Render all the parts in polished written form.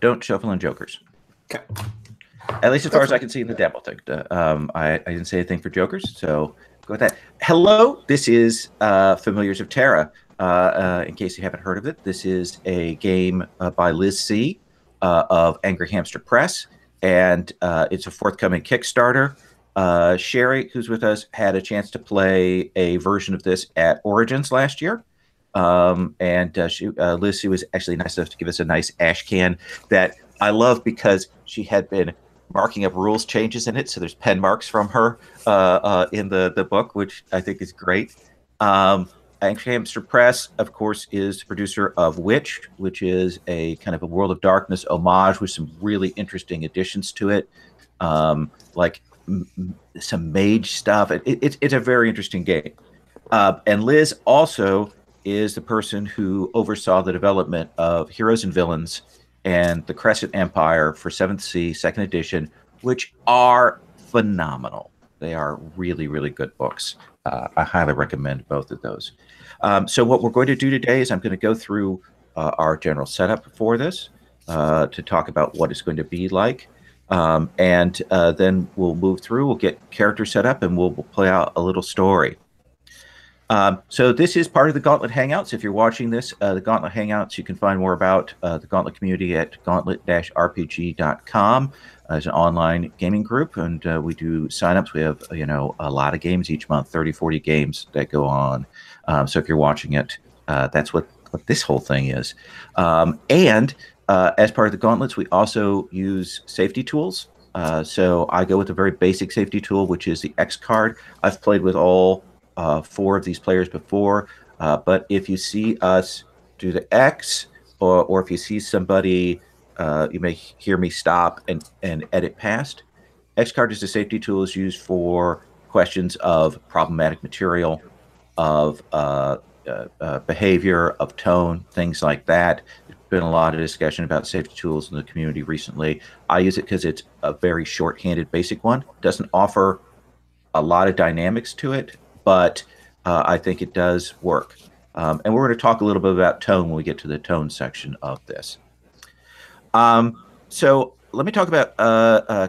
don't shuffle in jokers. Okay. At least as far as I can see in the demo thing. I didn't say anything for jokers, so go with that. Hello, this is Familiars of Terra. In case you haven't heard of it, this is a game by Liz C. Of Angry Hamster Press, and it's a forthcoming Kickstarter. Sherry, who's with us, had a chance to play a version of this at Origins last year. Liz C was actually nice enough to give us a nice ash can that I love because she had been marking up rules changes in it. So there's pen marks from her in the book, which I think is great. Angry Hamster Press, of course, is the producer of Witch, which is a kind of a World of Darkness homage with some really interesting additions to it, like some mage stuff. It's a very interesting game. And Liz also is the person who oversaw the development of Heroes and Villains and the Crescent Empire for 7th Sea, 2nd edition, which are phenomenal. They are really, really good books. I highly recommend both of those. So what we're going to do today is I'm going to go through our general setup for this to talk about what it's going to be like. And then we'll move through, we'll get characters set up, and we'll play out a little story. So this is part of the Gauntlet Hangouts. If you're watching this, the Gauntlet Hangouts, you can find more about the Gauntlet community at gauntlet-rpg.com. It's an online gaming group, and we do signups. We have, a lot of games each month, 30, 40 games that go on. So if you're watching it, that's what this whole thing is. And as part of the Gauntlets, we also use safety tools. So I go with a very basic safety tool, which is the X card. I've played with all 4 of these players before, but if you see us do the X, or if you see somebody, you may hear me stop and edit past. X card is a safety tool is used for questions of problematic material, of behavior, of tone, things like that. There's been a lot of discussion about safety tools in the community recently. I use it because it's a very short-handed basic one. It doesn't offer a lot of dynamics to it, but I think it does work. And we're going to talk a little bit about tone when we get to the tone section of this. So let me talk about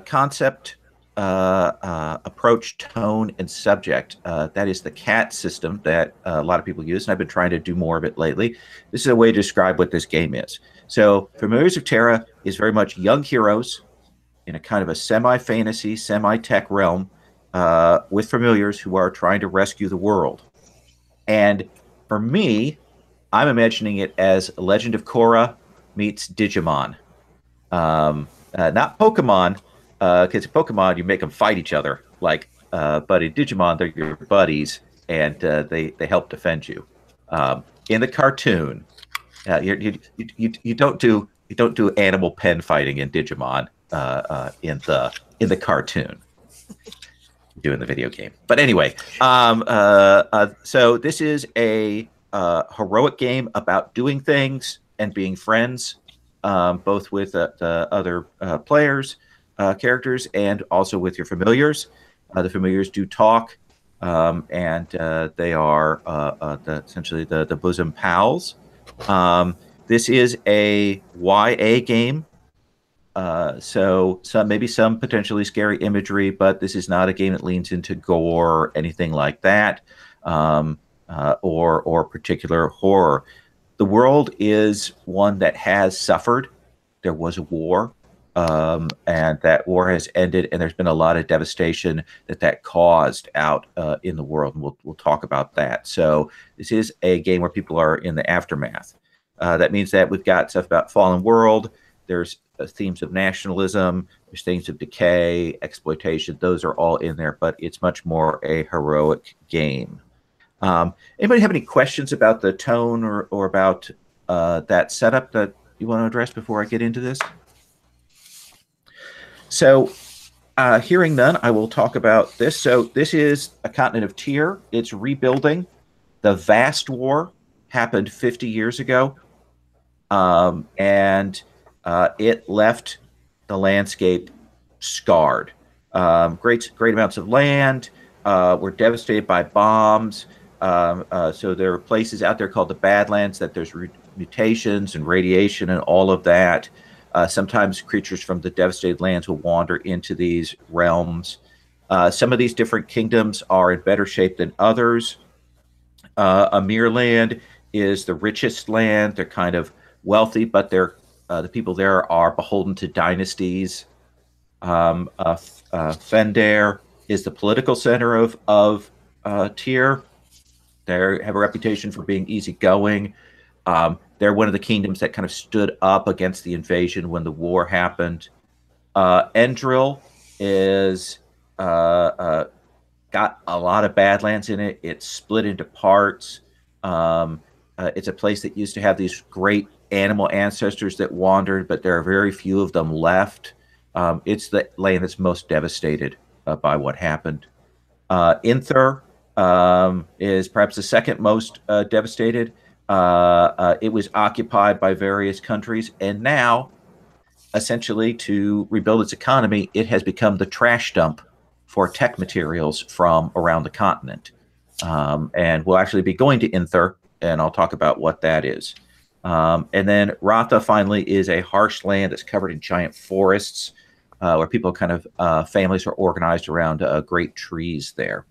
concept, approach, tone, and subject. That is the CAT system that a lot of people use, and I've been trying to do more of it lately. This is a way to describe what this game is. So Familiars of Terra is very much young heroes in a kind of a semi-fantasy, semi-tech realm, with familiars who are trying to rescue the world. And for me, I'm imagining it as Legend of Korra meets Digimon. Not Pokemon, because in Pokemon you make them fight each other, but in Digimon they're your buddies and they help defend you. In the cartoon, you don't do animal pen fighting in Digimon in the cartoon. Do in the video game. But anyway, so this is a heroic game about doing things and being friends, both with the other players, characters, and also with your familiars. The familiars do talk, and they are essentially the bosom pals. This is a YA game. So maybe some potentially scary imagery, but this is not a game that leans into gore or anything like that, or particular horror. The world is one that has suffered. There was a war, and that war has ended, and there's been a lot of devastation that caused out in the world, and we'll talk about that. So this is a game where people are in the aftermath. That means that we've got stuff about fallen world. There's themes of nationalism, there's themes of decay, exploitation. Those are all in there, but it's much more a heroic game. Anybody have any questions about the tone or about that setup that you want to address before I get into this? So hearing none, I will talk about this. So this is a continent of Tyr. It's rebuilding. The Vast War happened 50 years ago. And it left the landscape scarred. Great amounts of land were devastated by bombs. So there are places out there called the Badlands that there's mutations and radiation and all of that. Sometimes creatures from the devastated lands will wander into these realms. Some of these different kingdoms are in better shape than others. Amir land is the richest land. They're kind of wealthy, but the people there are beholden to dynasties. Fendair is the political center of Tyr. They have a reputation for being easygoing. They're one of the kingdoms that kind of stood up against the invasion when the war happened. Endril is got a lot of badlands in it. It's split into parts. It's a place that used to have these great animal ancestors that wandered, but there are very few of them left. It's the land that's most devastated by what happened. Inther is perhaps the second most devastated. It was occupied by various countries, and now, essentially, to rebuild its economy, it has become the trash dump for tech materials from around the continent. And we'll actually be going to Inther, and I'll talk about what that is. And then Ratha finally is a harsh land that's covered in giant forests, where people kind of families are organized around great trees there.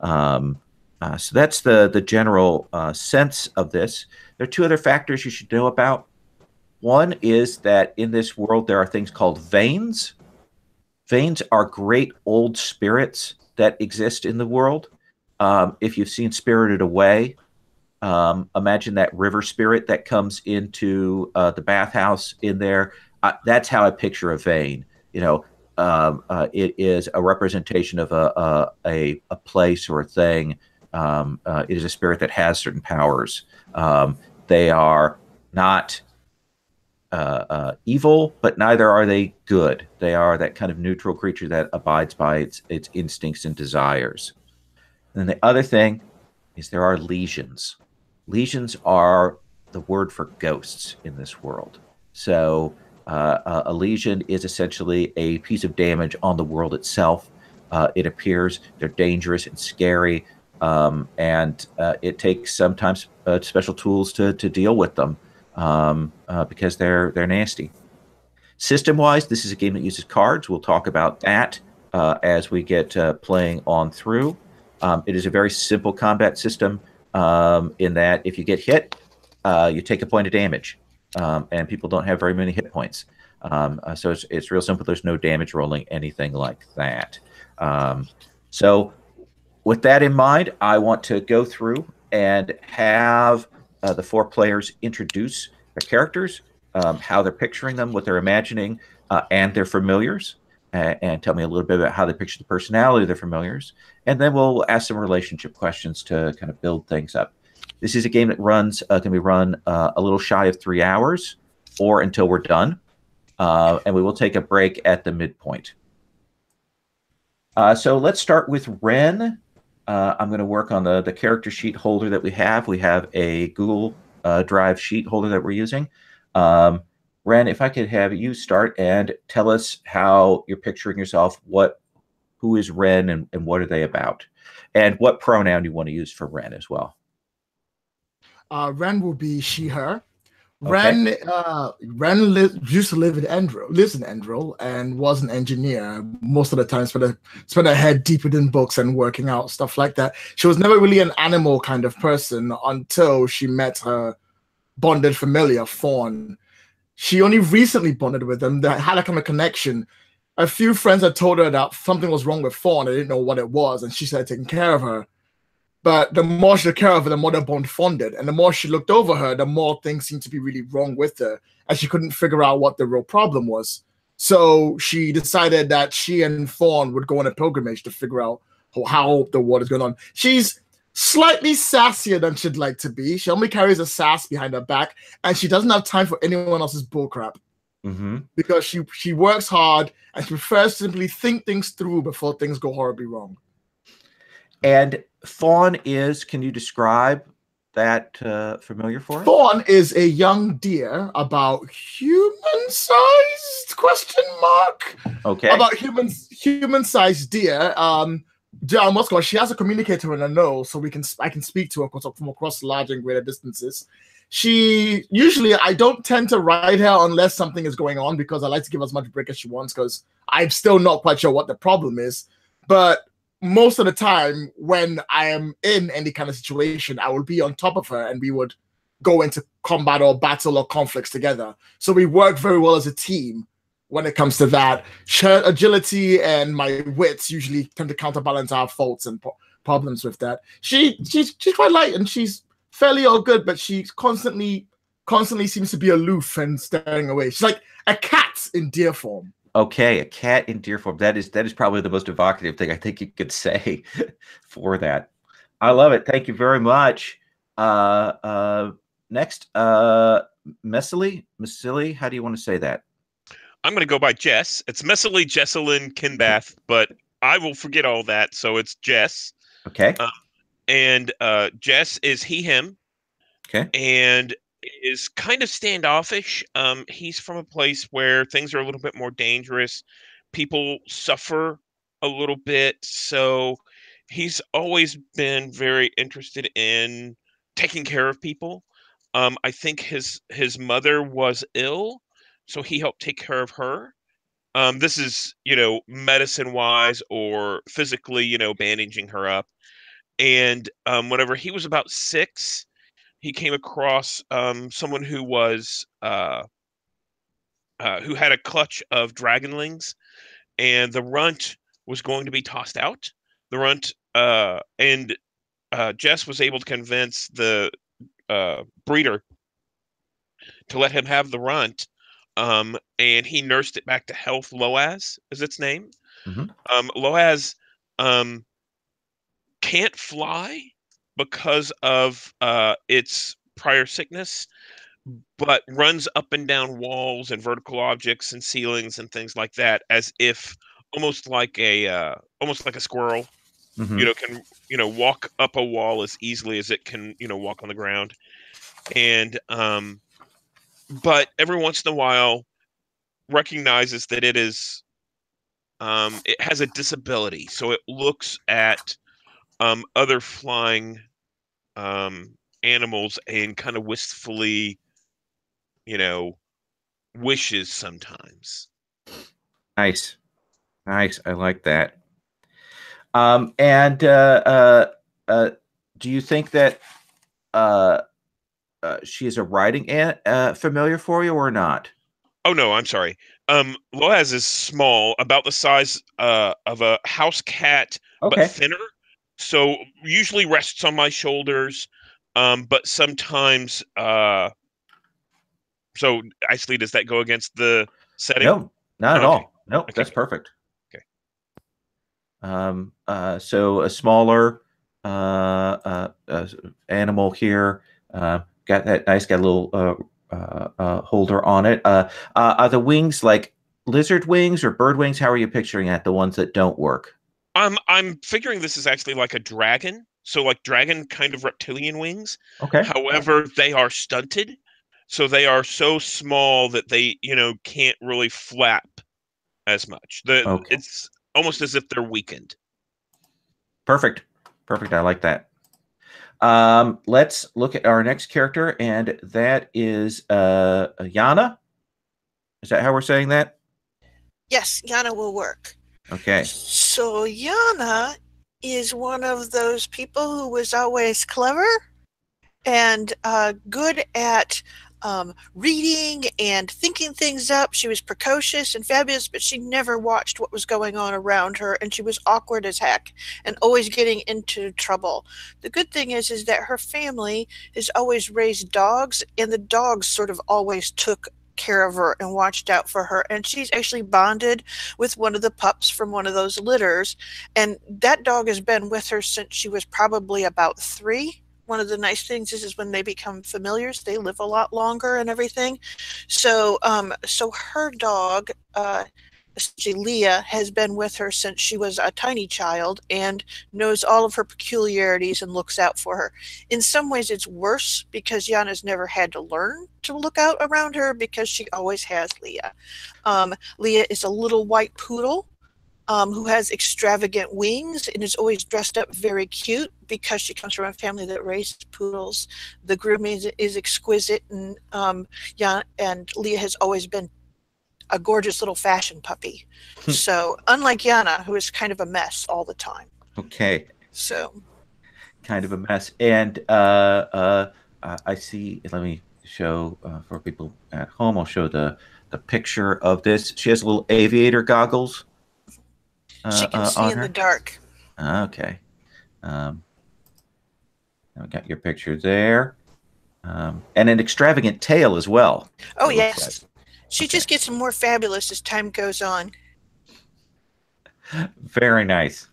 So that's the general sense of this. There are two other factors you should know about. One is that in this world there are things called veins. Veins are great old spirits that exist in the world. If you've seen Spirited Away, imagine that river spirit that comes into the bathhouse in there. That's how I picture a vein. It is a representation of a place or a thing. It is a spirit that has certain powers. They are not evil, but neither are they good. They are that kind of neutral creature that abides by its instincts and desires. And then the other thing is there are legions. Legions are the word for ghosts in this world. So a legion is essentially a piece of damage on the world itself. It appears they're dangerous and scary, and it takes sometimes special tools to deal with them because they're nasty. System-wise, this is a game that uses cards. We'll talk about that as we get playing on through. It is a very simple combat system in that if you get hit, you take a point of damage. And people don't have very many hit points. So it's real simple. There's no damage rolling, anything like that. So with that in mind, I want to go through and have the four players introduce their characters, how they're picturing them, what they're imagining, and their familiars, and tell me a little bit about how they picture the personality of their familiars. And then we'll ask some relationship questions to kind of build things up. This is a game that can be run a little shy of 3 hours or until we're done. And we will take a break at the midpoint. So let's start with Ren. I'm going to work on the character sheet holder that we have. We have a Google Drive sheet holder that we're using. Ren, if I could have you start and tell us how you're picturing yourself, who is Ren and what are they about? And what pronoun you want to use for Ren as well. Ren will be she, her. Okay. Ren used to live in Endril and was an engineer. Most of the time spent her head deep within books and working out, stuff like that. She was never really an animal kind of person until she met her bonded familiar, Fawn. She only recently bonded with him. They had a kind of connection. A few friends had told her that something was wrong with Fawn. They didn't know what it was, and she started taking care of her. But the more she took care of her, the more the bond fonded. And the more she looked over her, the more things seemed to be really wrong with her. And she couldn't figure out what the real problem was. So she decided that she and Fawn would go on a pilgrimage to figure out how the war is going on. She's slightly sassier than she'd like to be. She only carries a sass behind her back. And she doesn't have time for anyone else's bullcrap. Mm-hmm. Because she works hard and she prefers to simply think things through before things go horribly wrong. And Fawn can you describe that familiar for us? Fawn is a young deer about human-sized, question mark? Okay. About human-sized deer. She has a communicator in her nose, so I can speak to her from across large and greater distances. She usually, I don't tend to ride her unless something is going on, because I like to give as much break as she wants, because I'm still not quite sure what the problem is. But most of the time when I am in any kind of situation, I will be on top of her and we would go into combat or battle or conflicts together. So we work very well as a team when it comes to that. Her agility and my wits usually tend to counterbalance our faults and problems with that. She's quite light and she's fairly all good, but she constantly seems to be aloof and staring away. She's like a cat in deer form. Okay, a cat in deer form. That is probably the most evocative thing I think you could say for that. I love it. Thank you very much. Next, Messily. How do you want to say that? I'm going to go by Jess. It's Messily Jesselyn Kinbath, but I will forget all that, so it's Jess. Okay. And Jess is he, him. Okay. And is kind of standoffish. He's from a place where things are a little bit more dangerous. People suffer a little bit, so he's always been very interested in taking care of people. I think his mother was ill, so he helped take care of her. This is, medicine wise or physically, bandaging her up. And whenever he was about 6, he came across someone who was who had a clutch of dragonlings, and the runt was going to be tossed out. The runt and Jess was able to convince the breeder to let him have the runt, and he nursed it back to health. Loaz is its name. Loaz can't fly because of its prior sickness, but runs up and down walls and vertical objects and ceilings and things like that, as if almost like a squirrel. Can walk up a wall as easily as it can walk on the ground. And but every once in a while recognizes that it has a disability, so it looks at other flying animals and kind of wistfully, wishes sometimes. Nice. I like that. And do you think that she is a riding familiar for you or not? Oh no, I'm sorry. Loaz is small, about the size of a house cat, but thinner. So usually rests on my shoulders, but sometimes. So actually, does that go against the setting? No, not at all. No, okay. That's perfect. Okay. So a smaller animal here. Got a little holder on it. Are the wings like lizard wings or bird wings? How are you picturing that? The ones that don't work? I'm figuring this is actually like a dragon. So like dragon kind of reptilian wings. Okay. However, they are stunted. So they are so small that they, can't really flap as much. It's almost as if they're weakened. Perfect. I like that. Let's look at our next character, and that is Yana. Is that how we're saying that? Yes, Yana will work. Okay. So Yana is one of those people who was always clever and good at reading and thinking things up. She was precocious and fabulous, but she never watched what was going on around her, and she was awkward as heck and always getting into trouble. The good thing is that her family has always raised dogs, and the dogs sort of always took care of her and watched out for her, and she's actually bonded with one of the pups from one of those litters, and that dog has been with her since she was probably about 3. One of the nice things is when they become familiars, they live a lot longer and everything. So her dog, Leah, has been with her since she was a tiny child and knows all of her peculiarities and looks out for her. In some ways, it's worse because Yana's never had to learn to look out around her because she always has Leah. Leah is a little white poodle who has extravagant wings and is always dressed up very cute because she comes from a family that raised poodles. The grooming is exquisite, and yeah, and Leah has always been a gorgeous little fashion puppy. So unlike Yana, who is kind of a mess all the time. Okay. So Kind of a mess. And I see. Let me show for people at home. I'll show the picture of this. She has little aviator goggles she can see on in the her. dark. Okay. We got your picture there, and an extravagant tail as well. Oh, It looks yes. like. She Okay. just gets more fabulous as time goes on. Very nice.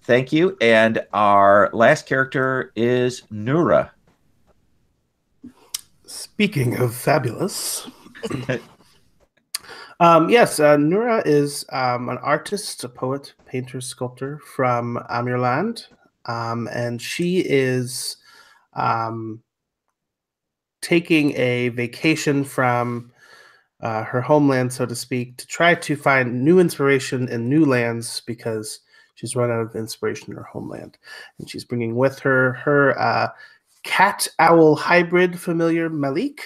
Thank you. And our last character is Nura. Speaking of fabulous, yes, Nura is an artist, a poet, painter, sculptor from Amirland, and she is taking a vacation from her homeland, so to speak, to try to find new inspiration in new lands because she's run out of inspiration in her homeland. And she's bringing with her her cat-owl hybrid familiar, Malik.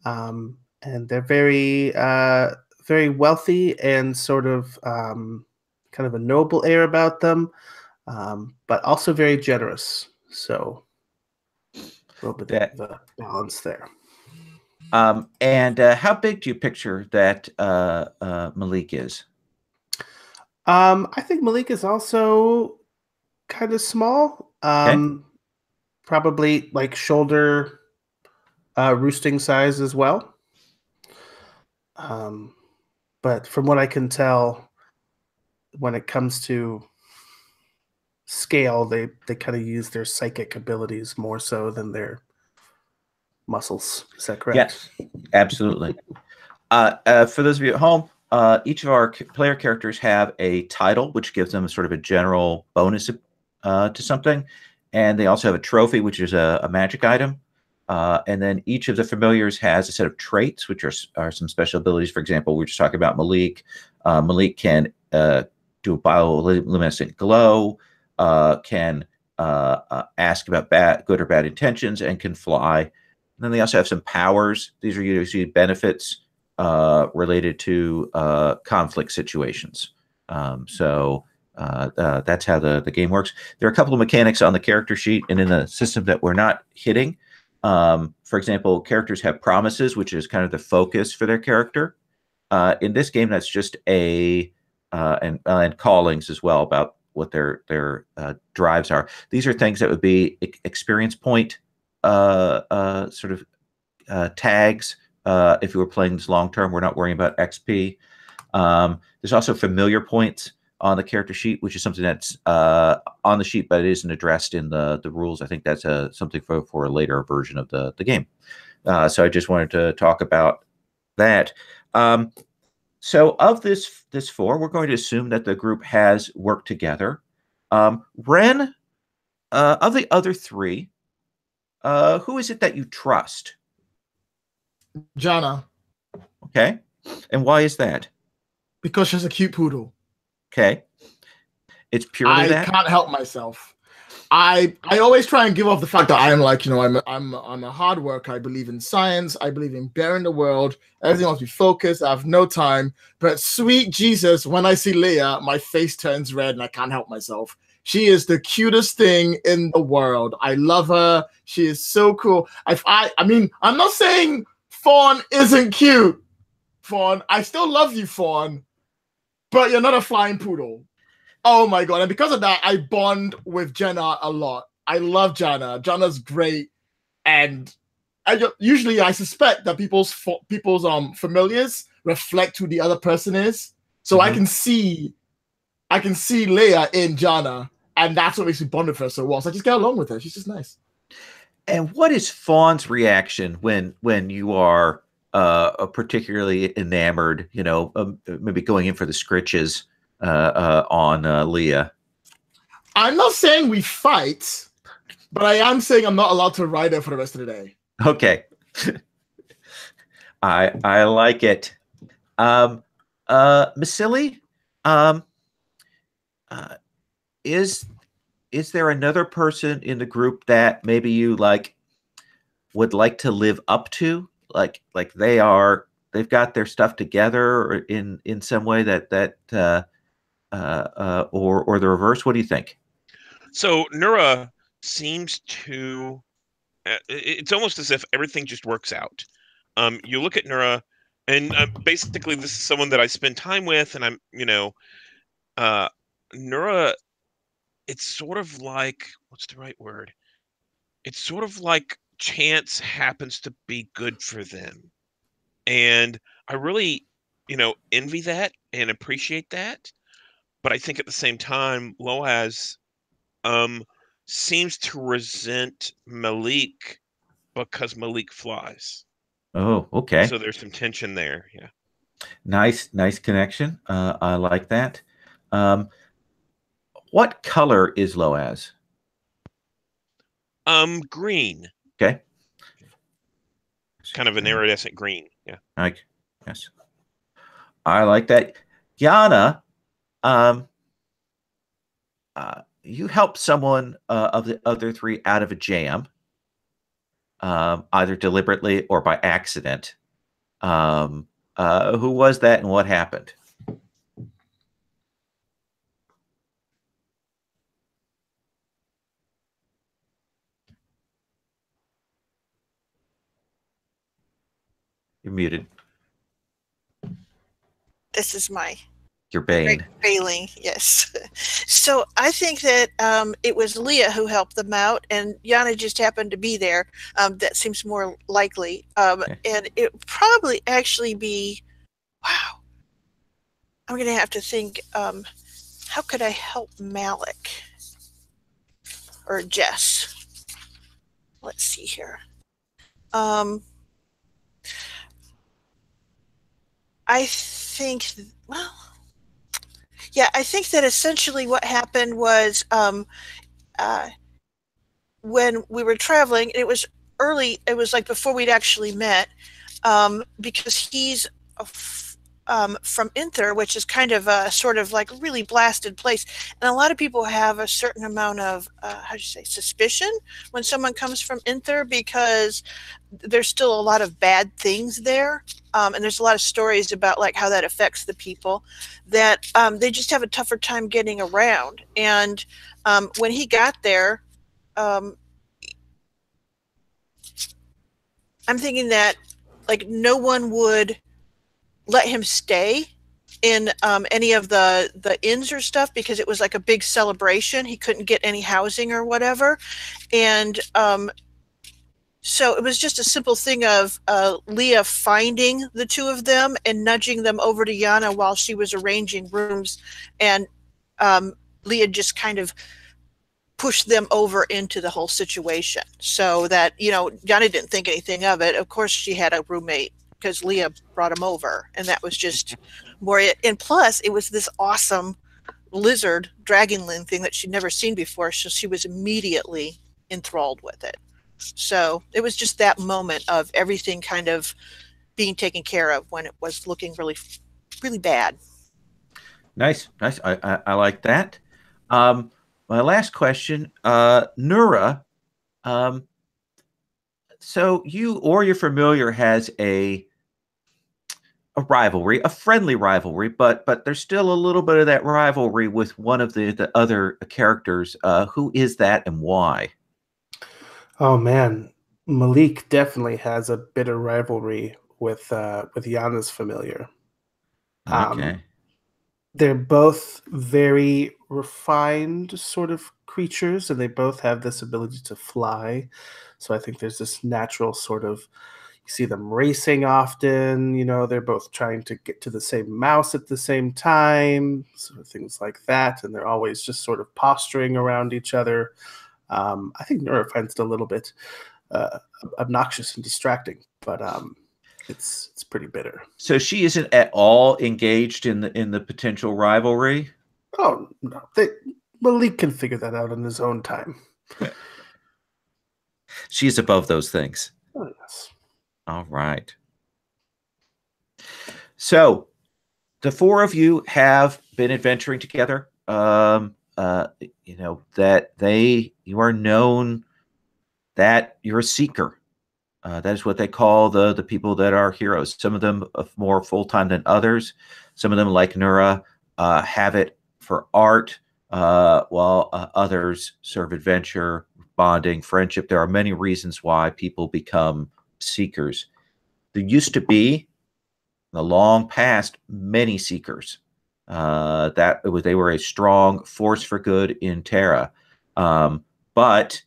And they're very, very wealthy and sort of kind of a noble air about them, but also very generous. So a little bit of a balance there. And how big do you picture that Malik is? I think Malik is also kind of small. Probably like shoulder roosting size as well. But from what I can tell, when it comes to scale, they kind of use their psychic abilities more so than their muscles. Is that correct? Yes, absolutely. For those of you at home, each of our player characters have a title, which gives them sort of a general bonus to something. And they also have a trophy, which is a magic item. And then each of the familiars has a set of traits, which are some special abilities. For example, we were just talking about Malik. Malik can do a bioluminescent glow, can ask about good or bad intentions, and can fly. And then they also have some powers. These are usually benefits related to conflict situations. So that's how the game works. There are a couple of mechanics on the character sheet and in the system that we're not hitting. For example, characters have promises, which is kind of the focus for their character. In this game, that's just and callings as well about what their drives are. These are things that would be experience point sort of tags. If you were playing this long term, we're not worrying about XP. There's also familiar points on the character sheet, which is something that's on the sheet, but it isn't addressed in the rules. I think that's something for a later version of the game. So I just wanted to talk about that. So of this four, we're going to assume that the group has worked together. Ren, of the other three, who is it that you trust? Jana, Okay. And why is that? because she's a cute poodle. Okay. It's purely that? I can't help myself. I always try and give off the fact that I am like, I'm a hard worker. I believe in science. I believe in bearing the world. Everything must be focused. I have no time. But sweet Jesus, when I see Leah, my face turns red and I can't help myself. She is the cutest thing in the world. I love her. She is so cool. I mean, I'm not saying Fawn isn't cute. Fawn, I still love you, Fawn, but you're not a flying poodle. Oh my god! And because of that, I bond with Jenna a lot. I love Jenna. Jenna's great, and usually I suspect that people's familiars reflect who the other person is. So I can see Leia in Jenna, and that's what makes me bond with her so well. So I just get along with her. She's just nice. And what is Fawn's reaction when you are particularly enamored? Maybe going in for the scritches on Leah. I'm not saying we fight, but I am saying I'm not allowed to ride her for the rest of the day. Okay. I like it. Masili, um, uh, is is there another person in the group that maybe you like would like to live up to? Like they've got their stuff together or in some way or the reverse. What do you think? So Nura seems to. It's almost as if everything just works out. You look at Nura, and basically this is someone that I spend time with, and uh, Nura. It's sort of like what's the right word? It's sort of like chance happens to be good for them. And I really, envy that and appreciate that. But I think at the same time, Loaz um seems to resent Malik because Malik flies. Oh, okay. So there's some tension there. Yeah. Nice connection. I like that. Um, what color is Loaz? Green. Okay. Kind of an iridescent green. Yeah. Like, yes. I like that. Yana, um, you helped someone of the other three out of a jam, either deliberately or by accident. Who was that and what happened? You're muted. This is my You're Bane. failing, yes. So I think that it was Leah who helped them out, and Yana just happened to be there. That seems more likely. Okay. And it would probably actually be, wow, I'm going to have to think, how could I help Malik or Jess? Let's see here. I think, well, yeah, I think that essentially what happened was when we were traveling, it was early, it was like before we'd actually met, because he's from Inther, which is kind of a sort of like really blasted place. And a lot of people have a certain amount of, how do you say, suspicion when someone comes from Inther, because there's still a lot of bad things there. And there's a lot of stories about like how that affects the people, that they just have a tougher time getting around. And when he got there, I'm thinking that like no one would let him stay in any of the inns or stuff, because it was like a big celebration. He couldn't get any housing or whatever. And so it was just a simple thing of Leah finding the two of them and nudging them over to Yana while she was arranging rooms. And Leah just kind of pushed them over into the whole situation, so that, Yana didn't think anything of it. Of course, she had a roommate because Leah brought him over, and that was just more it. And plus, it was this awesome lizard dragonling thing that she'd never seen before, so she was immediately enthralled with it. So it was just that moment of everything kind of being taken care of when it was looking really, really bad. Nice. I like that. My last question, Nura. So you or your familiar has a rivalry, a friendly rivalry, but there's still a little bit of that rivalry with one of the other characters. Who is that and why? Oh man, Malik definitely has a bitter rivalry with Yana's familiar. Okay. They're both very refined sort of creatures, and they both have this ability to fly. So I think there's this natural sort of, you see them racing often, they're both trying to get to the same mouse at the same time, sort of things like that. And they're always just sort of posturing around each other. I think Nura finds it a little bit obnoxious and distracting, but it's pretty bitter. So she isn't at all engaged in the potential rivalry? Oh, no. Malik can figure that out in his own time. She's above those things. Oh, yes. All right. So, the four of you have been adventuring together. That you are known that you're a seeker. That is what they call the people that are heroes. Some of them more full time than others. Some of them, like Nura, have it for art, while others serve adventure, bonding, friendship. There are many reasons why people become seekers. There used to be, in the long past, many seekers. They were a strong force for good in Terra, but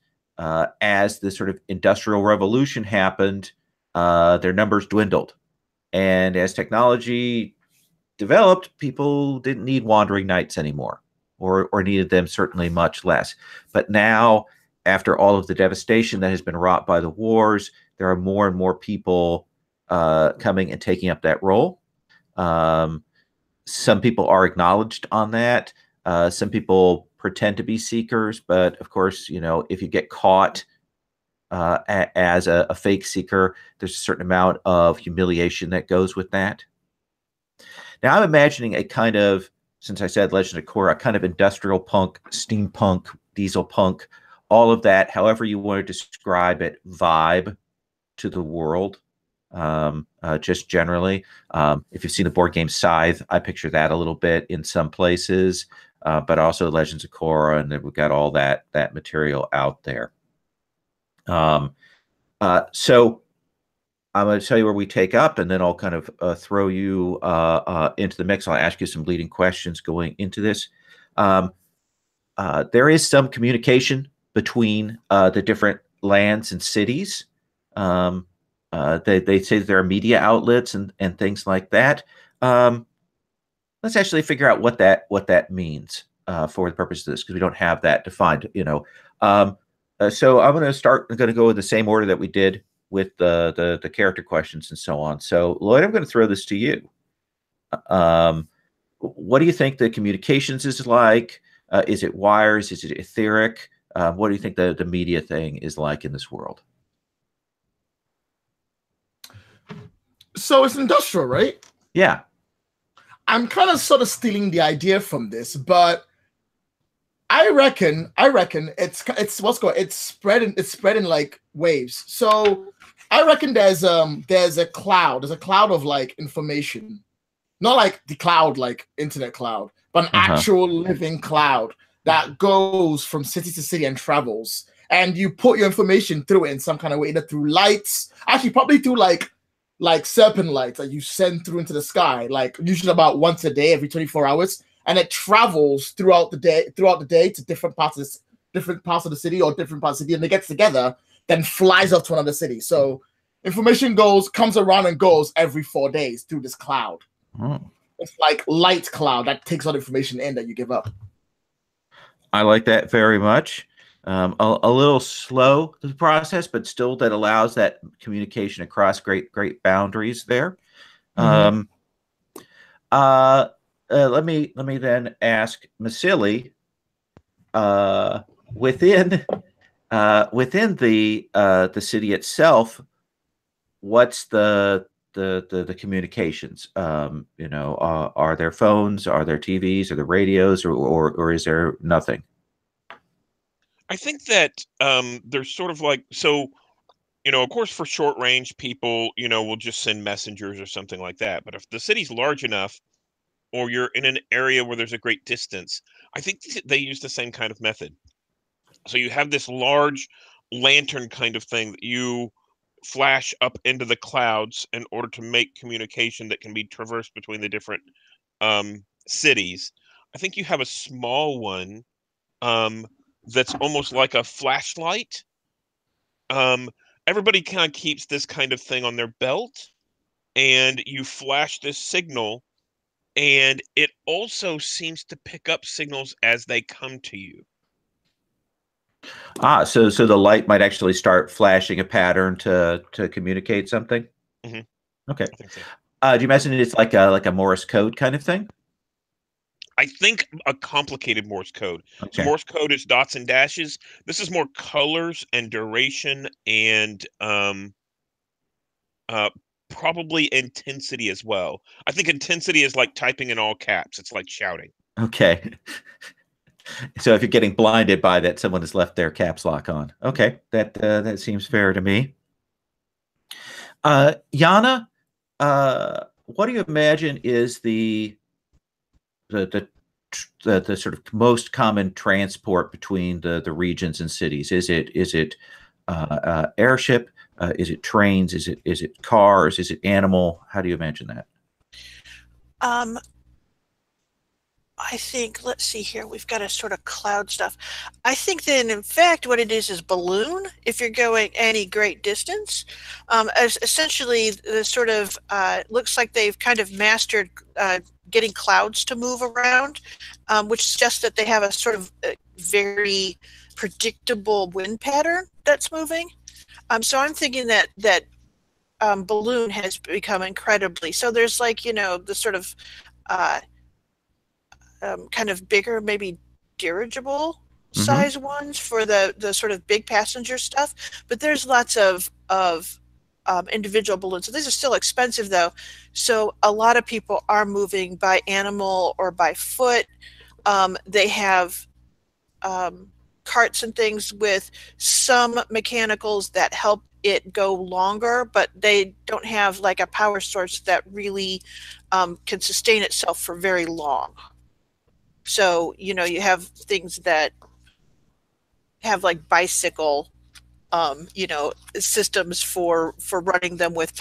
as the sort of industrial revolution happened, their numbers dwindled. And as technology developed, people didn't need wandering knights anymore, or needed them certainly much less. But now, after all of the devastation that has been wrought by the wars, there are more and more people coming and taking up that role. Some people are acknowledged on that. Some people pretend to be seekers, but of course, if you get caught as a fake seeker, there's a certain amount of humiliation that goes with that. Now, I'm imagining a kind of, since I said Legend of Korra, a kind of industrial punk, steampunk, diesel punk, all of that, however you want to describe it, vibe to the world. Just generally, if you've seen the board game Scythe, I picture that a little bit in some places, but also Legends of Korra, and then we've got all that material out there. So I'm going to tell you where we take up, and then I'll kind of throw you into the mix. I'll ask you some leading questions going into this. There is some communication between the different lands and cities. They say there are media outlets and things like that. Let's actually figure out what that means for the purpose of this, because we don't have that defined. So I'm going to start. I'm going to go in the same order that we did with the character questions and so on. So Lloyd, I'm going to throw this to you. What do you think the communications is like? Is it wires? Is it etheric? What do you think the media thing is like in this world? So it's industrial, right? Yeah. I'm kind of sort of stealing the idea from this, but I reckon it's spreading like waves. So I reckon there's a cloud of like information, not like the cloud like internet cloud, but an actual living cloud that goes from city to city and travels, and you put your information through it in some kind of way, either through lights, actually probably through like serpent lights that you send through into the sky, like usually about once a day, every 24 hours, and it travels throughout the day to different parts of the city or different parts of the city, and it gets together, then flies off to another city. So information comes around and goes every 4 days through this cloud. It's like light cloud that takes all the information in that you give up. I like that very much. A little slow the process, but still that allows that communication across great boundaries there. Let me then ask Masili, within the city itself, what's the communications? Are there phones? Are there TVs? Are there radios? Or is there nothing? I think that there's sort of like, so, of course, for short range, people, will just send messengers or something like that. But if the city's large enough, or you're in an area where there's a great distance, I think they use the same kind of method. So you have this large lantern kind of thing that you flash up into the clouds in order to make communication that can be traversed between the different cities. I think you have a small one that's almost like a flashlight. Everybody kind of keeps this kind of thing on their belt, and you flash this signal, and it also seems to pick up signals as they come to you. So the light might actually start flashing a pattern to communicate something. Okay. I think so. Do you imagine it's like a Morse code kind of thing? I think a complicated Morse code. Okay. So Morse code is dots and dashes. This is more colors and duration and probably intensity as well. I think intensity is like typing in all caps. It's like shouting. Okay. So if you're getting blinded by that, someone has left their caps lock on. Okay, that seems fair to me. Yana, what do you imagine is the the sort of most common transport between the regions and cities? Is it airship? Is it trains? Is it cars? Is it animal? How do you imagine that? Um, I think, let's see here, we've got a sort of cloud stuff. I think that in fact what it is balloon, if you're going any great distance. As essentially the sort of, looks like they've kind of mastered getting clouds to move around, which suggests that they have a sort of very predictable wind pattern that's moving. So I'm thinking that balloon has become incredibly, so there's like, the sort of uh, kind of bigger, maybe dirigible size ones for the sort of big passenger stuff. But there's lots of individual balloons. So these are still expensive though. So a lot of people are moving by animal or by foot. They have carts and things with some mechanicals that help it go longer, but they don't have like a power source that really can sustain itself for very long. So, you have things that have like bicycle, systems for running them with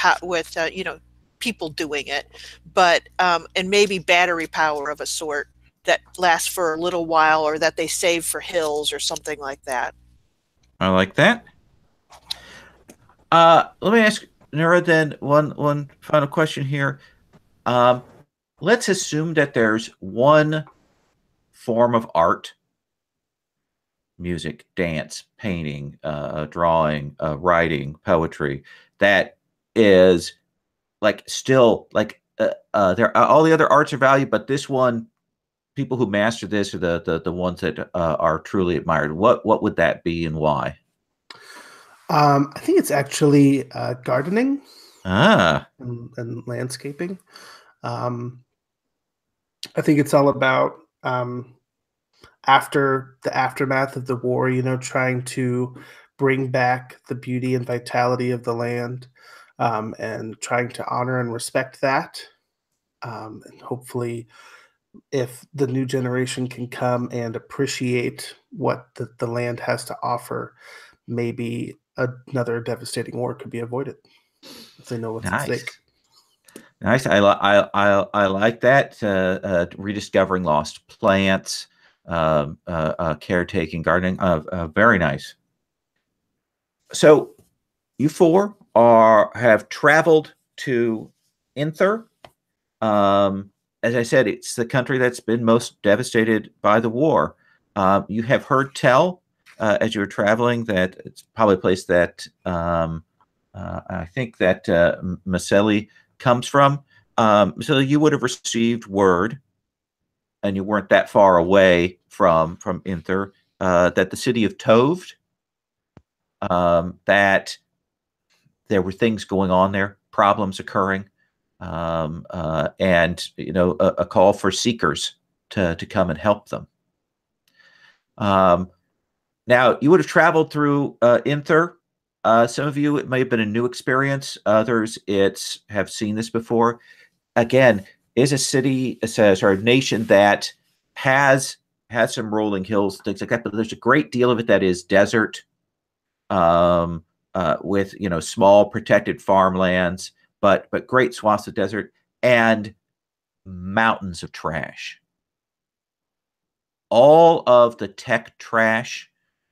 people doing it, but and maybe battery power of a sort that lasts for a little while, or that they save for hills or something like that. I like that. Let me ask Nora then one final question here. Let's assume that there's one form of art, music, dance, painting, drawing, writing, poetry, that is like still like there all the other arts are valued, but this one, people who master this are the ones that are truly admired. What would that be and why? I think it's actually gardening and landscaping. I think it's all about after the aftermath of the war, trying to bring back the beauty and vitality of the land, and trying to honor and respect that. And hopefully, if the new generation can come and appreciate what the land has to offer, maybe another devastating war could be avoided if they know what's at stake. Nice. I like that. Rediscovering lost plants, caretaking, gardening. Very nice. So you four have traveled to Inther. As I said, it's the country that's been most devastated by the war. You have heard tell as you were traveling that it's probably a place that I think that Maseli comes from. So you would have received word, and you weren't that far away from Inther, that the city of Toved, that there were things going on there, problems occurring, and a call for seekers to come and help them. Now you would have traveled through Inther. Some of you, it may have been a new experience. Others, have seen this before. Again, is a city, a nation that has some rolling hills, things like that, but there's a great deal of it that is desert, with small protected farmlands, but great swaths of desert and mountains of trash. All of the tech trash,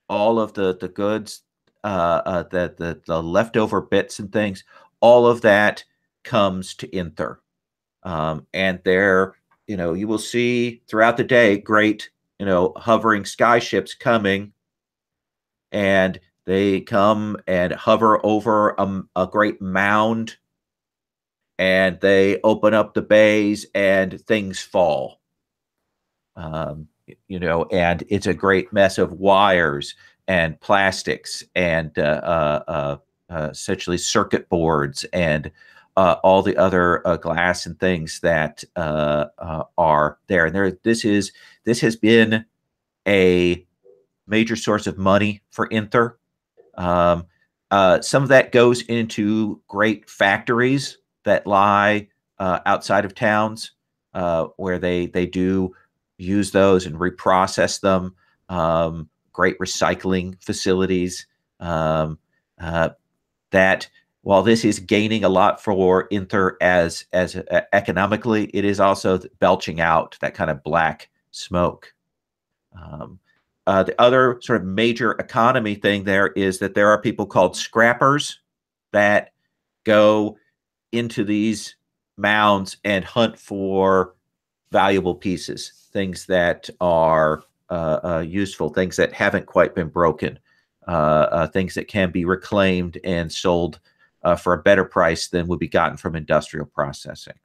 all of the goods, the leftover bits and things, all of that comes to Inther. And there, you will see throughout the day great, hovering sky ships coming, and they come and hover over a great mound, and they open up the bays and things fall. And it's a great mess of wires and plastics and essentially circuit boards and all the other glass and things that are there. And this has been a major source of money for Inther. Some of that goes into great factories that lie outside of towns, where they do use those and reprocess them. Great recycling facilities. That while this is gaining a lot for Inther as economically, it is also belching out that kind of black smoke. The other sort of major economy thing there is that there are people called scrappers that go into these mounds and hunt for valuable pieces, things that are useful, things that haven't quite been broken, things that can be reclaimed and sold for a better price than would be gotten from industrial processing.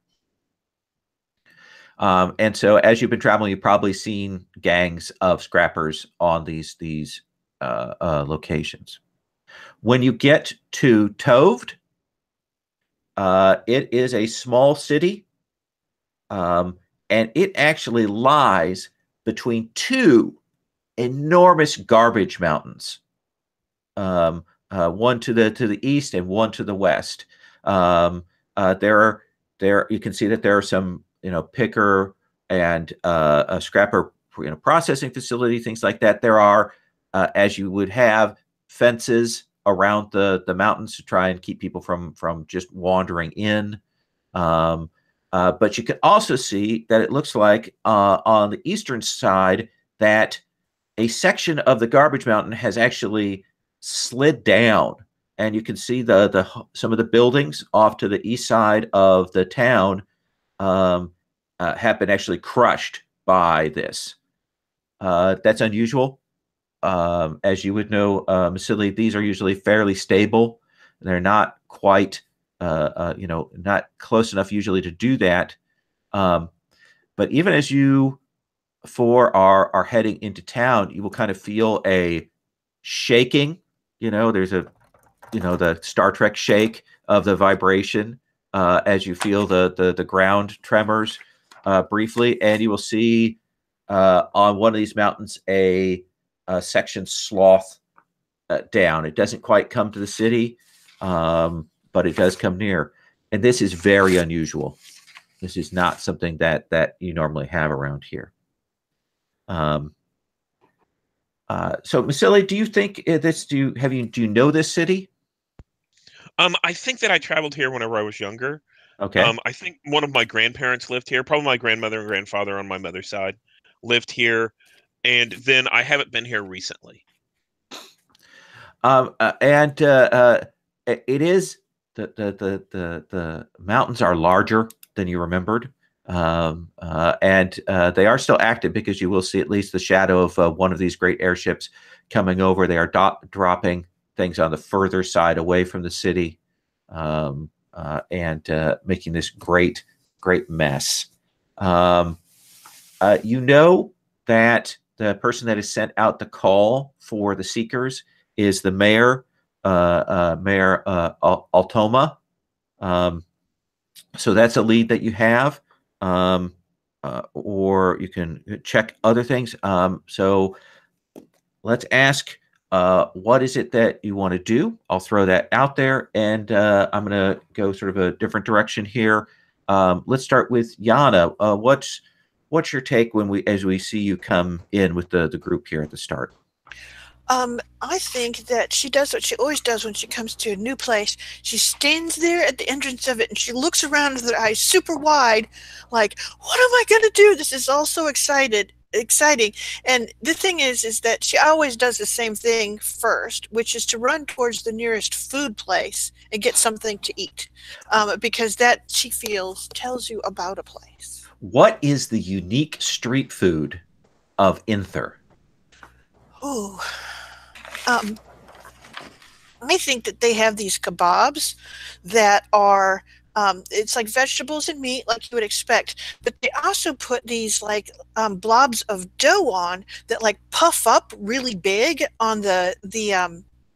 And so as you've been traveling, you've probably seen gangs of scrappers on these locations. When you get to Toved, it is a small city, and it actually lies between two enormous garbage mountains, one to the east and one to the west. There you can see that there are some picker and a scrapper processing facility, things like that. There are, as you would have, fences around the mountains to try and keep people from just wandering in. But you can also see that it looks like on the eastern side that a section of the garbage mountain has actually slid down, and you can see some of the buildings off to the east side of the town have been actually crushed by this. That's unusual. As you would know, Masili, these are usually fairly stable. They're not quite, not close enough usually to do that. But even as you four are heading into town, you will kind of feel a shaking. There's the Star Trek shake of the vibration as you feel the ground tremors briefly, and you will see on one of these mountains a section sloth down. It doesn't quite come to the city, but it does come near. And this is very unusual. This is not something that you normally have around here. So, Masili, do you think this? Do you know this city? I think that I traveled here whenever I was younger. Okay. I think one of my grandparents lived here. Probably my grandmother and grandfather on my mother's side lived here, and then I haven't been here recently. It is the mountains are larger than you remembered, and they are still active because you will see at least the shadow of one of these great airships coming over. They are dropping things on the further side away from the city, and making this great mess. You know that the person that has sent out the call for the Seekers is the mayor, Mayor Altoma. So that's a lead that you have, or you can check other things. So let's ask, what is it that you want to do? I'll throw that out there, and I'm going to go sort of a different direction here. Let's start with Yana. What's your take as we see you come in with the group here at the start? I think that she does what she always does when she comes to a new place. She stands there at the entrance of it and she looks around with her eyes super wide, like, what am I going to do? This is all so exciting. And the thing is that she always does the same thing first, which is to run towards the nearest food place and get something to eat, because that, she feels, tells you about a place. What is the unique street food of Inther? Ooh. I think that they have these kebabs that are, it's like vegetables and meat like you would expect, but they also put these like blobs of dough on that like puff up really big on the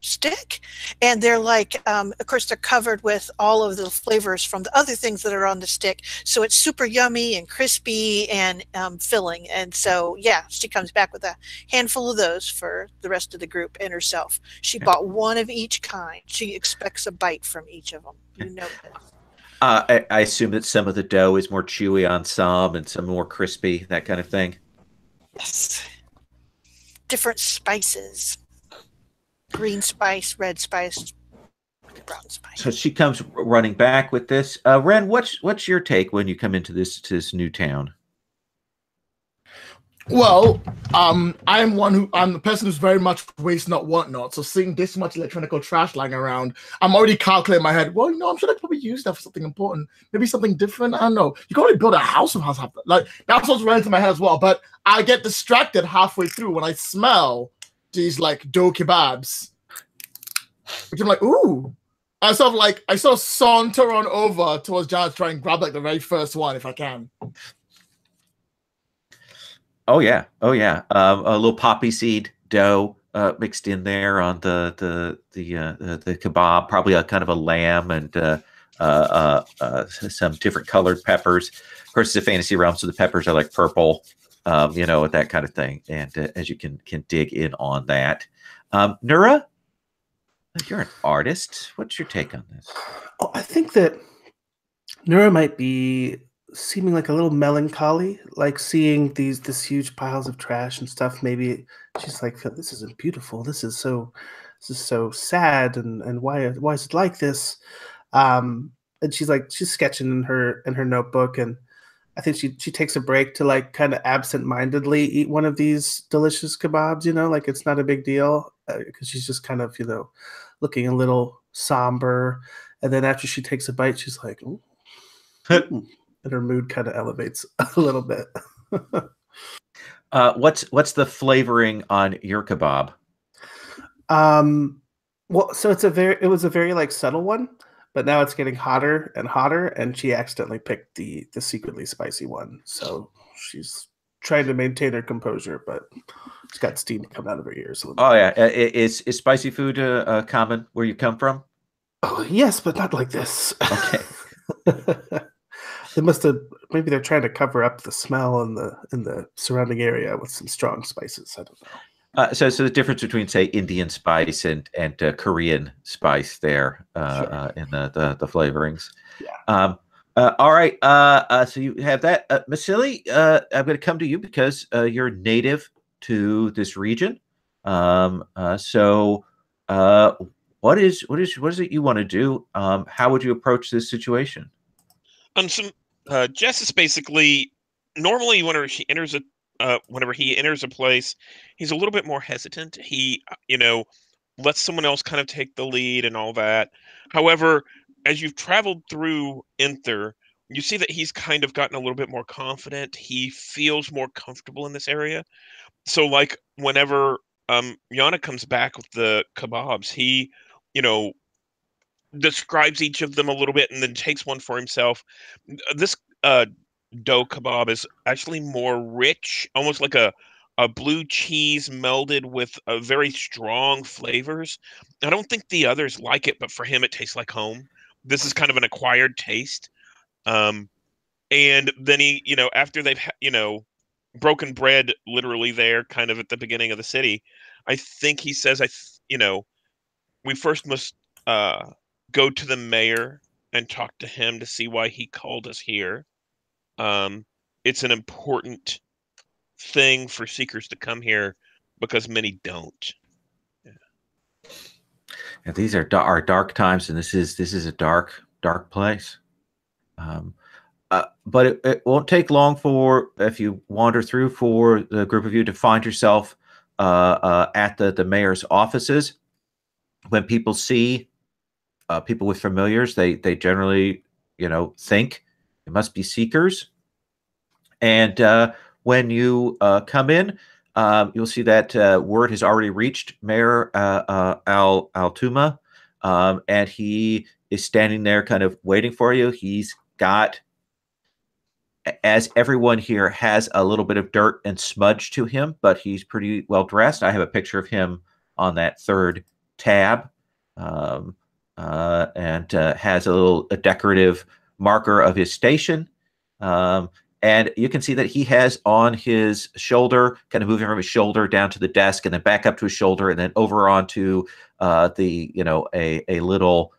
stick, and they're like, of course, they're covered with all of the flavors from the other things that are on the stick. So it's super yummy and crispy and filling. And so, yeah, she comes back with a handful of those for the rest of the group and herself. She bought one of each kind. She expects a bite from each of them. You know this. I assume that some of the dough is more chewy on some and some more crispy, that kind of thing. Yes. Different spices. Green spice, red spice, brown spice. So she comes running back with this. Ren, what's your take when you come into this new town? Well, I'm the person who's very much waste not, want not. So seeing this much electronic trash lying around, I'm already calculating in my head, well, I'm sure I probably use that for something important. Maybe something different. I don't know. You can only build a house with house. Like, that's what's running into my head as well. But I get distracted halfway through when I smell these like dough kebabs. Which I'm like, ooh. I sort of saunter on over towards John to try and grab like the very first one if I can. Oh yeah. A little poppy seed dough mixed in there on the kebab, probably a kind of a lamb and some different colored peppers. Of course, it's a fantasy realm, so the peppers are like purple, that kind of thing. And as you can dig in on that, Nura, you're an artist. What's your take on this? Oh, I think that Nura might be seeming like a little melancholy, like seeing this huge piles of trash and stuff. Maybe she's like, this isn't beautiful. This is so sad, and why is it like this? And she's sketching in her notebook, and I think she takes a break to like kind of absent-mindedly eat one of these delicious kebabs, like it's not a big deal, because she's just kind of, looking a little somber. And then after she takes a bite, she's like, ooh. And her mood kind of elevates a little bit. What's the flavoring on your kebab? Well, so it was a very like subtle one, but now it's getting hotter and hotter, and she accidentally picked the secretly spicy one. So she's trying to maintain her composure, but she's got steam coming out of her ears. Oh yeah, is spicy food common where you come from? Oh yes, but not like this. Okay. They must have, maybe they're trying to cover up the smell in the surrounding area with some strong spices. I don't know. So the difference between, say, Indian spice and Korean spice there Sure. in the flavorings. Yeah. All right. So you have that, Masili. I'm going to come to you because you're native to this region. So what is it you want to do? How would you approach this situation? Jess is basically normally whenever he enters a place, he's a little bit more hesitant. He, lets someone else kind of take the lead and all that. However, as you've traveled through Inther, you see that he's kind of gotten a little bit more confident. He feels more comfortable in this area. So, like, whenever Yana comes back with the kebabs, he, describes each of them a little bit and then takes one for himself. This dough kebab is actually more rich, almost like a blue cheese melded with a very strong flavors. I don't think the others like it, but for him it tastes like home. This is kind of an acquired taste. And then he, after they've broken bread literally there kind of at the beginning of the city, I think he says we first must go to the mayor and talk to him to see why he called us here. It's an important thing for seekers to come here because many don't. And these are dark times, and this is a dark place. But it won't take long if you wander through, for the group of you to find yourself at the mayor's offices. When people see people with familiars, they generally think it must be seekers. And when you come in, you'll see that word has already reached Mayor Altuma, and he is standing there kind of waiting for you. He's got, as everyone here has, a little bit of dirt and smudge to him, but he's pretty well dressed. I have a picture of him on that third tab, and has a decorative marker of his station. And you can see that he has on his shoulder, kind of moving from his shoulder down to the desk, and then back up to his shoulder, and then over onto a little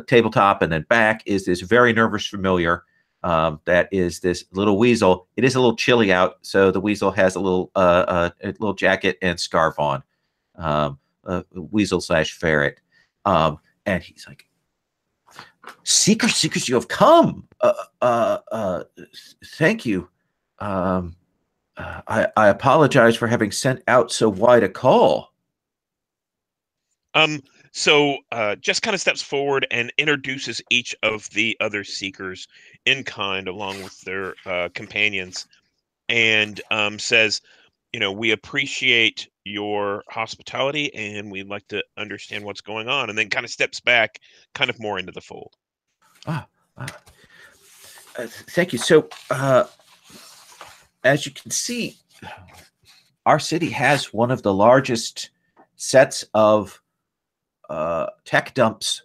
tabletop, and then back is this very nervous familiar. That is this little weasel. It is a little chilly out, so the weasel has a little jacket and scarf on. Weasel / ferret, and he's like, Seekers, you have come. Thank you. I apologize for having sent out so wide a call. So Jess kind of steps forward and introduces each of the other Seekers in kind, along with their companions, and says, we appreciate your hospitality, and we'd like to understand what's going on, and then kind of steps back, kind of more into the fold. Thank you. So, as you can see, our city has one of the largest sets of tech dumps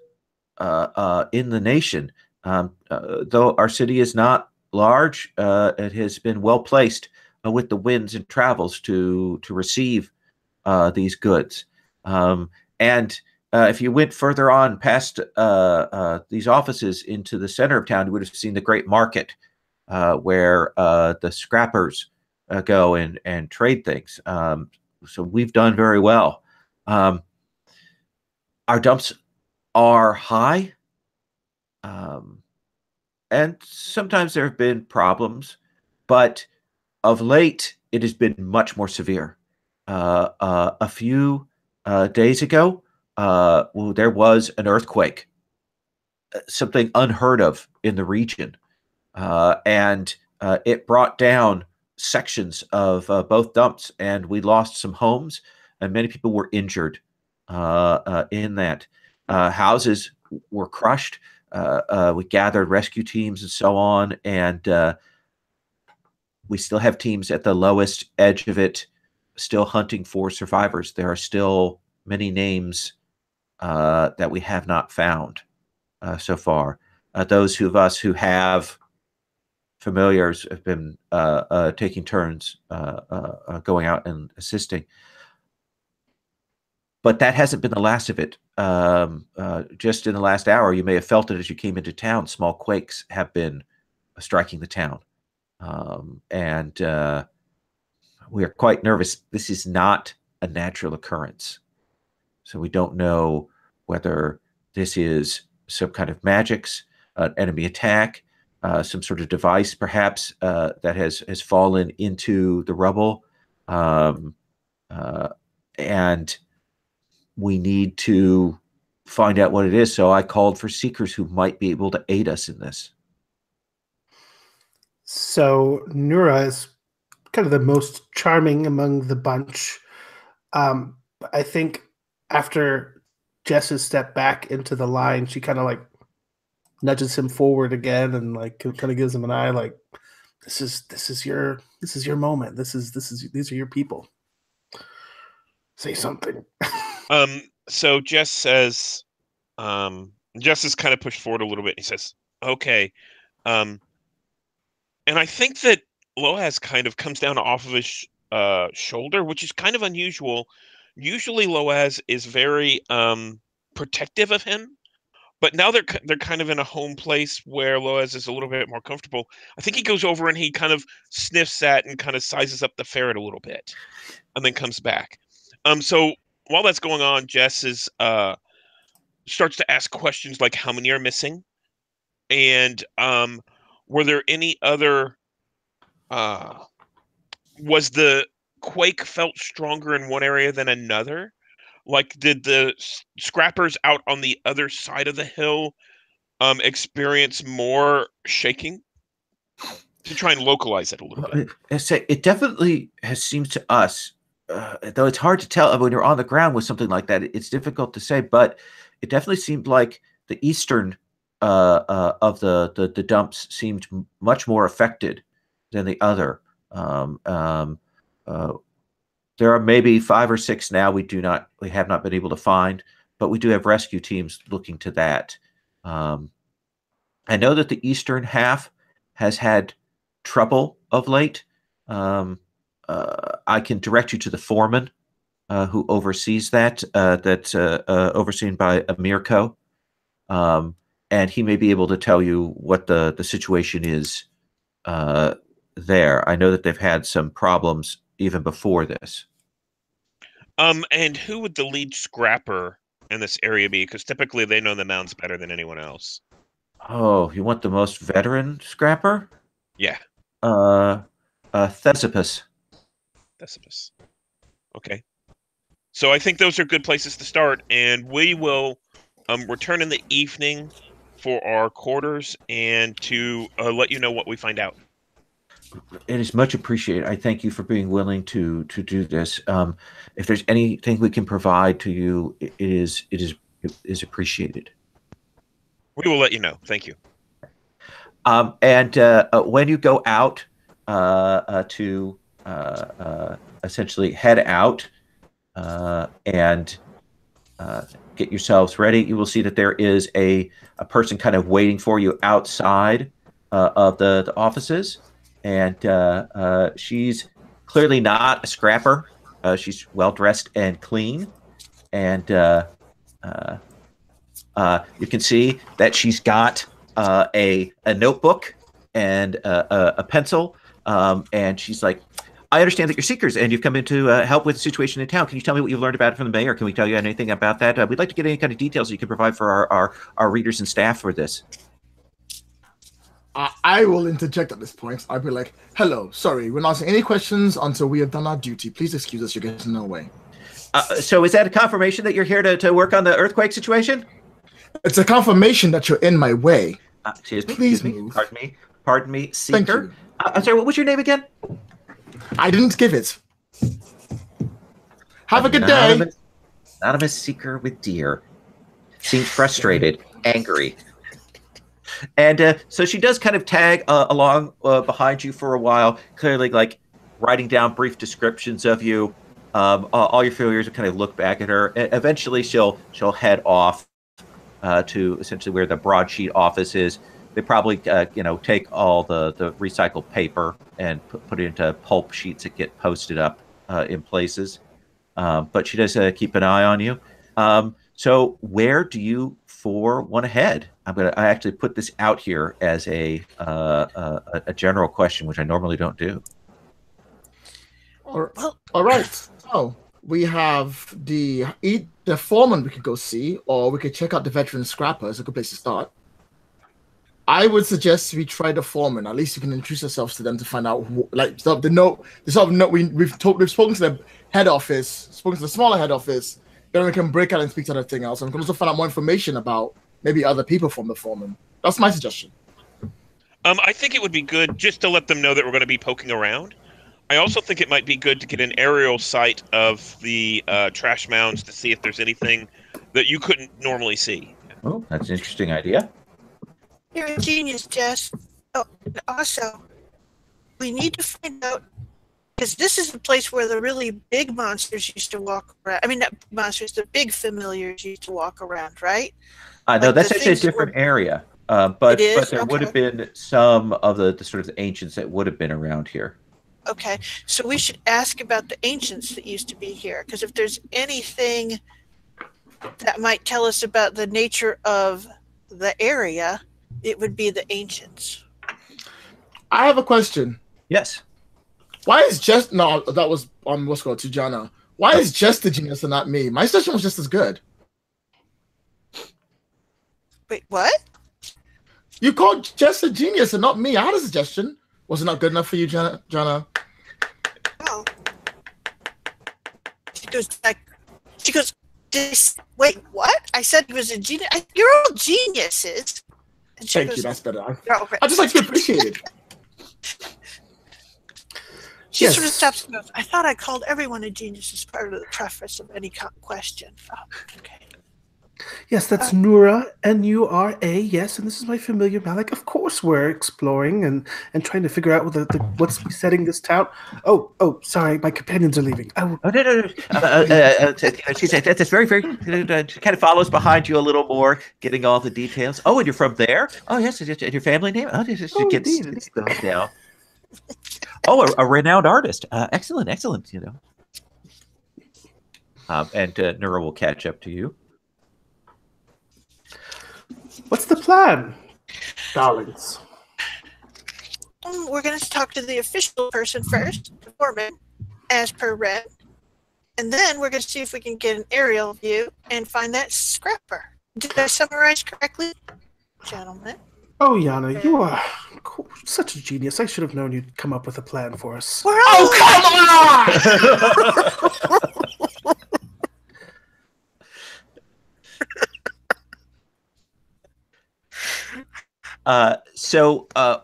in the nation. Though our city is not large, it has been well placed with the winds and travels to receive these goods. And if you went further on past these offices into the center of town, you would have seen the great market where the scrappers go and trade things. So we've done very well. Our dumps are high, and sometimes there have been problems, but of late it has been much more severe. A few days ago, there was an earthquake, something unheard of in the region, and it brought down sections of both dumps, and we lost some homes, and many people were injured in that. Houses were crushed. We gathered rescue teams and so on, and we still have teams at the lowest edge of it, still hunting for survivors. There are still many names that we have not found so far. Those of us who have familiars have been taking turns going out and assisting. But that hasn't been the last of it. Just in the last hour, you may have felt it as you came into town. Small quakes have been striking the town. And we are quite nervous. This is not a natural occurrence. So we don't know whether this is some kind of magics, an enemy attack, some sort of device perhaps that has fallen into the rubble. And we need to find out what it is. So I called for seekers who might be able to aid us in this. So Nura is kind of the most charming among the bunch. I think after Jess has stepped back into the line, she kind of like nudges him forward again and like kind of gives him an eye like, this is your moment. These are your people. Say something. So Jess says, Jess is kind of pushed forward a little bit. He says, okay. And I think that Loaz kind of comes down off of his shoulder, which is kind of unusual. Usually Loaz is very protective of him, but now they're kind of in a home place where Loaz is a little bit more comfortable. I think he goes over and he kind of sniffs at and kind of sizes up the ferret a little bit, and then comes back. So while that's going on, Jess is starts to ask questions like how many are missing, and were there any other? Was the quake felt stronger in one area than another? Like, did the scrappers out on the other side of the hill experience more shaking? To try and localize it a little bit. It definitely seems to us, though it's hard to tell when you're on the ground with something like that. It's difficult to say, but it definitely seemed like the eastern of the dumps seemed much more affected than the other. There are maybe 5 or 6 now we have not been able to find, but we do have rescue teams looking to that. I know that the eastern half has had trouble of late. I can direct you to the foreman who oversees that. That's overseen by Amirko, and he may be able to tell you what the situation is there. I know that they've had some problems even before this. And who would the lead scrapper in this area be? Because typically they know the mounds better than anyone else. Oh, you want the most veteran scrapper? Yeah. Thesipus. Thesipus. Okay. So I think those are good places to start, and we will return in the evening for our quarters and to let you know what we find out. It is much appreciated. I thank you for being willing to do this. If there's anything we can provide to you, it is appreciated. We will let you know. Thank you. And when you go out to essentially head out and get yourselves ready, you will see that there is a person kind of waiting for you outside of the offices. And she's clearly not a scrapper. She's well dressed and clean, and you can see that she's got a notebook and a pencil, and she's like, "I understand that you're seekers and you've come in to help with the situation in town. Can you tell me what you've learned about it from the mayor? Can we tell you anything about that? We'd like to get any kind of details that you can provide for our readers and staff for this." I will interject at this point. I'll be like, "Hello, sorry, we're not asking any questions until we have done our duty. Please excuse us, you're getting in our way." So is that a confirmation that you're here to work on the earthquake situation? It's a confirmation that you're in my way. Excuse me. Please excuse me. move. Pardon me, Seeker. Thank you. I'm sorry, what was your name again? I didn't give it. Have a good day. Anonymous Seeker with deer. Seems frustrated, angry. And so she does kind of tag along behind you for a while, clearly like writing down brief descriptions of you. All your failures will kind of look back at her. Eventually, she'll head off to essentially where the broadsheet office is. They probably take all the recycled paper and put it into pulp sheets that get posted up in places. But she does keep an eye on you. So where do you four want to head? I actually put this out here as a general question, which I normally don't do. All right. So we have the foreman we could go see, or we could check out the veteran scrapper. It's a good place to start. I would suggest we try the foreman. At least you can introduce yourselves to them to find out, we've spoken to the head office, spoken to the smaller head office. Then we can break out and speak to everything else, and we can also find out more information about maybe other people from the foreman. That's my suggestion. I think it would be good just to let them know that we're going to be poking around. I also think it might be good to get an aerial sight of the trash mounds to see if there's anything that you couldn't normally see. Oh, that's an interesting idea. You're a genius, Jess. Oh, also, we need to find out, because this is the place where the really big monsters used to walk around. I mean, not monsters, the big familiars used to walk around, right? No, that's actually a different area. But there would have been some of the sort of ancients that would have been around here. Okay, so we should ask about the ancients that used to be here, because if there's anything that might tell us about the nature of the area, it would be the ancients. I have a question. Yes. Why is Jess? No, that was on what's called Tujana. Why is Jess the genius and not me? My suggestion was just as good. Wait, what? You called Jess a genius and not me. I had a suggestion. Was it not good enough for you, Jana? Oh. She goes, wait, what? I said he was a genius. You're all geniuses. Thank you, that's better. I just like to be appreciated. She sort of stops and goes, I thought I called everyone a genius as part of the preface of any question. Oh, okay. Yes, that's Nura, Nura. Yes, and this is my familiar Malik. Of course, we're exploring and trying to figure out what's besetting this town. Oh, sorry, my companions are leaving. Oh, no, no, no. That's very, very, kind of follows behind you a little more, getting all the details. Oh, and you're from there? Oh, yes. And your family name? Oh, just Indeed. gets those down. Oh, a renowned artist. Excellent, excellent, And Nura will catch up to you. What's the plan, darlings? We're going to talk to the official person first, the foreman, as per Red. And then we're going to see if we can get an aerial view and find that scrapper. Did I summarize correctly, gentlemen? Oh, Yana, you are such a genius. I should have known you'd come up with a plan for us. Oh, come on!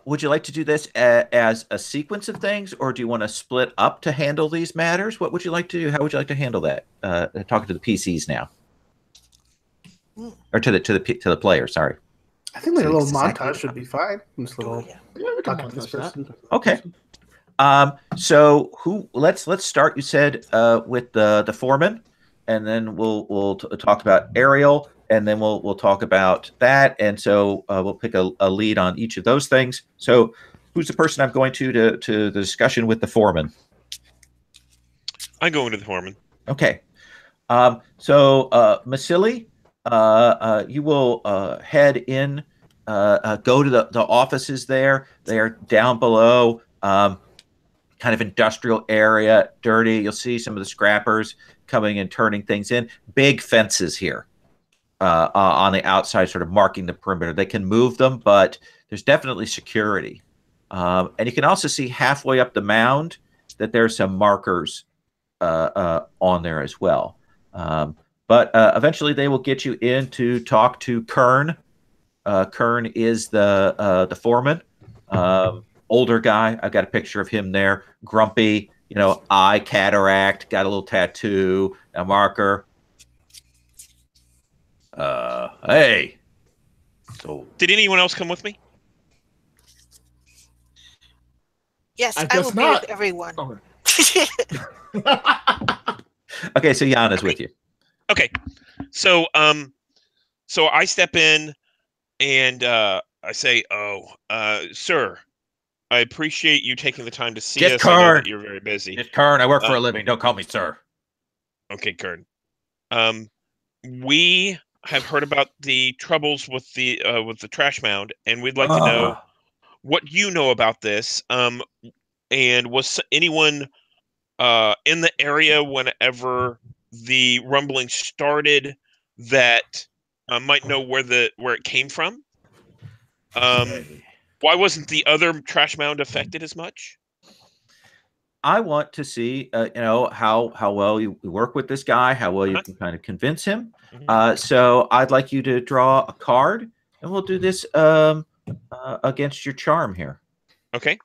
Would you like to do this as a sequence of things, or do you want to split up to handle these matters? What would you like to do? How would you like to handle that? Talking to the PCs now, or to the player. Sorry. I think like a little montage should be fine. Just a little. Talk to this person. Okay. Let's start. You said with the foreman, and then we'll talk about Ariel. And then we'll talk about that, and so we'll pick a lead on each of those things. So, who's the person I'm going to the discussion with the foreman? I'm going to the foreman. Okay. Masili, you will head in, go to the offices there. They are down below, kind of industrial area, dirty. You'll see some of the scrappers coming and turning things in. Big fences here. On the outside, sort of marking the perimeter. They can move them, but there's definitely security. And you can also see halfway up the mound that there's some markers on there as well. But eventually they will get you in to talk to Kern. Kern is the foreman. Older guy. I've got a picture of him there. Grumpy, eye cataract, got a little tattoo, a marker. Hey. So, did anyone else come with me? Yes, I will be with everyone. Okay. Okay, so Yana's with you. Okay, so I step in and I say, sir, I appreciate you taking the time to see Just us. Kern. I know that you're very busy. Just Kern. I work for a living. Don't call me sir. Okay, Kern. We have heard about the troubles with the trash mound, and we'd like to know what you know about this. And was anyone in the area whenever the rumbling started that might know where it came from? Why wasn't the other trash mound affected as much? I want to see, how well you work with this guy, how well you can kind of convince him. So I'd like you to draw a card, and we'll do this against your charm here. Okay.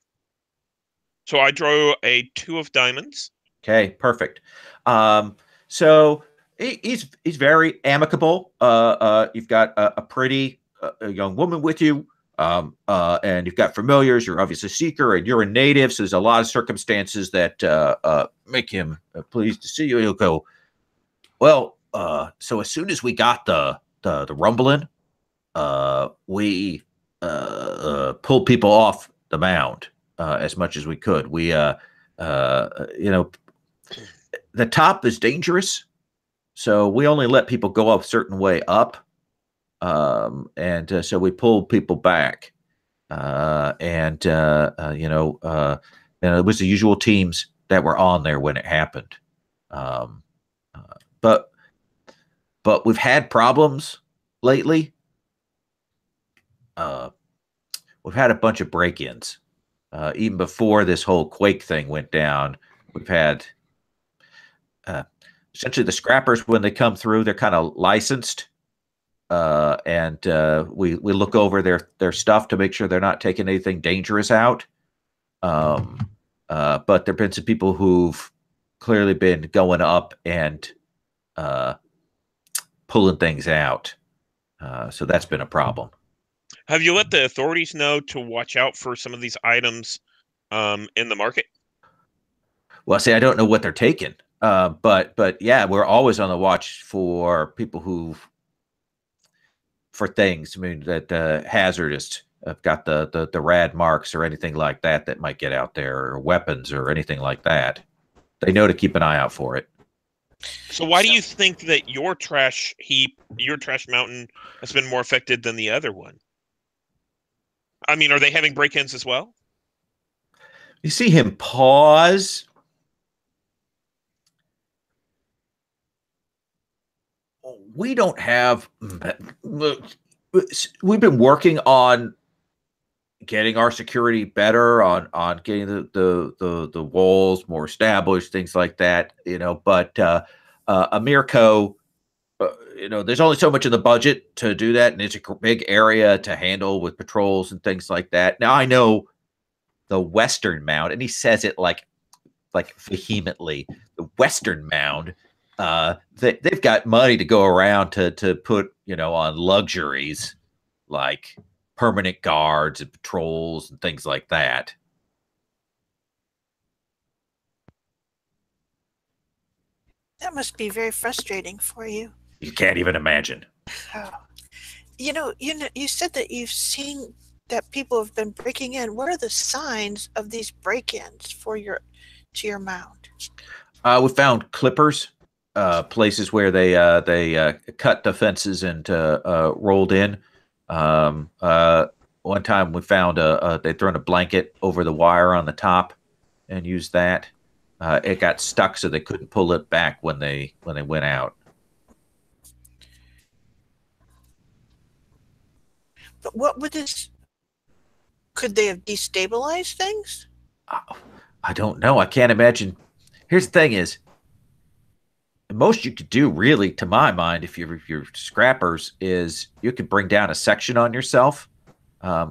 So I draw a 2 of diamonds. Okay, perfect. So he's very amicable. You've got a pretty young woman with you. And you've got familiars. You're obviously a seeker, and you're a native. So there's a lot of circumstances that make him pleased to see you. He'll go, well. So as soon as we got the rumbling, we pulled people off the mound as much as we could. We, the top is dangerous, so we only let people go a certain way up. So we pulled people back, and it was the usual teams that were on there when it happened. But we've had problems lately. We've had a bunch of break-ins, even before this whole Quake thing went down. We've had essentially the scrappers, when they come through, they're kind of licensed. And we look over their stuff to make sure they're not taking anything dangerous out. But there've been some people who've clearly been going up and pulling things out. So that's been a problem. Have you let the authorities know to watch out for some of these items in the market? Well, see, I don't know what they're taking, but yeah, we're always on the watch for people for things. I mean, that hazardous have got the rad marks or anything like that that might get out there, or weapons or anything like that. They know to keep an eye out for it. So why do you think that your trash mountain has been more affected than the other one? I mean, are they having break-ins as well? You see him pause. We don't have. We've been working on getting our security better, on getting the walls more established, things like that. But Amirco, there's only so much in the budget to do that, and it's a big area to handle with patrols and things like that. Now I know the Western Mound, and he says it like vehemently. The Western Mound, they've got money to go around to put on luxuries like permanent guards and patrols and things like that. That must be very frustrating for you. You can't even imagine. Oh. You said that you've seen that people have been breaking in. What are the signs of these break-ins to your mound? We found clippers, places where they cut the fences and rolled in. One time we found they'd thrown a blanket over the wire on the top and used that. It got stuck, so they couldn't pull it back when they went out. But what would this? Could they have destabilized things? I don't know. I can't imagine. Here's the thing: is the most you could do, really, to my mind, if you're scrappers, is you could bring down a section on yourself.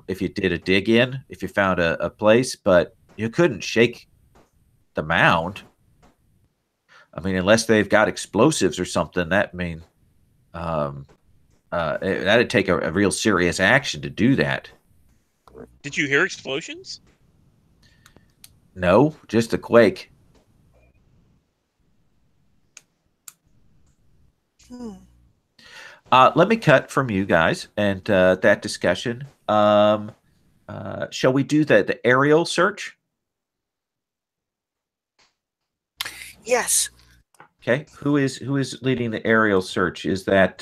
If you did a dig in, if you found a place, but you couldn't shake the mound. I mean, unless they've got explosives or something, that'd take a real serious action to do that. Did you hear explosions? No, just a quake. Let me cut from you guys and that discussion. Shall we do the aerial search? Yes. Okay. Who is leading the aerial search? Is that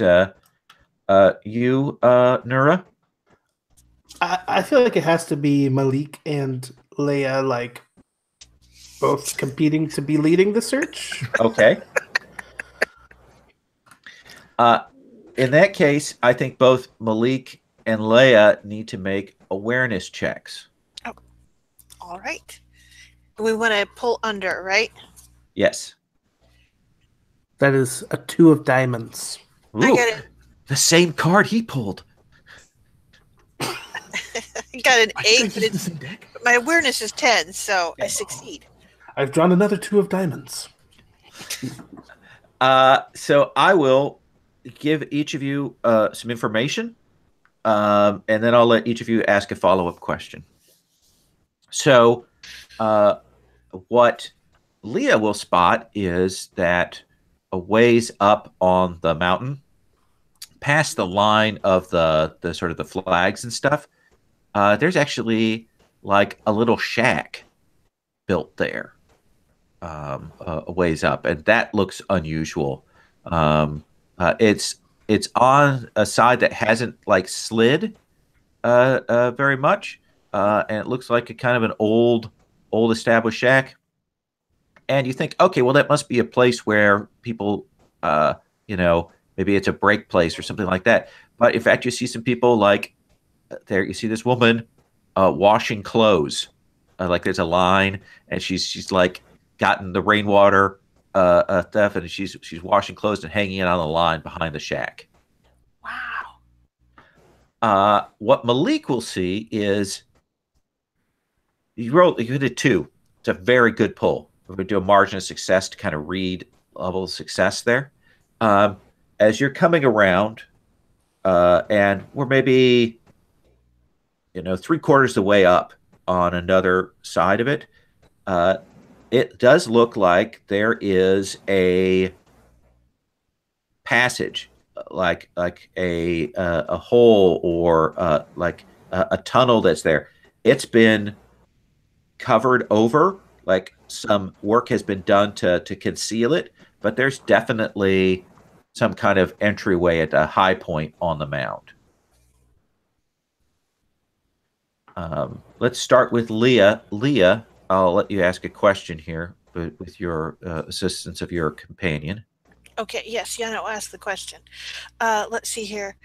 you, Nura? I feel like it has to be Malik and Leia, like both competing to be leading the search. Okay. In that case, I think both Malik and Leia need to make awareness checks. Oh, all right. We want to pull under, right? Yes. That is a 2 of diamonds. Ooh, I get it. the same card he pulled. I got an 8, but my awareness is 10, so I succeed. I've drawn another 2 of diamonds. So I will give each of you some information, and then I'll let each of you ask a follow-up question. So what Leah will spot is that a ways up on the mountain, past the line of the sort of the flags and stuff, there's actually like a little shack built there, a ways up, and that looks unusual. It's on a side that hasn't like slid very much, and it looks like a kind of an old established shack. And you think, okay, well, that must be a place where people, maybe it's a break place or something like that. But in fact, you see some people like there. You see this woman washing clothes. Like there's a line, and she's like gotten the rainwater stuff, and she's washing clothes and hanging it on the line behind the shack. Wow. What Malik will see is you did a 2. It's a very good pull. We're going to do a margin of success to kind of read level of success there. as you're coming around, and we're maybe 3/4 the way up on another side of it, it does look like there is a passage, like a hole or like a tunnel that's there. It's been covered over, like some work has been done to conceal it, but there's definitely some kind of entryway at a high point on the mound. Let's start with Leah. Leah, I'll let you ask a question here with your assistance of your companion. Okay, yes, Yana will ask the question. Let's see here.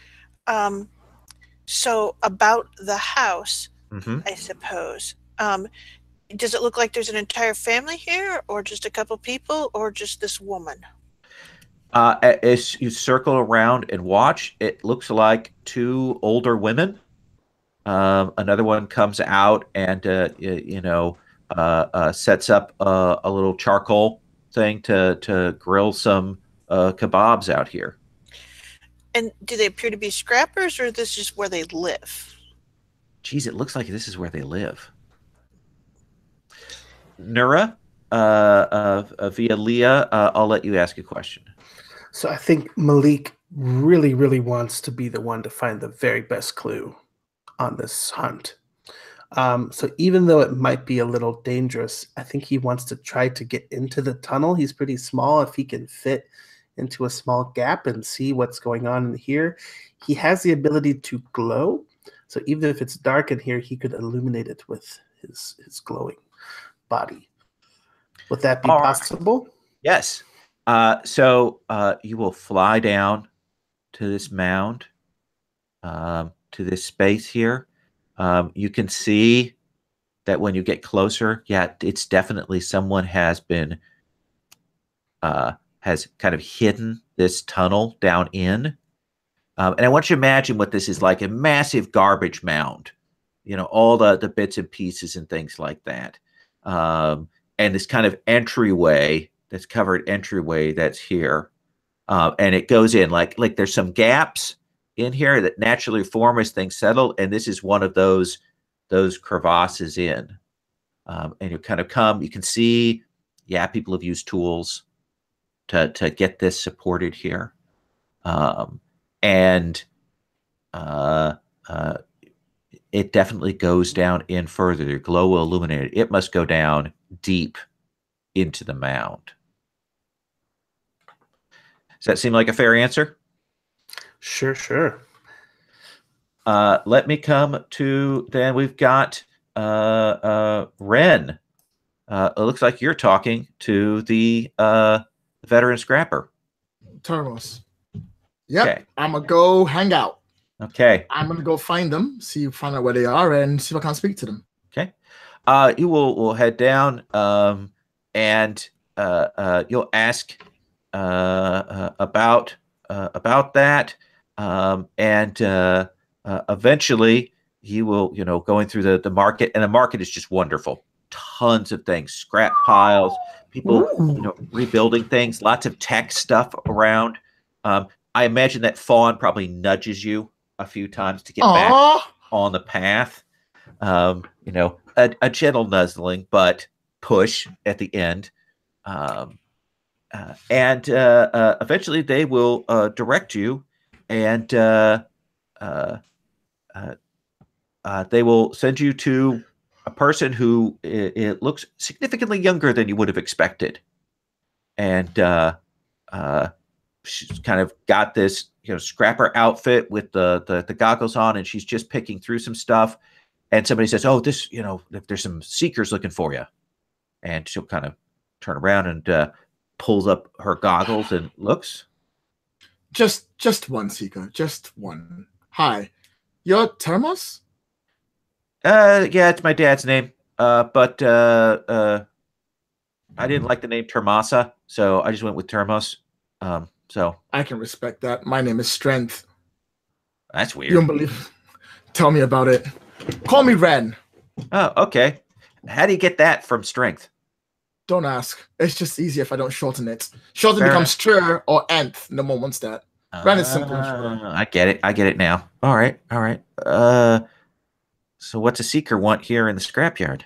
So about the house, I suppose. Does it look like there's an entire family here, or just a couple people, or just this woman? As you circle around and watch, it looks like two older women. Another one comes out and sets up a little charcoal thing to grill some kebabs out here. And do they appear to be scrappers, or is this just where they live? Geez, it looks like this is where they live. Nura, via Leah, I'll let you ask a question. So I think Malik really, really wants to be the one to find the very best clue on this hunt. So even though it might be a little dangerous, I think he wants to try to get into the tunnel. He's pretty small. If he can fit into a small gap and see what's going on in here, he has the ability to glow. So even if it's dark in here, he could illuminate it with his glowing body. Would that be possible? Yes. So you will fly down to this mound, to this space here. You can see that when you get closer, yeah, it's definitely someone has been has kind of hidden this tunnel down in. And I want you to imagine what this is like, a massive garbage mound, all the bits and pieces and things like that. And this kind of entryway, that's covered entryway that's here. And it goes in like there's some gaps in here that naturally form as things settle. And this is one of those crevasses in. And you kind of come, you can see, yeah, people have used tools to get this supported here. And it definitely goes down in further. Your glow will illuminate it. It must go down deep into the mound. Does that seem like a fair answer? Sure. Let me come to, then we've got Ren. It looks like you're talking to the veteran scrapper. Termos. Yep. Okay. I'm going to go hang out. Okay. I'm going to go find them, find out where they are, and see if I can speak to them. Okay. You will head down, and you'll ask about that, and eventually he will, going through the market, and the market is just wonderful. Tons of things, scrap piles, people, rebuilding things, lots of tech stuff around. I imagine that Fawn probably nudges you a few times to get back on the path. A gentle nuzzling, but push at the end. And eventually they will direct you, and they will send you to a person who it looks significantly younger than you would have expected. And she's kind of got this scrapper outfit with the goggles on, and she's just picking through some stuff. And somebody says, "Oh, this, if there's some seekers looking for you," and she'll kind of turn around and pulls up her goggles and looks. Just one seeker, just one. Hi, you're Termos? Yeah, it's my dad's name. But I didn't like the name Termasa, so I just went with Termos. So I can respect that. My name is Strength. That's weird. You don't believe? Tell me about it. Call me Ren. Oh, okay. How do you get that from Strength? Don't ask. It's just easier if I don't shorten it. Shorten becomes Str or Nth. No one wants that. Ran it simple and short. I get it. I get it now. All right. All right. So what's a seeker want here in the scrapyard?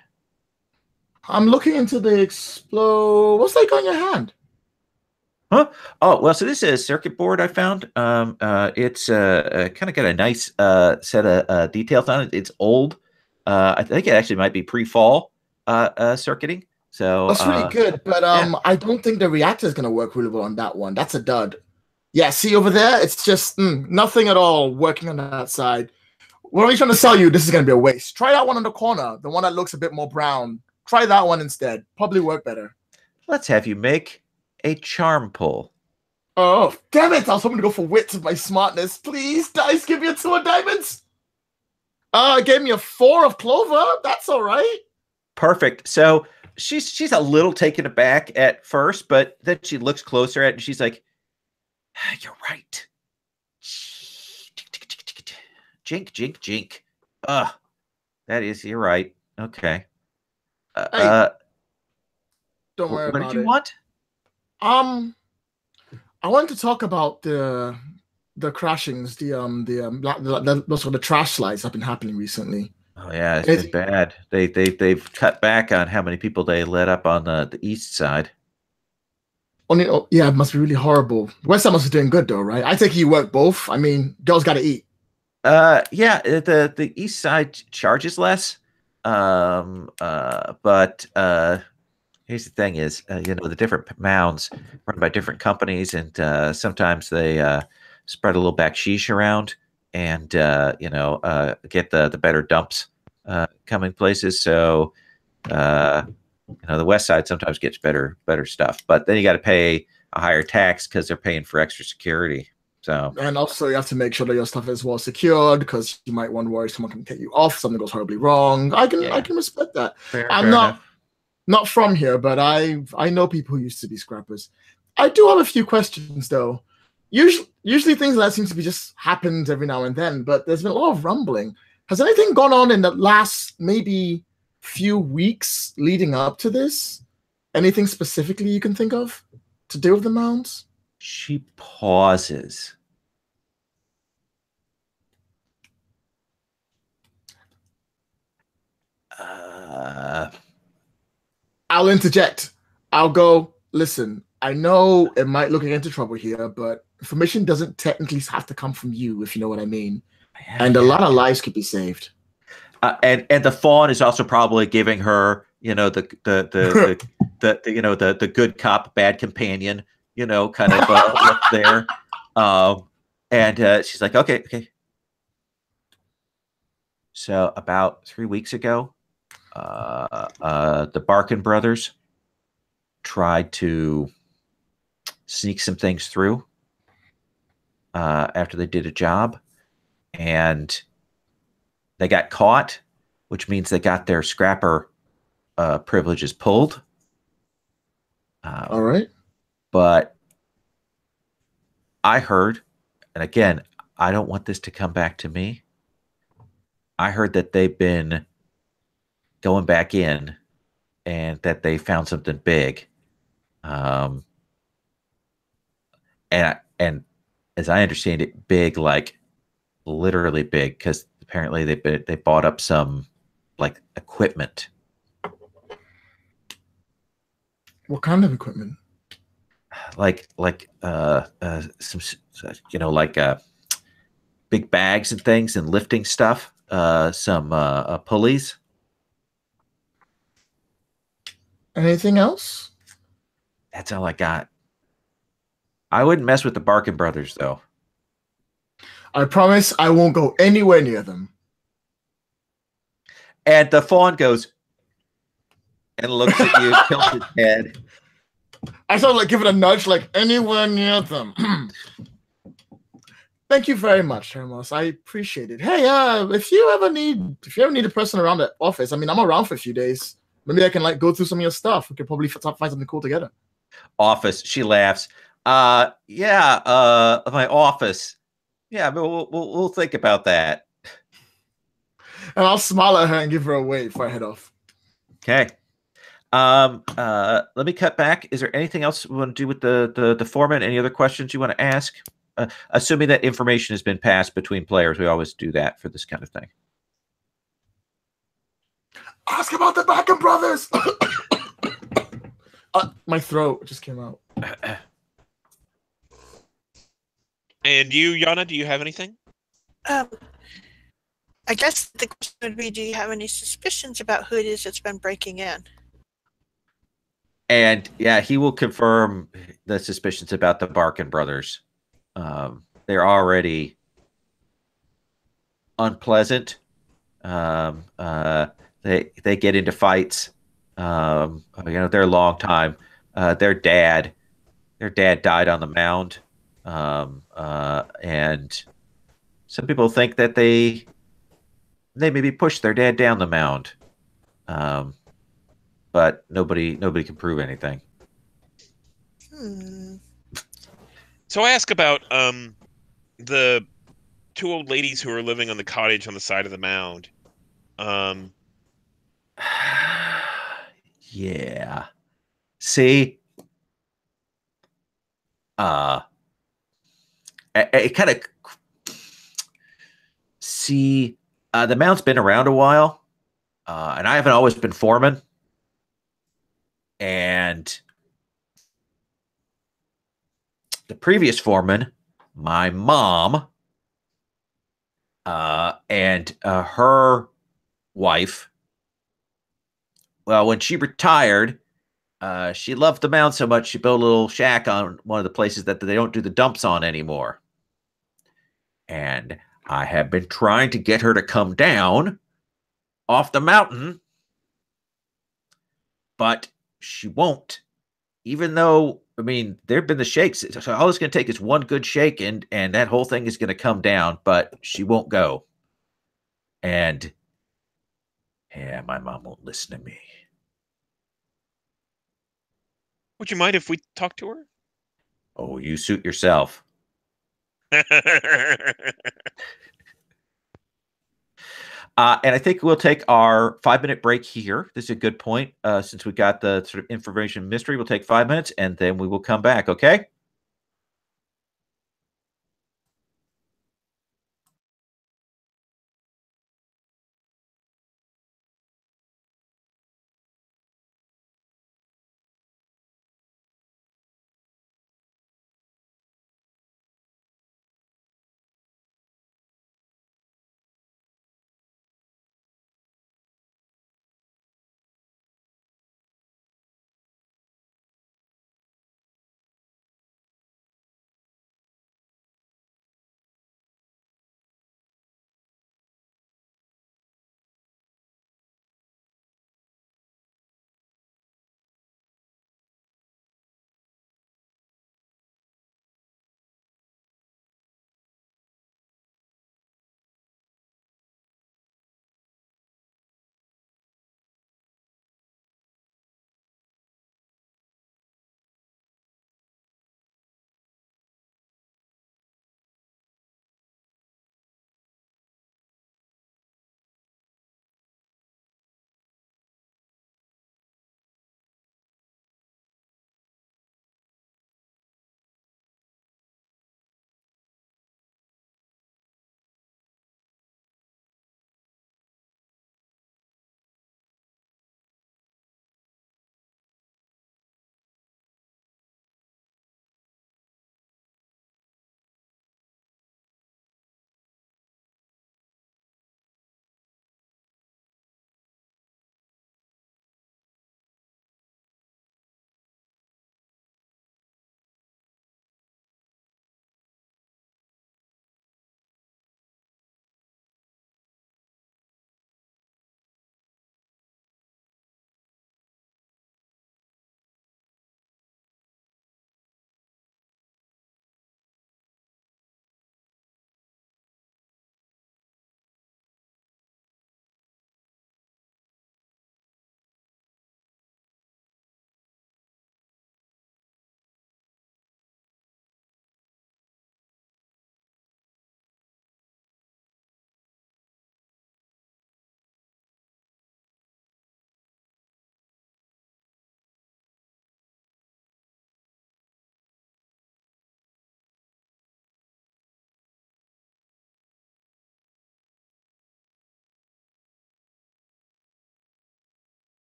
I'm looking into the explode. What's that on your hand? Huh? Oh, well, so this is a circuit board I found. It's kind of got a nice set of details on it. It's old. I think it actually might be pre-fall circuiting. So That's really good, but yeah. I don't think the reactor is going to work really well on that one. That's a dud. Yeah, see over there? It's just nothing at all working on that side. What are we trying to sell you? This is going to be a waste. Try that one on the corner, the one that looks a bit more brown. Try that one instead. Probably work better. Let's have you make a charm pull. Oh, damn it. I was hoping to go for wits with my smartness. Please, dice, give me a 2 of diamonds. It gave me a 4 of clover. That's all right. Perfect. So she's a little taken aback at first, but then she looks closer at it and she's like, "You're right. Jink, jink, jink. That is, you're right. Okay. Hey, don't worry what about did you it. want? I wanted to talk about the crashings, those sort of trash slides have been happening recently. Oh yeah, it's been bad. They've cut back on how many people they let up on the east side. Yeah, it must be really horrible. West side must be doing good though, right? I think you work both. I mean, girls got to eat. Yeah, the east side charges less. But here's the thing: is the different mounds run by different companies, and sometimes they spread a little backsheesh around, and get the better dumps coming places. So the west side sometimes gets better stuff, but then you got to pay a higher tax because they're paying for extra security. So, and also you have to make sure that your stuff is well secured because you might want to worry someone can take you off. Something goes horribly wrong. I can respect that. I'm not from here, but I know people who used to be scrappers. I do have a few questions though. Usually things like that seem to be just happened every now and then, but there's been a lot of rumbling. Has anything gone on in the last maybe few weeks leading up to this? Anything specifically you can think of to do with the mounds? She pauses. I'll interject. I'll go, listen, I know it might look into trouble here, but information doesn't technically have to come from you, if you know what I mean. And a lot of lives could be saved. And the fawn is also probably giving her, the good cop, bad companion, kind of look there. And she's like, okay. So about 3 weeks ago, the Barkin brothers tried to sneak some things through after they did a job, and they got caught, which means they got their scrapper privileges pulled. All right. But I heard, and again, I don't want this to come back to me. I heard that they've been going back in and that they found something big. And as I understand it, big, like literally big, because apparently they bought up some like equipment. What kind of equipment? Like some big bags and things and lifting stuff. Some pulleys. Anything else? That's all I got. I wouldn't mess with the Barkin brothers, though. I promise I won't go anywhere near them. And the fawn goes and looks at you, tilts his head. I sort of like give it a nudge, like anywhere near them. Thank you very much, Hermos. I appreciate it. Hey, if you ever need a person around the office, I mean, I'm around for a few days. Maybe I can like go through some of your stuff. We could probably find something cool together. Office. She laughs. My office. Yeah, but we'll think about that. And I'll smile at her and give her a wave before I head off. Okay. Let me cut back. Is there anything else we want to do with the foreman? Any other questions you want to ask? assuming that information has been passed between players. We always do that for this kind of thing. Ask about the Bacon brothers. My throat just came out. And you, Yana, do you have anything? I guess the question would be, do you have any suspicions about who it is that's been breaking in? And yeah, he will confirm the suspicions about the Barkin brothers. They're already unpleasant. They get into fights. They're a long time. Their dad died on the mound, and some people think that they maybe pushed their dad down the mound, but nobody can prove anything. So I ask about the two old ladies who are living on the cottage on the side of the mound. Yeah. See, it kind of see the mound's been around a while, and I haven't always been foreman, and the previous foreman, my mom, and her wife. Well, when she retired, she loved the mound so much she built a little shack on one of the places that they don't do the dumps on anymore. And I have been trying to get her to come down off the mountain, but she won't. Even though, I mean, there have been the shakes. So all it's going to take is one good shake, and that whole thing is going to come down, but she won't go. And yeah, my mom won't listen to me. Would you mind if we talk to her? Oh, you suit yourself. And I think we'll take our 5-minute break here. This is a good point. Since we got the sort of information mystery, we'll take 5 minutes and then we will come back. Okay.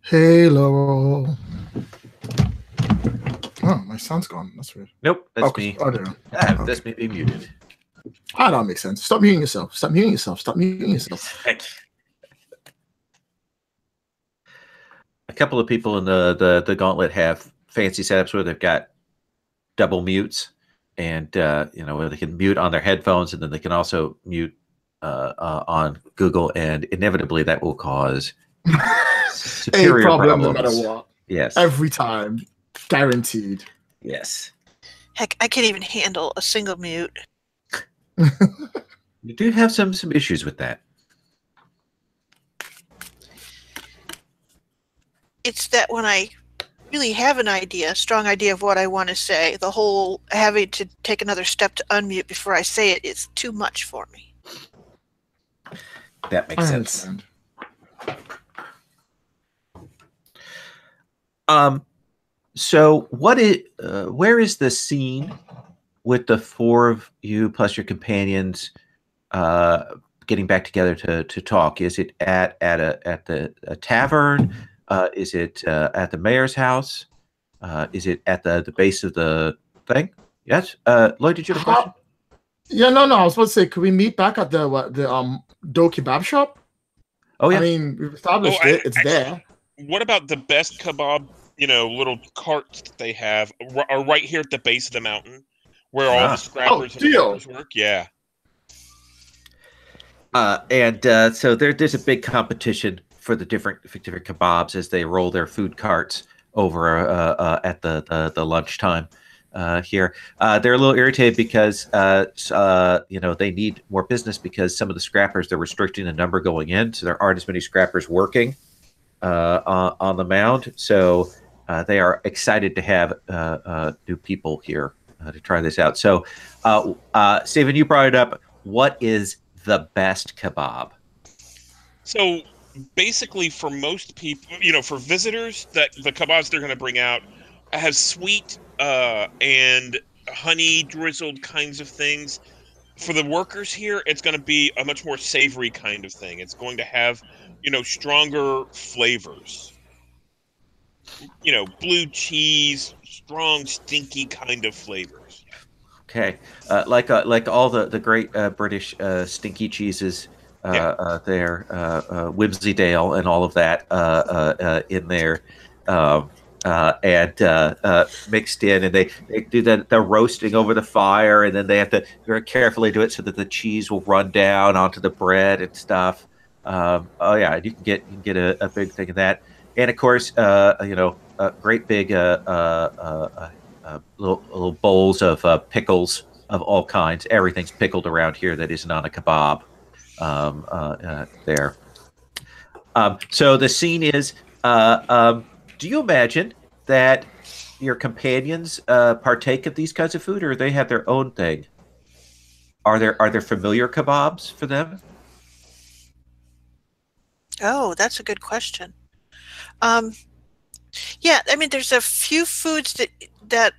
Hey, Laurel. Oh, my sound's gone. That's weird. Nope, that's Okay. me. Oh, there. That's me being muted. Ah, that makes sense. Stop muting yourself. Stop muting yourself. Stop muting yourself. A couple of people in the Gauntlet have fancy setups where they've got double mutes, and where they can mute on their headphones, and then they can also mute on Google, and inevitably that will cause superior A problem problems. no matter what. Yes. Every time. Guaranteed. Yes. Heck, I can't even handle a single mute. You do have some issues with that. It's that when I really have an idea, a strong idea of what I want to say, the whole having to take another step to unmute before I say it is too much for me. That makes sense. Understand. So where is the scene with the four of you plus your companions getting back together to talk? Is it at a tavern? Is it at the mayor's house? Is it at the base of the thing? Yes. Lloyd, did you have a question? Yeah, no. I was supposed to say, could we meet back at the dough kebab shop? Oh yeah. I mean, we've established it. It's there. What about the best kebab, little carts that they have are right here at the base of the mountain where all the scrappers and the workers work? Yeah. So there's a big competition for the different kebabs as they roll their food carts over at the lunchtime here. They're a little irritated because they need more business because some of the scrappers, they're restricting the number going in, so there aren't as many scrappers working on the mound. So they are excited to have new people here to try this out. So, Stephen, you brought it up. What is the best kebab? So basically, for most people, for visitors, that the kebabs they're going to bring out have sweet and honey drizzled kinds of things. For the workers here, it's going to be a much more savory kind of thing. It's going to have, stronger flavors. Blue cheese, strong, stinky kind of flavors. Okay, like all the great British stinky cheeses there, Wimsey and all of that in there, and mixed in, and they do the roasting over the fire, and then they have to very carefully do it so that the cheese will run down onto the bread and stuff. You can get a big thing of that, and of course, great big little bowls of pickles of all kinds. Everything's pickled around here that isn't on a kebab. There. So the scene is: do you imagine that your companions partake of these kinds of food, or they have their own thing? Are there familiar kebabs for them? Oh, that's a good question. Yeah, I mean, there's a few foods that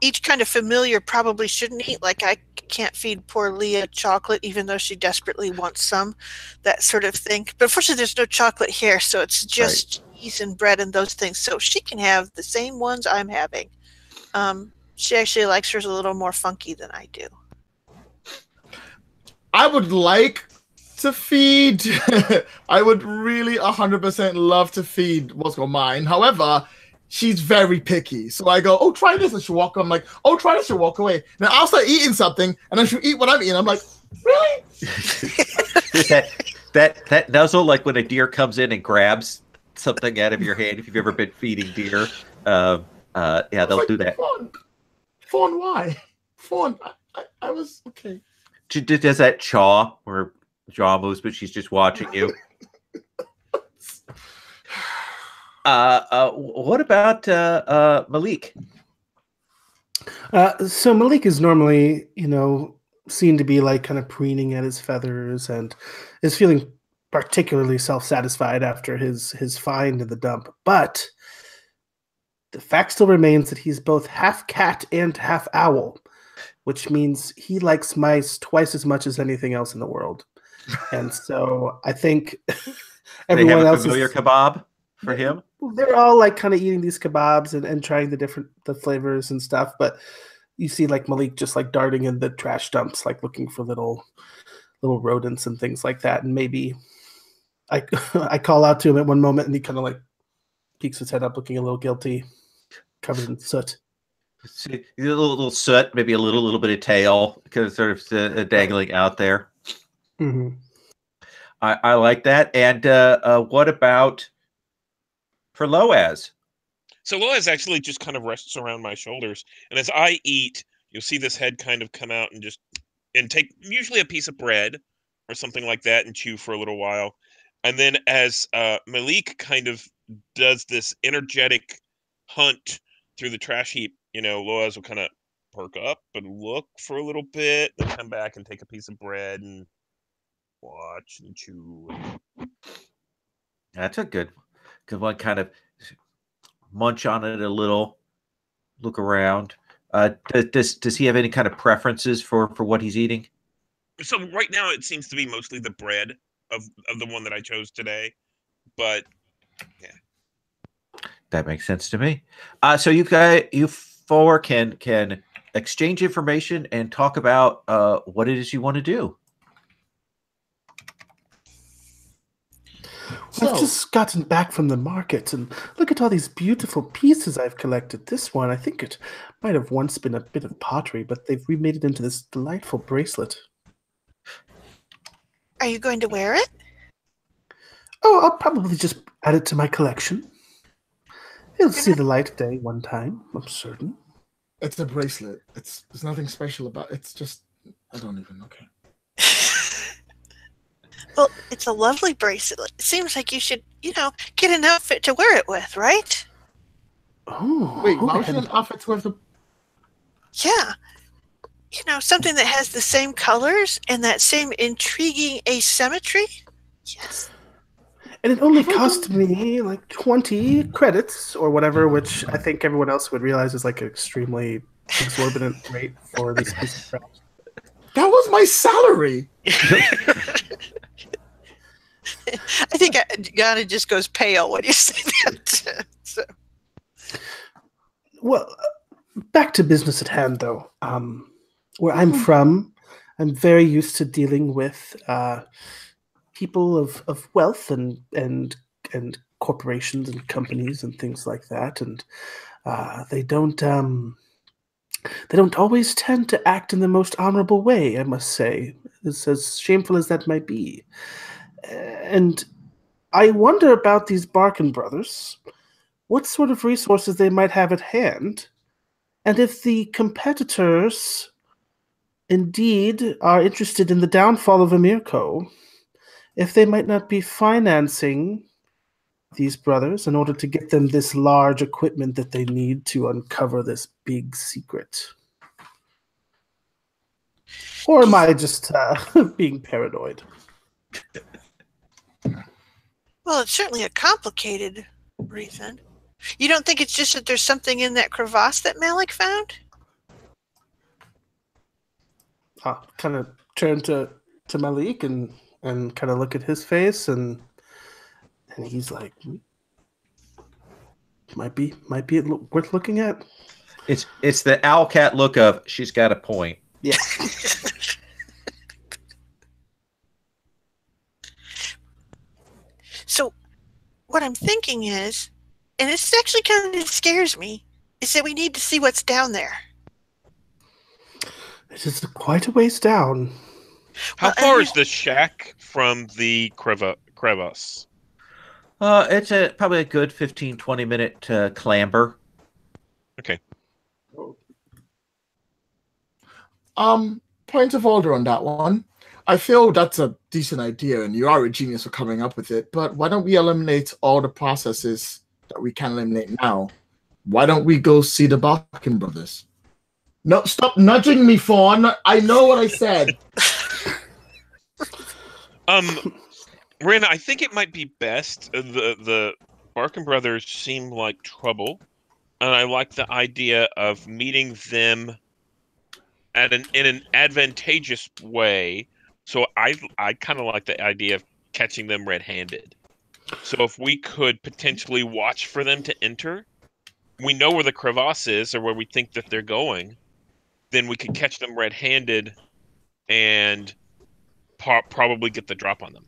each kind of familiar probably shouldn't eat. Like I can't feed poor Leah chocolate, even though she desperately wants some, that sort of thing. But unfortunately, there's no chocolate here, so it's just cheese and bread and those things. So she can have the same ones I'm having. She actually likes hers a little more funky than I do. I would like to feed. I would really 100% love to feed what's called mine. However, she's very picky. So I go, oh, try this. And she'll walk. I'm like, oh, try this. She'll walk away. Now I'll start eating something, and then she'll eat what I'm eating. I'm like, really? that nuzzle, like when a deer comes in and grabs something out of your hand. If you've ever been feeding deer, they'll do that. Fawn, why? Fawn, I was okay. She does that jaw moves, but she's just watching you. What about Malik? So Malik is normally, seen to be like kind of preening at his feathers and is feeling particularly self-satisfied after his find in the dump. But the fact still remains that he's both half cat and half owl, which means he likes mice twice as much as anything else in the world. And so I think They have Everyone a else familiar is kebab for him. they're all like kind of eating these kebabs and trying the flavors and stuff, but you see like Malik just like darting in the trash dumps, like looking for little rodents and things like that. And maybe I I call out to him at one moment and he kind of like peeks his head up looking a little guilty, covered in soot. See, a little soot, maybe a little bit of tail, because sort of dangling out there. Mm-hmm. I like that. And what about for Loaz? So Loaz actually just kind of rests around my shoulders, and as I eat, you'll see this head kind of come out and take usually a piece of bread or something like that and chew for a little while. And then as Malik kind of does this energetic hunt through the trash heap, Loaz will kind of perk up and look for a little bit, then come back and take a piece of bread and watch and chew. That's a good one. Kind of munch on it a little, look around. Does he have any kind of preferences for what he's eating? So right now it seems to be mostly the bread of the one that I chose today, but yeah. That makes sense to me. So you four can exchange information and talk about what it is you want to do. So, I've just gotten back from the market, and look at all these beautiful pieces I've collected. This one, I think it might have once been a bit of pottery, but they've remade it into this delightful bracelet. Are you going to wear it? Oh, I'll probably just add it to my collection. It'll see the light of day one time, I'm certain. It's a bracelet. There's nothing special about it. It's just, I don't even, okay. Well, it's a lovely bracelet. It seems like you should, get an outfit to wear it with, right? Oh, wait, why should an outfit with the? Yeah. Something that has the same colors and that same intriguing asymmetry. Yes. And it only cost me like 20 credits or whatever, which I think everyone else would realize is like an extremely exorbitant rate for this piece of crap. That was my salary. I think Yana just goes pale when you say that. So. Well, back to business at hand, though. Where I'm from, I'm very used to dealing with people of wealth and corporations and companies and things like that, and they don't always tend to act in the most honorable way, I must say, as shameful as that might be. And I wonder about these Barkin brothers, what sort of resources they might have at hand, and if the competitors indeed are interested in the downfall of Amirko, if they might not be financing these brothers in order to get them this large equipment that they need to uncover this big secret. Or am I just being paranoid? Well, it's certainly a complicated reason. You don't think it's just that there's something in that crevasse that Malik found? I'll kind of turn to Malik and kind of look at his face, and he's like, might be worth looking at. It's the owl cat look of she's got a point. Yeah. So what I'm thinking is, and this actually kind of scares me, is that we need to see what's down there. It is quite a ways down. How far is the shack from the crevasse? It's probably a good 15-20 minute clamber. Okay. Point of order on that one. I feel that's a decent idea, and you are a genius for coming up with it. But why don't we eliminate all the processes that we can eliminate now? Why don't we go see the Barkin brothers? No, stop nudging me, Fawn. I know what I said. Ren, I think it might be best. The Barkin brothers seem like trouble, and I like the idea of meeting them in an advantageous way. So I kind of like the idea of catching them red-handed. So if we could potentially watch for them to enter, we know where the crevasse is or where we think that they're going, then we could catch them red-handed and probably get the drop on them.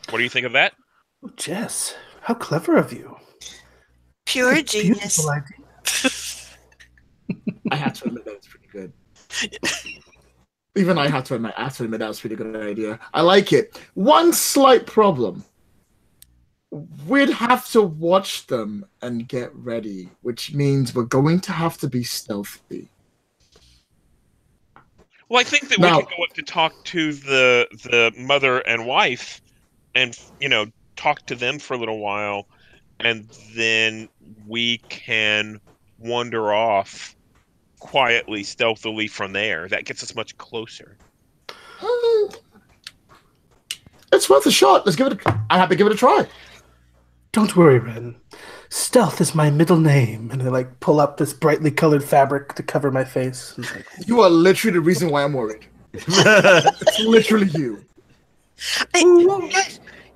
What do you think of that? Oh, Jess, how clever of you. Pure What a genius. beautiful idea. I have to admit that was pretty good. Even I have to admit that was a pretty good idea. I like it. One slight problem. We'd have to watch them and get ready, which means we're going to have to be stealthy. Well, I think that Now- we could go up to talk to the mother and wife and, talk to them for a little while, and then we can wander off quietly, stealthily from there. That gets us much closer. It's worth a shot. Let's give it I have to give it a try. Don't worry, Ren. Stealth is my middle name. And I pull up this brightly colored fabric to cover my face. You are literally the reason why I'm worried. It's literally you.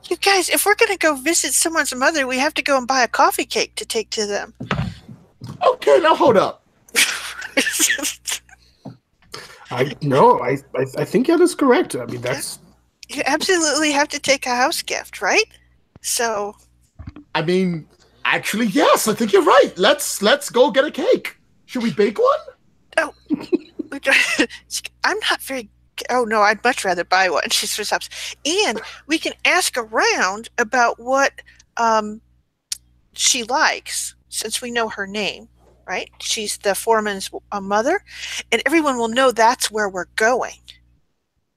You guys, if we're going to go visit someone's mother, we have to go and buy a coffee cake to take to them. Okay, now hold up. I think that is correct. I mean, that's... You absolutely have to take a house gift, right? So... I mean, actually, yes, I think you're right. Let's go get a cake. Should we bake one? Oh, I'm not very... Oh, no, I'd much rather buy one. She stops. And we can ask around about what she likes, since we know her name, right? She's the foreman's mother, and everyone will know that's where we're going.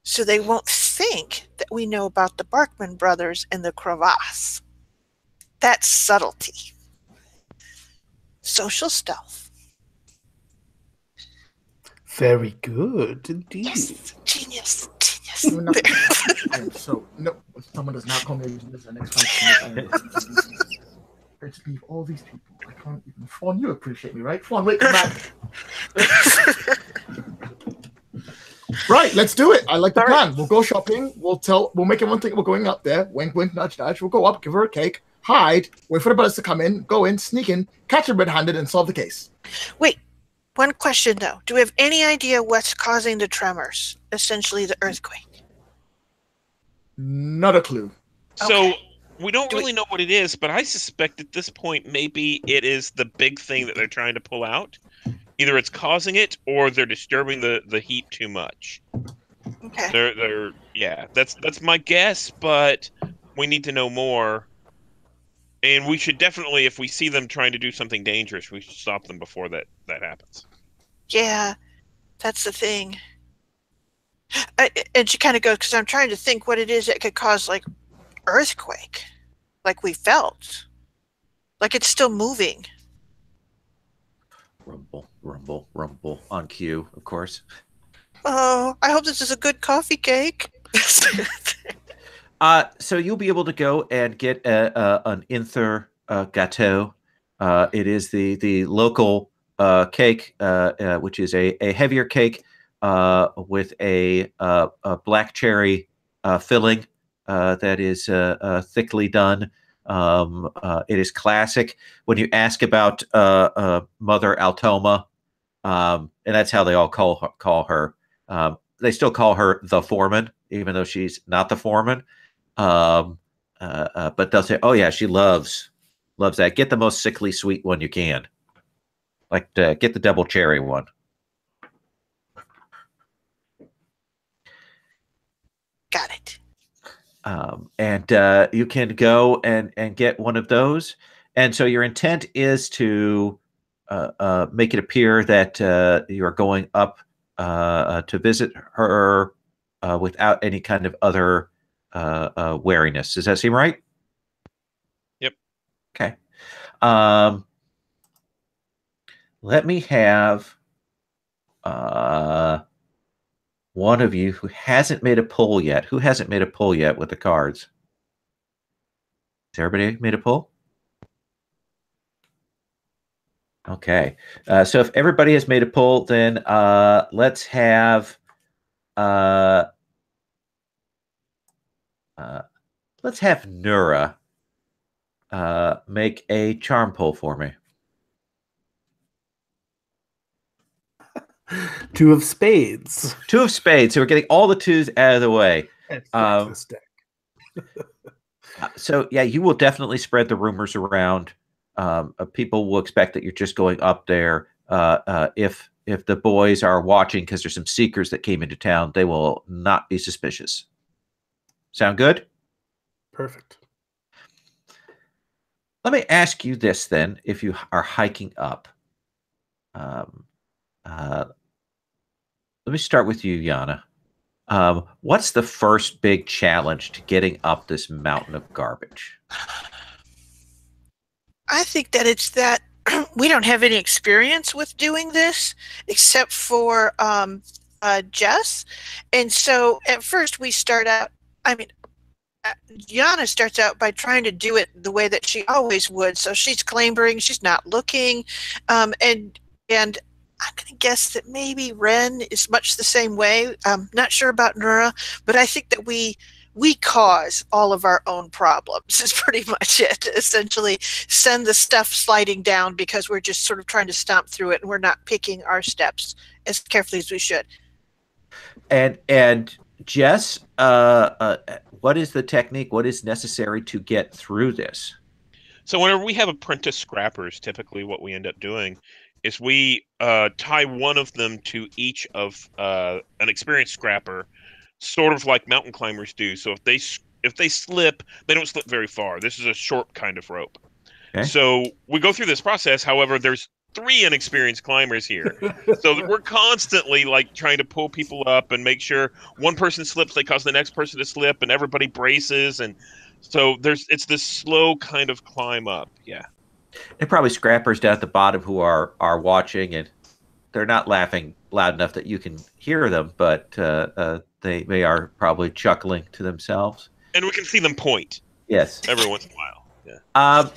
So they won't think that we know about the Barkman brothers and the crevasse. That's subtlety. Social stealth. Very good indeed. Yes, genius. I am so no. If someone does not call me a genius, the next time. I just leave all these people. I can't even. Fawn, you appreciate me, right? Fawn, wait, come back. Right, let's do it. I like the plan. We'll go shopping. We'll make everyone think we're going up there. Wink, wink, nudge, nudge. We'll go up, give her a cake, hide, wait for the brothers to come in, go in, sneak in, catch her red-handed, and solve the case. Wait, one question though. Do we have any idea what's causing the tremors? Essentially, the earthquake. Not a clue. So we don't really know what it is, but I suspect at this point maybe it is the big thing that they're trying to pull out. Either it's causing it or they're disturbing the heat too much. Okay. That's my guess, but we need to know more. And we should definitely, if we see them trying to do something dangerous, we should stop them before that happens. Yeah, that's the thing. And she kind of goes, because I'm trying to think what it is that could cause, earthquake. Like we felt. Like it's still moving. Rumble, rumble, rumble on cue, of course. Oh, I hope this is a good coffee cake. So you'll be able to go and get an Inther gâteau. It is the local cake, which is a heavier cake with a black cherry filling that is thickly done. It is classic. When you ask about Mother Altoma, and that's how they all call her. They still call her the foreman, even though she's not the foreman. But they'll say, "Oh yeah, she loves that. Get the most sickly sweet one you can. Get the double cherry one." Got it. And you can go and get one of those. And so your intent is to make it appear that you are going up to visit her without any kind of other wariness. Does that seem right? Yep. Okay. Let me have one of you who hasn't made a pull yet. Who hasn't made a pull yet with the cards? Has everybody made a pull? Okay. So if everybody has made a pull, then let's have Nura make a charm pull for me. 2 of spades. 2 of spades. So we're getting all the 2s out of the way. This deck. So yeah, you will definitely spread the rumors around. People will expect that you're just going up there. If the boys are watching because there's some seekers that came into town, they will not be suspicious. Sound good? Perfect. Let me ask you this then: if you are hiking up, let me start with you, Yana. What's the first big challenge to getting up this mountain of garbage? I think that it's that we don't have any experience with doing this except for Jess. And so at first we start out, Yana starts out by trying to do it the way that she always would. So she's clambering, she's not looking. And I'm going to guess that maybe Ren is much the same way. I'm not sure about Nura, but I think that we cause all of our own problems is pretty much it. Essentially send the stuff sliding down because we're just sort of trying to stomp through it and we're not picking our steps as carefully as we should. And Jess, what is the technique? What is necessary to get through this? So whenever we have apprentice scrappers, typically what we end up doing is we tie one of them to each of an experienced scrapper, sort of like mountain climbers do. So if they slip, they don't slip very far. This is a short kind of rope. Okay. So we go through this process. However, there's 3 inexperienced climbers here, so we're constantly like trying to pull people up and make sure one person slips, they cause the next person to slip, and everybody braces, and so it's this slow kind of climb up. Yeah. And probably scrappers down at the bottom who are watching, and they're not laughing loud enough that you can hear them, but they are probably chuckling to themselves. And we can see them point. Yes. Every once in a while. Yeah.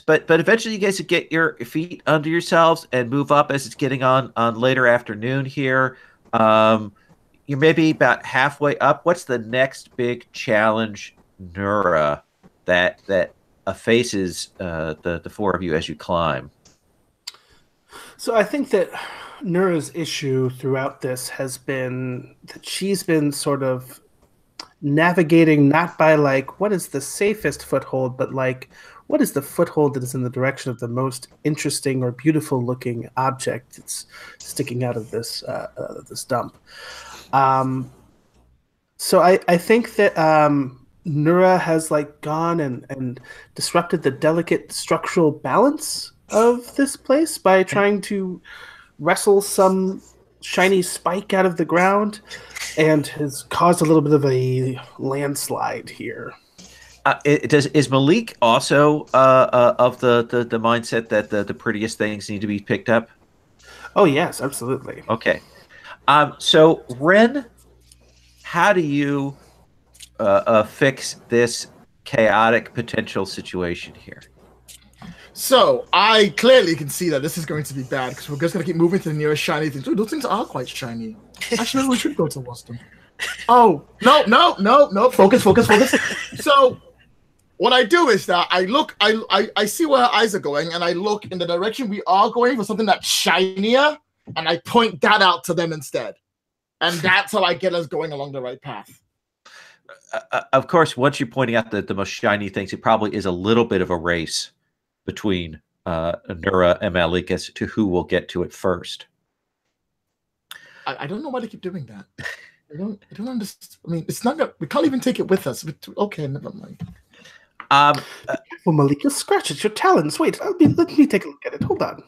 But eventually you guys get your feet under yourselves and move up as it's getting on later afternoon here. You're maybe about halfway up. What's the next big challenge, Nura, that faces the 4 of you as you climb? So I think that Nura's issue throughout this has been that she's been sort of navigating not by like what is the safest foothold, but like what is the foothold that is in the direction of the most interesting or beautiful looking object that's sticking out of this this dump. So I think that Nura has like gone and disrupted the delicate structural balance of this place by trying to wrestle some shiny spike out of the ground and has caused a little bit of a landslide here. Is Malik also of the mindset that the prettiest things need to be picked up? Oh yes, absolutely. Okay. So Ren, how do you fix this chaotic potential situation here? So I clearly can see that this is going to be bad because we're just going to keep moving to the nearest shiny things. Ooh, those things are quite shiny. Actually, we should go towards them. Oh, no. Focus. So what I do is that I look, I see where her eyes are going, and I look in the direction we are going for something that's shinier, and I point that out to them instead. And that's how I get us going along the right path. Of course, once you're pointing out the most shiny things, it probably is a little bit of a race between Nura and Malik as to who will get to it first. I don't know why they keep doing that. I don't understand. I mean, it's not gonna, we can't even take it with us. Okay, never mind. Well, Malik, you scratch at your talons. Wait, let me take a look at it. Hold on.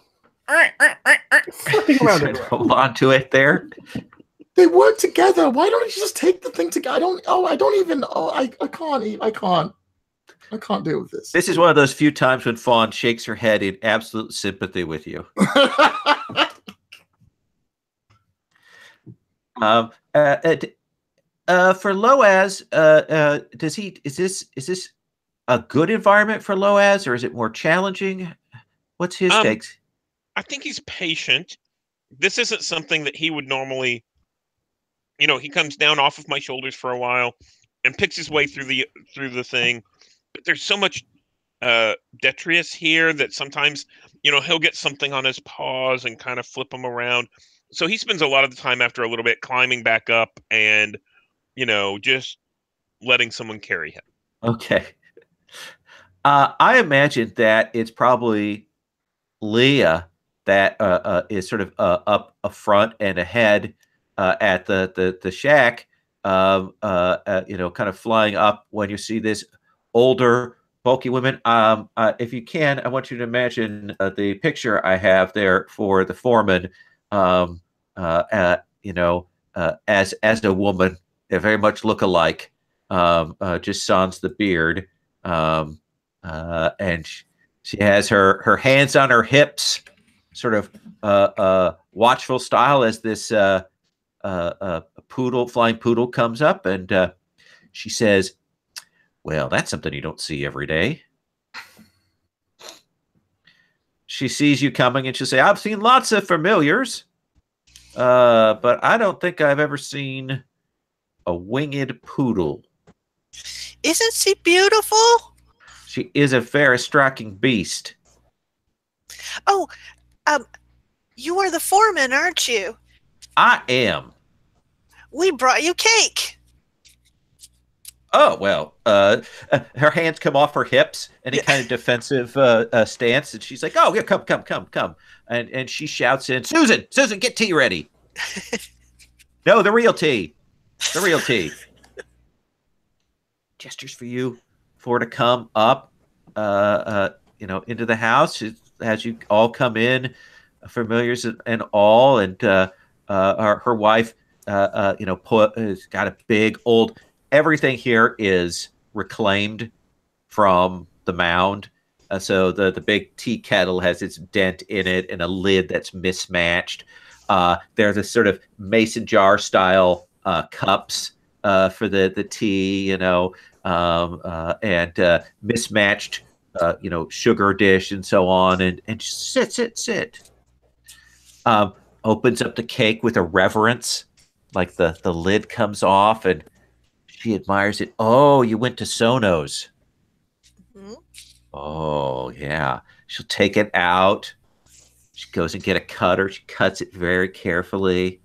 Flipping around it. Hold on to it there. They work together. Why don't you just take the thing together? I can't deal with this. This is one of those few times when Fawn shakes her head in absolute sympathy with you. For Loaz, is this a good environment for Loaz, or is it more challenging? What's his takes? I think he's patient. This isn't something that he would normally, he comes down off of my shoulders for a while and picks his way through the thing. But there's so much Detrius here that sometimes, he'll get something on his paws and kind of flip him around. So he spends a lot of the time after a little bit climbing back up and, just letting someone carry him. Okay. I imagine that it's probably Leah that is sort of up a front and ahead at the shack, kind of flying up when you see this older, bulky women. If you can, I want you to imagine the picture I have there for the foreman, as a woman. They very much look alike, just sans the beard. And she has her hands on her hips, sort of watchful style as this flying poodle comes up, and she says, "Well, that's something you don't see every day." She sees you coming, and she'll say, "I've seen lots of familiars, but I don't think I've ever seen a winged poodle." Isn't she beautiful? She is a very striking beast. Oh, you are the foreman, aren't you? I am. We brought you cake. Oh, well, her hands come off her hips in a kind of defensive stance, and she's like, "Oh, yeah, come." And she shouts in, Susan, get tea ready." "No, the real tea. The real tea." Gestures for her to come up, into the house as you all come in, familiars and all, and her wife, has got a big old. Everything here is reclaimed from the mound. So the big tea kettle has its dent in it and a lid that's mismatched. There's a sort of mason jar style cups for the tea, and mismatched, sugar dish and so on. And just sit. Opens up the cake with a reverence, like the lid comes off, and she admires it. "Oh, you went to Sono's." Mm-hmm. "Oh, yeah." She'll take it out. She goes and get a cutter. She cuts it very carefully.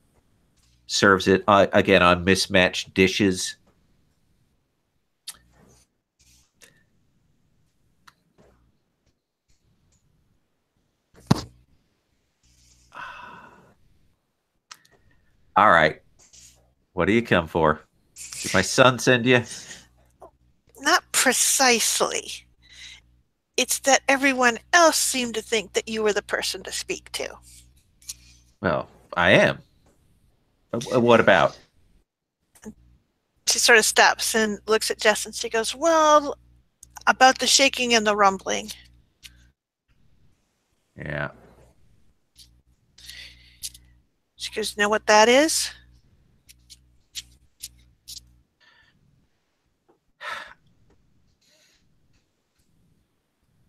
Serves it again on mismatched dishes. All right. What do you come for? Did my son send you? Not precisely. It's that everyone else seemed to think that you were the person to speak to. Well, I am. What about? She sort of stops and looks at Jess and she goes, "Well, about the shaking and the rumbling." Yeah. She goes, "Know what that is?"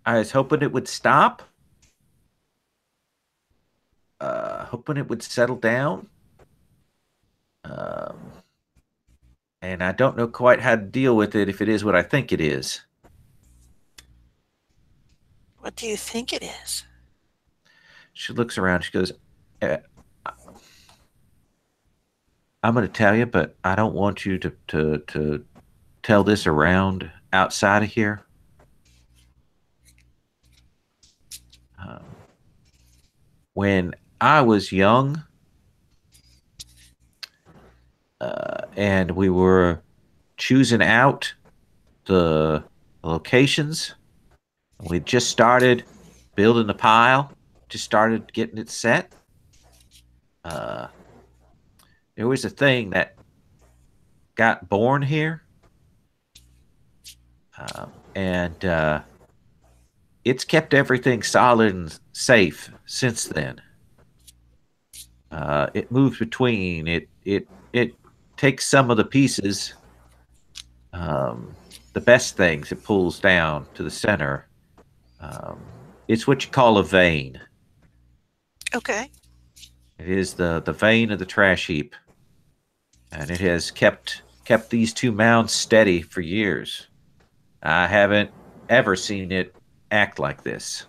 I was hoping it would stop. Hoping it would settle down. And I don't know quite how to deal with it if it is what I think it is. What do you think it is? She looks around. She goes, "I'm going to tell you, but I don't want you to tell this around outside of here. When I was young, and we were choosing out the locations, we just started building the pile, just started getting it set. There was a thing that got born here, and it's kept everything solid and safe since then. It moves between it takes some of the pieces, the best things, it pulls down to the center. It's what you call a vein. Okay. It is the vein of the trash heap, and it has kept these two mounds steady for years. I haven't ever seen it act like this.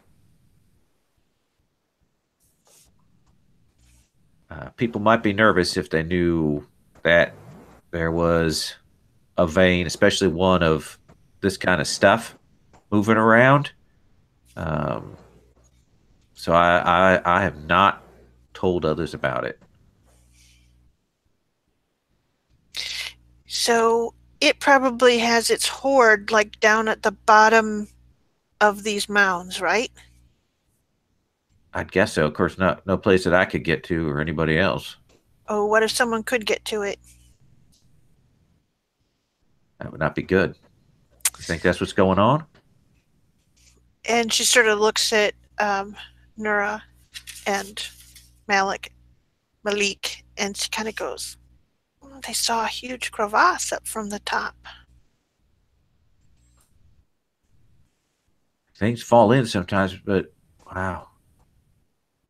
People might be nervous if they knew that there was a vein, especially one of this kind of stuff, moving around. So I have not told others about it. So it probably has its hoard like down at the bottom of these mounds, right? I'd guess so. Of course, no place that I could get to or anybody else. Oh, what if someone could get to it? That would not be good. You think that's what's going on? And she sort of looks at Nura and Malik, and she kind of goes, they saw a huge crevasse up from the top. Things fall in sometimes, but wow.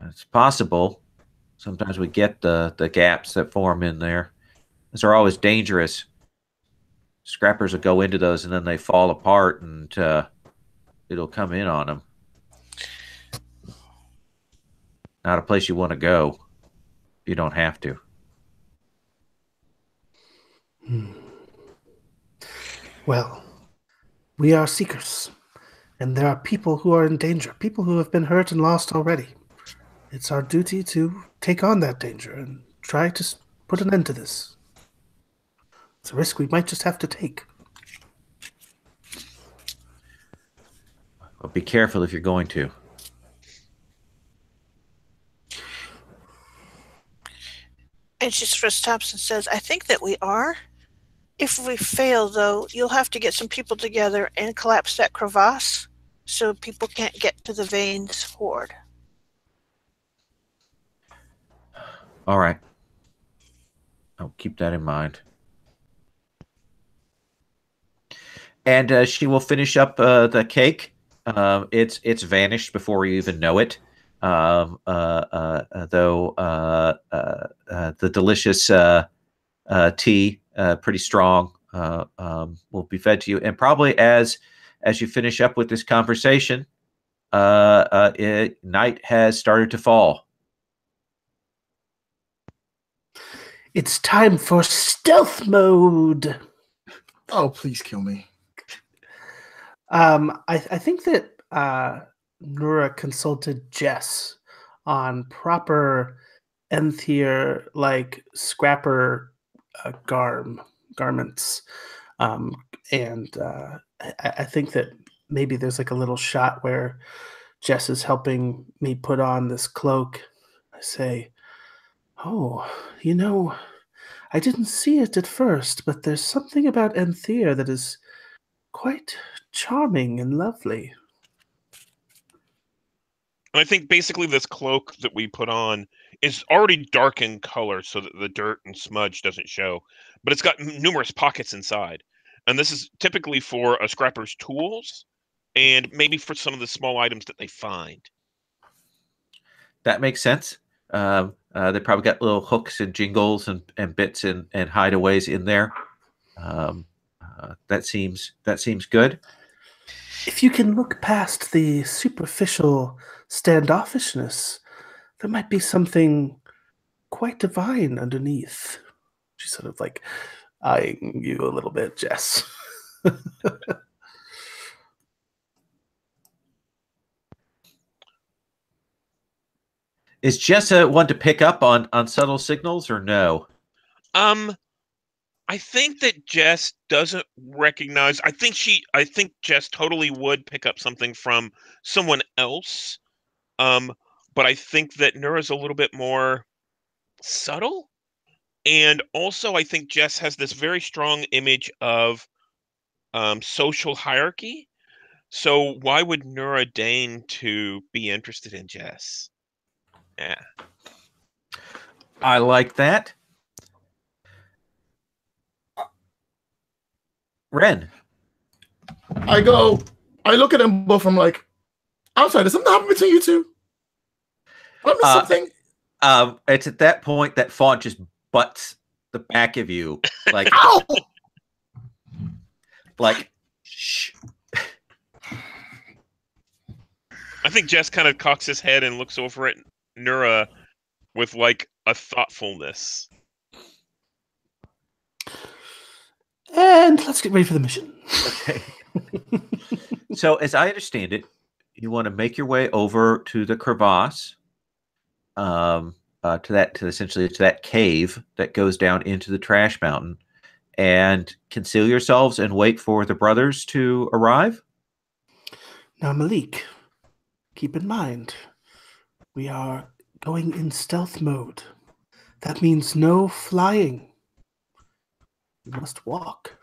It's possible. Sometimes we get the gaps that form in there. Those are always dangerous. Scrappers will go into those and then they fall apart and it'll come in on them. Not a place you want to go. You don't have to. Well, we are seekers, and there are people who are in danger, people who have been hurt and lost already. It's our duty to take on that danger and try to put an end to this. It's a risk we might just have to take. Well, be careful if you're going to. And she sort of stops and says, I think that we are. If we fail, though, you'll have to get some people together and collapse that crevasse so people can't get to the veins hoard. All right. I'll keep that in mind. And she will finish up the cake. It's vanished before you even know it. Though the delicious tea, pretty strong, will be fed to you. And probably as you finish up with this conversation, night has started to fall. It's time for stealth mode. Oh, please kill me. I think that Nura consulted Jess on proper Enthier like scrapper garments, and I think that maybe there's like a little shot where Jess is helping me put on this cloak. I say, "Oh, I didn't see it at first, but there's something about Enthier that is quite charming and lovely." And I think basically this cloak that we put on is already dark in color so that the dirt and smudge doesn't show, but it's got numerous pockets inside. And this is typically for a scrapper's tools and maybe for some of the small items that they find. That makes sense. They probably got little hooks and jingles and bits and hideaways in there. That seems good. If you can look past the superficial standoffishness, there might be something quite divine underneath. She's sort of like eyeing you a little bit, Jess. Is Jess one to pick up on subtle signals or no? I think that Jess doesn't recognize. I think Jess totally would pick up something from someone else. But I think that Nura's a little bit more subtle. And also I think Jess has this very strong image of social hierarchy. So why would Nura deign to be interested in Jess? Yeah. I like that. Ren. I look at them both. I'm like, outside, did something happen between you two? Did I miss something? It's at that point that Fawn just butts the back of you, like, ow! Like, shh. I think Jess kind of cocks his head and looks over at Nura with like a thoughtfulness. And let's get ready for the mission. Okay. So, as I understand it, you want to make your way over to the crevasse, essentially to that cave that goes down into the trash mountain, and conceal yourselves and wait for the brothers to arrive. Now, Malik, keep in mind, we are going in stealth mode. That means no flying. We must walk.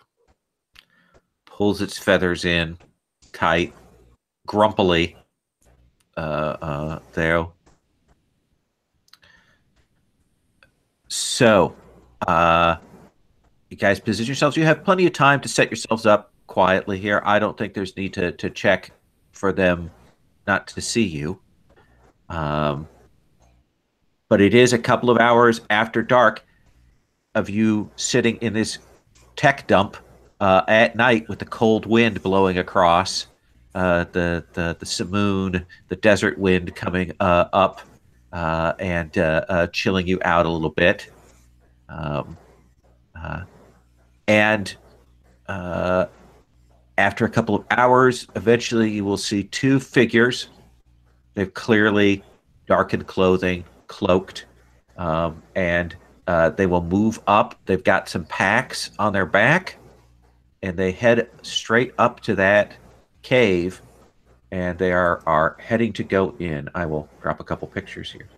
Pulls its feathers in tight, grumpily. There. So, you guys position yourselves. You have plenty of time to set yourselves up quietly here. I don't think there's need to check for them not to see you. But it is a couple of hours after dark of you sitting in this tech dump at night with the cold wind blowing across, the simoon, the desert wind coming up and chilling you out a little bit. And after a couple of hours, eventually you will see two figures. They've clearly darkened clothing, cloaked, and they will move up. They've got some packs on their back, and they head straight up to that cave, and they are heading to go in. I will drop a couple pictures here.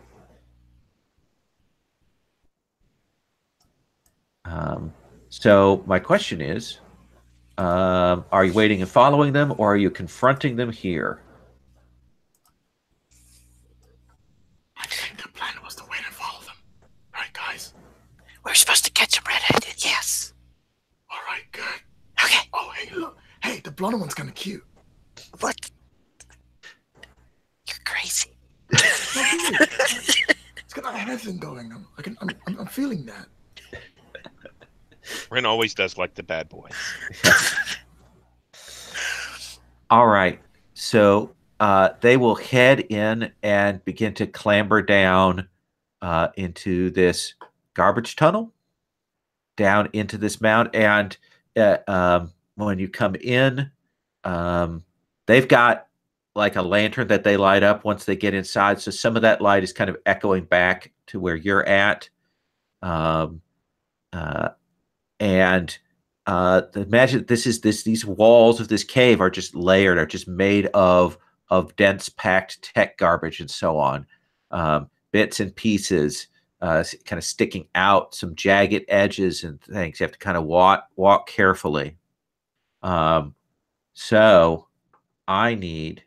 So my question is, are you waiting and following them, or are you confronting them here? I think the plan was to wait and follow them. Right, guys? We're supposed to catch them red-handed, yes. All right, good. Okay. Oh, hey, look. Hey, the blonde one's kind of cute. What? You're crazy. It's got a hair thing going on. I'm feeling that. Ren always does like the bad boys. All right. So they will head in and begin to clamber down into this garbage tunnel, down into this mound. And when you come in, they've got like a lantern that they light up once they get inside. So some of that light is kind of echoing back to where you're at. Imagine these walls of this cave are just layered, are just made of dense packed tech garbage and so on, bits and pieces, kind of sticking out, some jagged edges and things. You have to kind of walk carefully. So I need,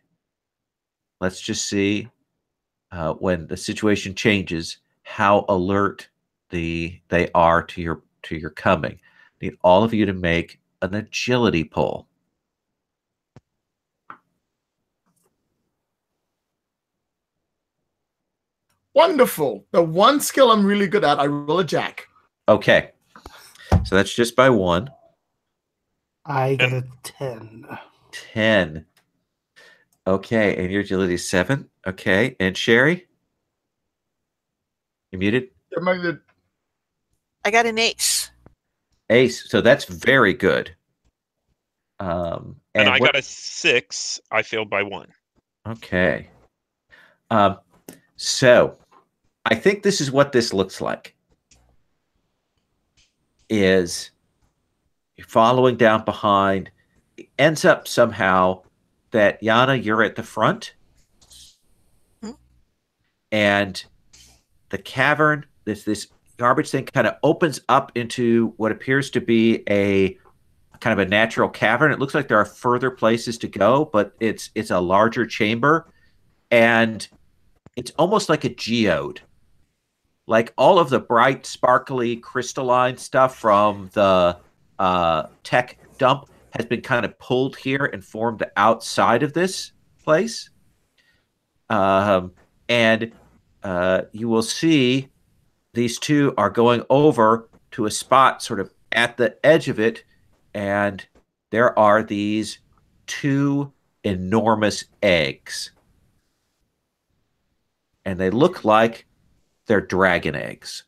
let's just see when the situation changes, how alert they are to your coming. I need all of you to make an agility pull. Wonderful. The one skill I'm really good at, I roll a jack. Okay. So that's just by one. I got a 10. 10. Okay. And your agility is 7. Okay. And Sherry? You muted? I got an ace. Ace. So that's very good. And I got a 6. I failed by 1. Okay. So I think this is what this looks like. Is you're following down behind. It ends up somehow that Yana, you're at the front. Hmm? And the cavern, this garbage thing kind of opens up into what appears to be a kind of a natural cavern. It looks like there are further places to go, but it's a larger chamber, and it's almost like a geode. Like all of the bright, sparkly, crystalline stuff from the tech dump has been kind of pulled here and formed outside of this place. And you will see these two are going over to a spot sort of at the edge of it, and there are these two enormous eggs and they look like they're dragon eggs.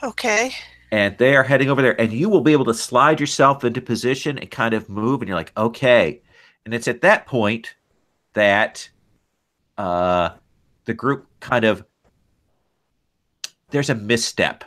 Okay. And they are heading over there, and you will be able to slide yourself into position and kind of move, and you're like, okay. And it's at that point that the group kind of, there's a misstep.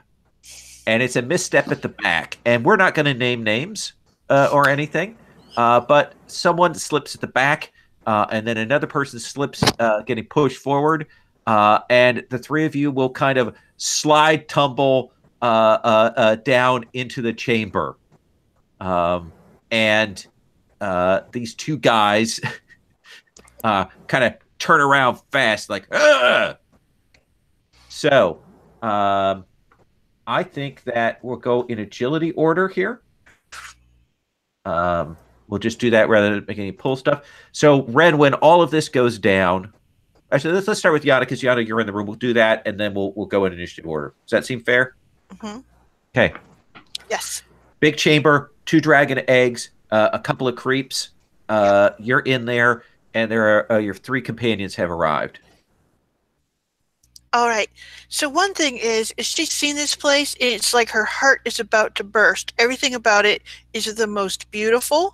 And it's a misstep at the back. And we're not going to name names or anything, but someone slips at the back, and then another person slips getting pushed forward, and the three of you will kind of slide, tumble down into the chamber. And these two guys kind of turn around fast, like, ugh! So I think that we'll go in agility order here. We'll just do that rather than making any pull stuff. So, Ren, when all of this goes down, actually, let's start with Yana, because Yana, you're in the room. We'll do that, and then we'll go in initiative order. Does that seem fair? Mm-hmm. Okay. Yes. Big chamber, 2 dragon eggs, a couple of creeps. You're in there, and there are your 3 companions have arrived. All right. So one thing is she's seen this place. It's like her heart is about to burst. Everything about it is the most beautiful.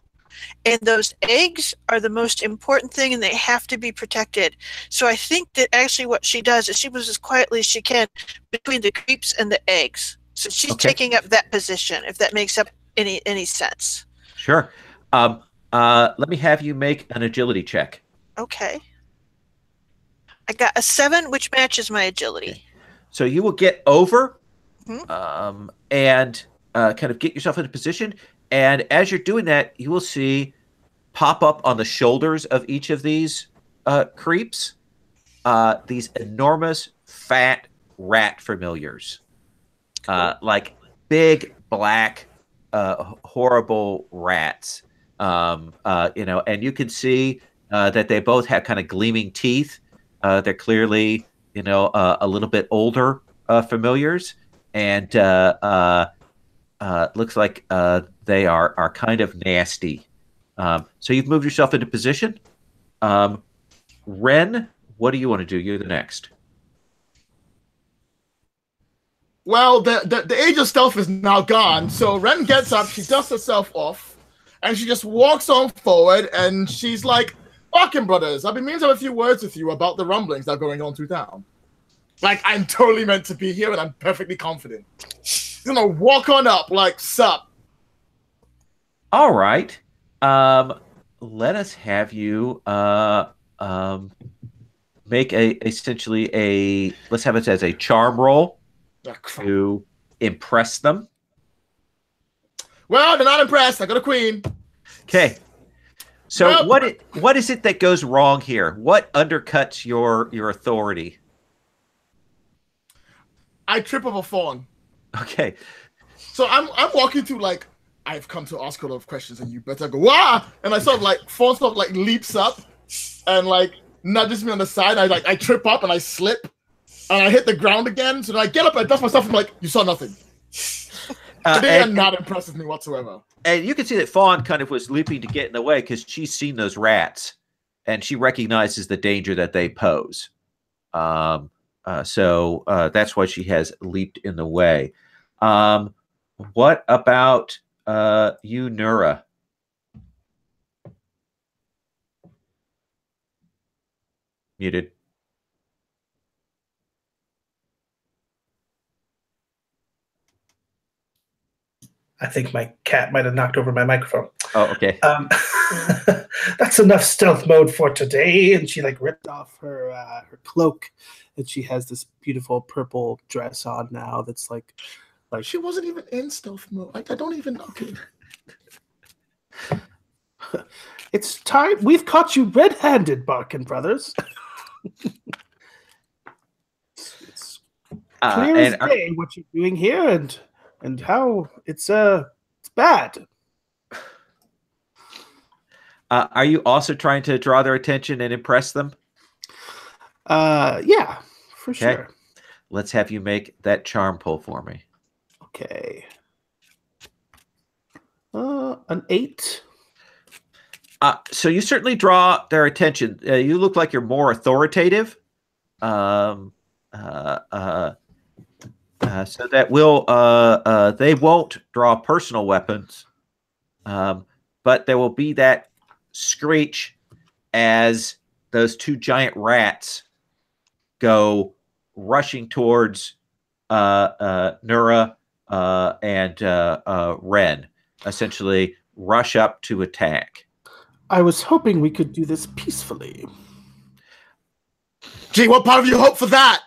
And those eggs are the most important thing, and they have to be protected. So I think that actually what she does is she moves as quietly as she can between the creeps and the eggs. So she's taking up that position, if that makes up any sense. Sure. Let me have you make an agility check. Okay. I got a 7, which matches my agility. Okay. So you will get over Mm-hmm. and kind of get yourself into position. And as you're doing that, you will see pop up on the shoulders of each of these creeps these enormous fat rat familiars. Like big black horrible rats. And you can see that they both have kind of gleaming teeth. They're clearly, a little bit older familiars, and looks like they are kind of nasty. So you've moved yourself into position. Ren, what do you want to do? You're the next. Well, the age of stealth is now gone, so Ren gets up, she dusts herself off, and she just walks on forward, and she's like, "Fucking brothers, I've been meaning to have a few words with you about the rumblings that are going on through town. Like, I'm totally meant to be here, and I'm perfectly confident." She's gonna walk on up, like, sup. All right. Let us have you make let's have it as a charm roll to impress them. Well, they're not impressed. I got a queen. Okay. So Well, what is it that goes wrong here? What undercuts your authority? I trip over fawn. Okay. So I'm walking through, like, I've come to ask a lot of questions, and you better go, wah! And I sort of, like, fawn sort of, like, leaps up and, like, nudges me on the side. I trip up and I slip and I hit the ground again. So then I get up and I dust myself and I'm like, you saw nothing. They are not impressed with me whatsoever. And you can see that Fawn kind of was leaping to get in the way because she's seen those rats and she recognizes the danger that they pose. So that's why she has leaped in the way. What about you, Nura? Muted. I think my cat might have knocked over my microphone. Oh, okay. That's enough stealth mode for today. And she ripped off her cloak, and she has this beautiful purple dress on now. That's like she wasn't even in stealth mode. I don't even know. Okay. It's time. We've caught you red-handed, Barkin brothers. it's clear as day what you're doing here, and how it's bad. Are you also trying to draw their attention and impress them? Yeah, for sure. Let's have you make that charm pull for me. Okay. An 8. So you certainly draw their attention. You look like you're more authoritative um, uh, uh, so that they won't draw personal weapons, but there will be that screech as those two giant rats go rushing towards Nura and Ren, essentially rush up to attack. I was hoping we could do this peacefully. Gee, what part of you hope for that?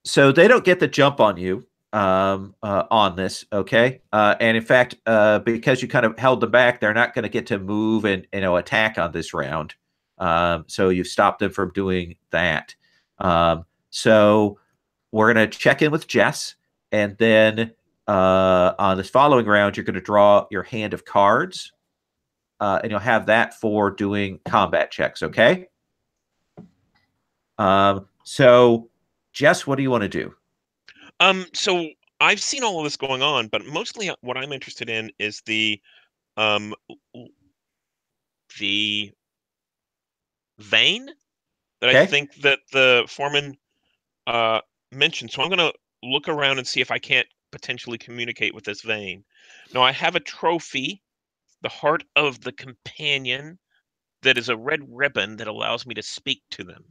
So they don't get the jump on you on this, okay? And in fact, because you kind of held them back, they're not going to get to move and attack on this round. So you've stopped them from doing that. So we're going to check in with Jess, and then on this following round, you're going to draw your hand of cards, and you'll have that for doing combat checks, okay? So Jess, what do you want to do? So I've seen all of this going on, but mostly what I'm interested in is the vein that I think that the foreman mentioned. So I'm going to look around and see if I can't potentially communicate with this vein. Now, I have a trophy, the Heart of the Companion, that is a red ribbon that allows me to speak to them.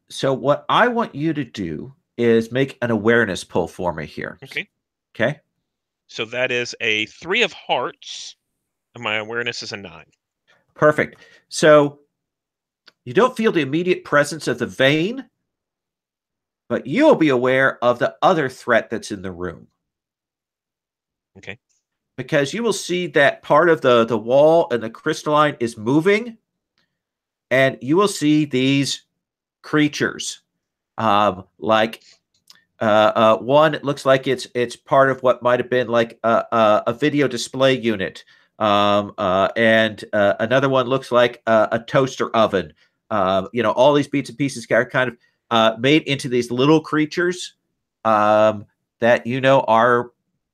So what I want you to do is make an awareness pull for me here. Okay. Okay. So that is a 3 of hearts, and my awareness is a 9. Perfect. So you don't feel the immediate presence of the vein, but you'll be aware of the other threat that's in the room. Okay. Because you will see that part of the wall and the crystalline is moving, and you will see these creatures. Like one, it looks like it's part of what might have been like a video display unit. And another one looks like a toaster oven. All these bits and pieces are kind of made into these little creatures that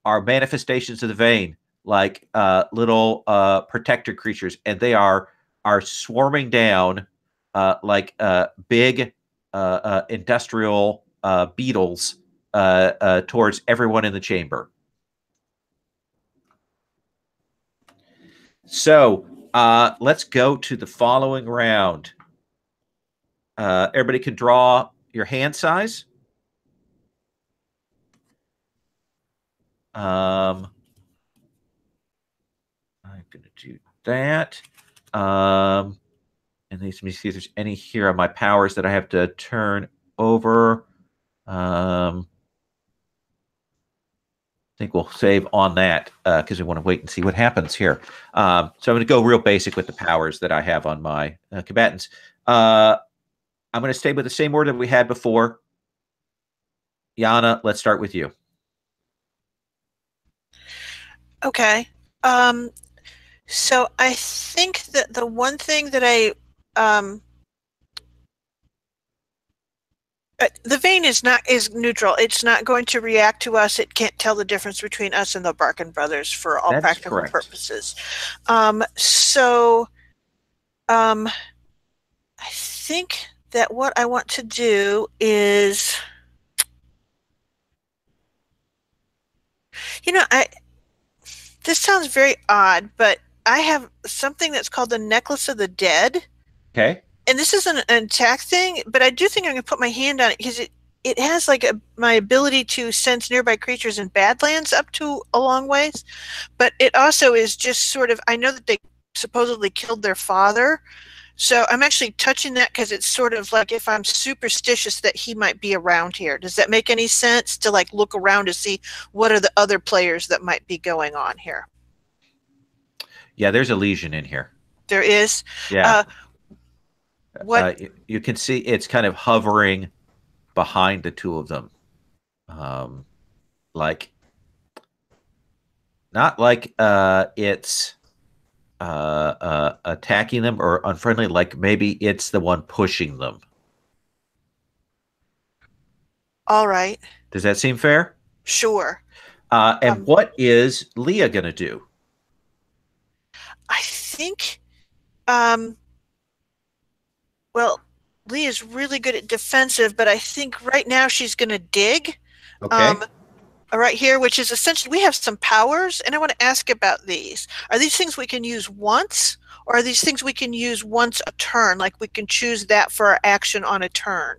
are manifestations of the vein, like little protector creatures, and they are swarming down like big industrial beetles towards everyone in the chamber. So let's go to the following round. Everybody can draw your hand size. I'm going to do that. And let me see if there's any here on my powers that I have to turn over. I think we'll save on that because we want to wait and see what happens here. So I'm going to go real basic with the powers that I have on my combatants. I'm going to stay with the same order that we had before. Yana, let's start with you. Okay. So I think that the one thing that the vein is neutral. It's not going to react to us. It can't tell the difference between us and the Barkin brothers for all practical purposes. I think that what I want to do is, this sounds very odd, but I have something that's called the Necklace of the Dead. Okay. And this is an attack thing, but I do think I'm going to put my hand on it because it has like my ability to sense nearby creatures in Badlands up to a long ways. But it also is just sort of, I know that they supposedly killed their father. So I'm actually touching that because it's sort of like if I'm superstitious that he might be around here. Does that make any sense to like look around to see what are the other players that might be going on here? Yeah, there's a legion in here. There is? Yeah. What you can see, it's kind of hovering behind the two of them, like not like it's attacking them or unfriendly. Like maybe it's the one pushing them. All right. Does that seem fair? Sure. And what is Leah gonna do? think, well, Lee is really good at defensive, but I think right now she's going to dig. Okay. Right here, which is essentially, we have some powers, and I want to ask about these. Are these things we can use once, or are these things we can use once a turn? Like we can choose that for our action on a turn?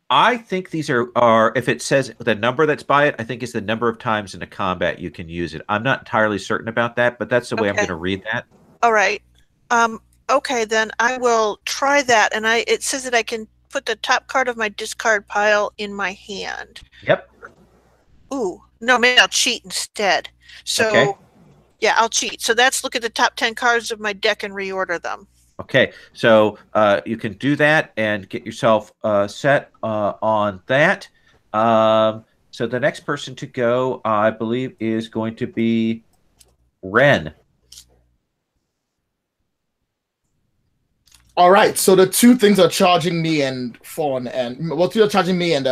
I think these are if it says the number that's by it, I think it's the number of times in a combat you can use it. I'm not entirely certain about that, but that's the way I'm going to read that. All right. Okay, then I will try that. And it says that I can put the top card of my discard pile in my hand. Yep. Ooh, no, maybe I'll cheat instead. So, okay. Yeah, I'll cheat. So that's look at the top 10 cards of my deck and reorder them. Okay, so you can do that and get yourself set on that. So the next person to go, I believe, is going to be Ren. All right, so the two things are charging me and Fawn, and what two are charging me and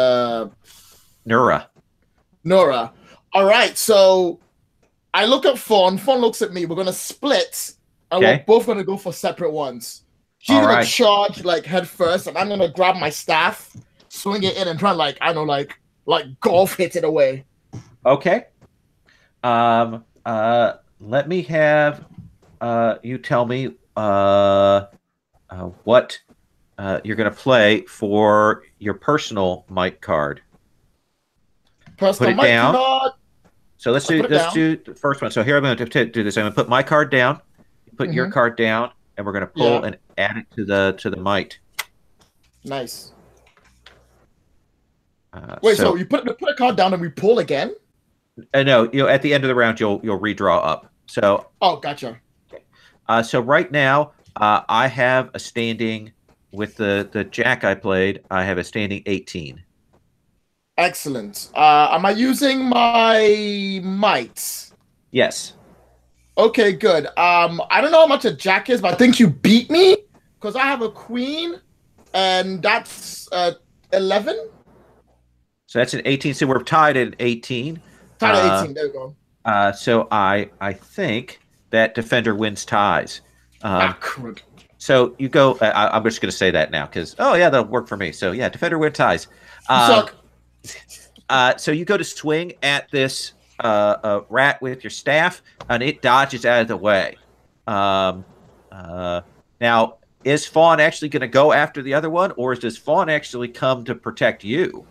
Nura. Nora. All right, so I look at Fawn. Fawn looks at me. We're gonna split, and we're both gonna go for separate ones. She's gonna charge like head first, and I'm gonna grab my staff, swing it in, and try like I don't know, like golf hit it away. Okay. Let me have you tell me what you're gonna play for your personal might card. Personal put it down. Card. So let's do the first one. So here I'm going to do this. I'm going to put my card down, put your card down, and we're going to pull and add it to the might. Nice. Wait, so you put a card down and we pull again? No, at the end of the round you'll redraw up. So. Oh, gotcha. So right now I have a standing with the jack I played. I have a standing 18. Excellent. Am I using my might? Yes. Okay, good. I don't know how much a jack is, but I think you beat me because I have a queen, and that's 11. So that's an 18. So we're tied at 18. Tied at 18. There we go. So I think that defender wins ties. Crud. So you go. I'm just going to say that now because that'll work for me. So yeah, defender win ties. Suck. So you go to swing at this rat with your staff, and it dodges out of the way. Now, is Fawn actually going to go after the other one, or does Fawn actually come to protect you?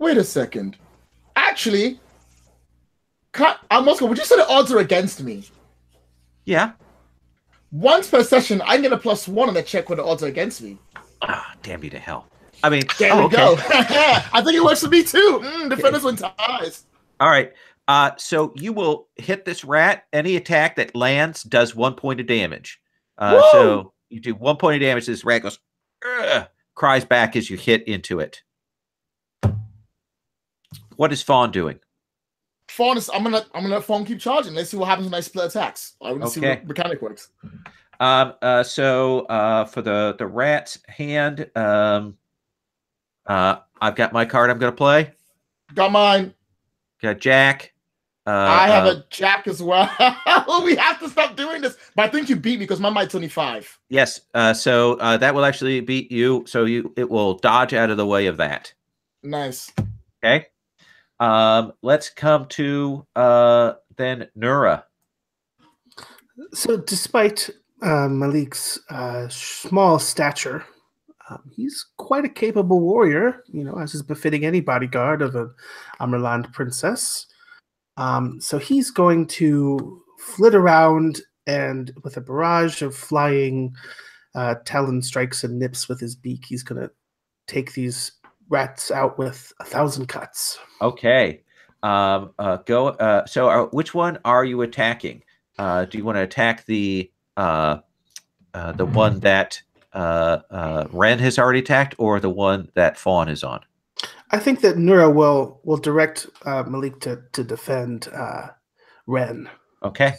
Wait a second. Actually, Moscow, would you say the odds are against me? Yeah. Once per session, I get a +1 on the check when the odds are against me. Ah, damn you to hell. I mean, there we go. I think it works for me too. Defenders win ties. All right. So you will hit this rat. Any attack that lands does 1 point of damage. So you do 1 point of damage. This rat goes, cries back as you hit into it. What is Fawn doing? Fawn is. I'm gonna let Fawn keep charging. Let's see what happens when I split attacks. I want to see what mechanic works. So for the rat's hand, I've got my card I'm going to play. Got mine. Got Jack. I have a Jack as well. We have to stop doing this. But I think you beat me because my might's only 5. Yes. So that will actually beat you. So it will dodge out of the way of that. Nice. Okay. Let's come to then Nura. So despite Malik's small stature, he's quite a capable warrior, as is befitting any bodyguard of an Amerland princess. So he's going to flit around and with a barrage of flying talon strikes and nips with his beak, he's going to take these rats out with 1,000 cuts. Okay. Go. So which one are you attacking? Do you want to attack the one that Ren has already attacked, or the one that Fawn is on? I think that Nura will direct Malik to defend Ren. Okay.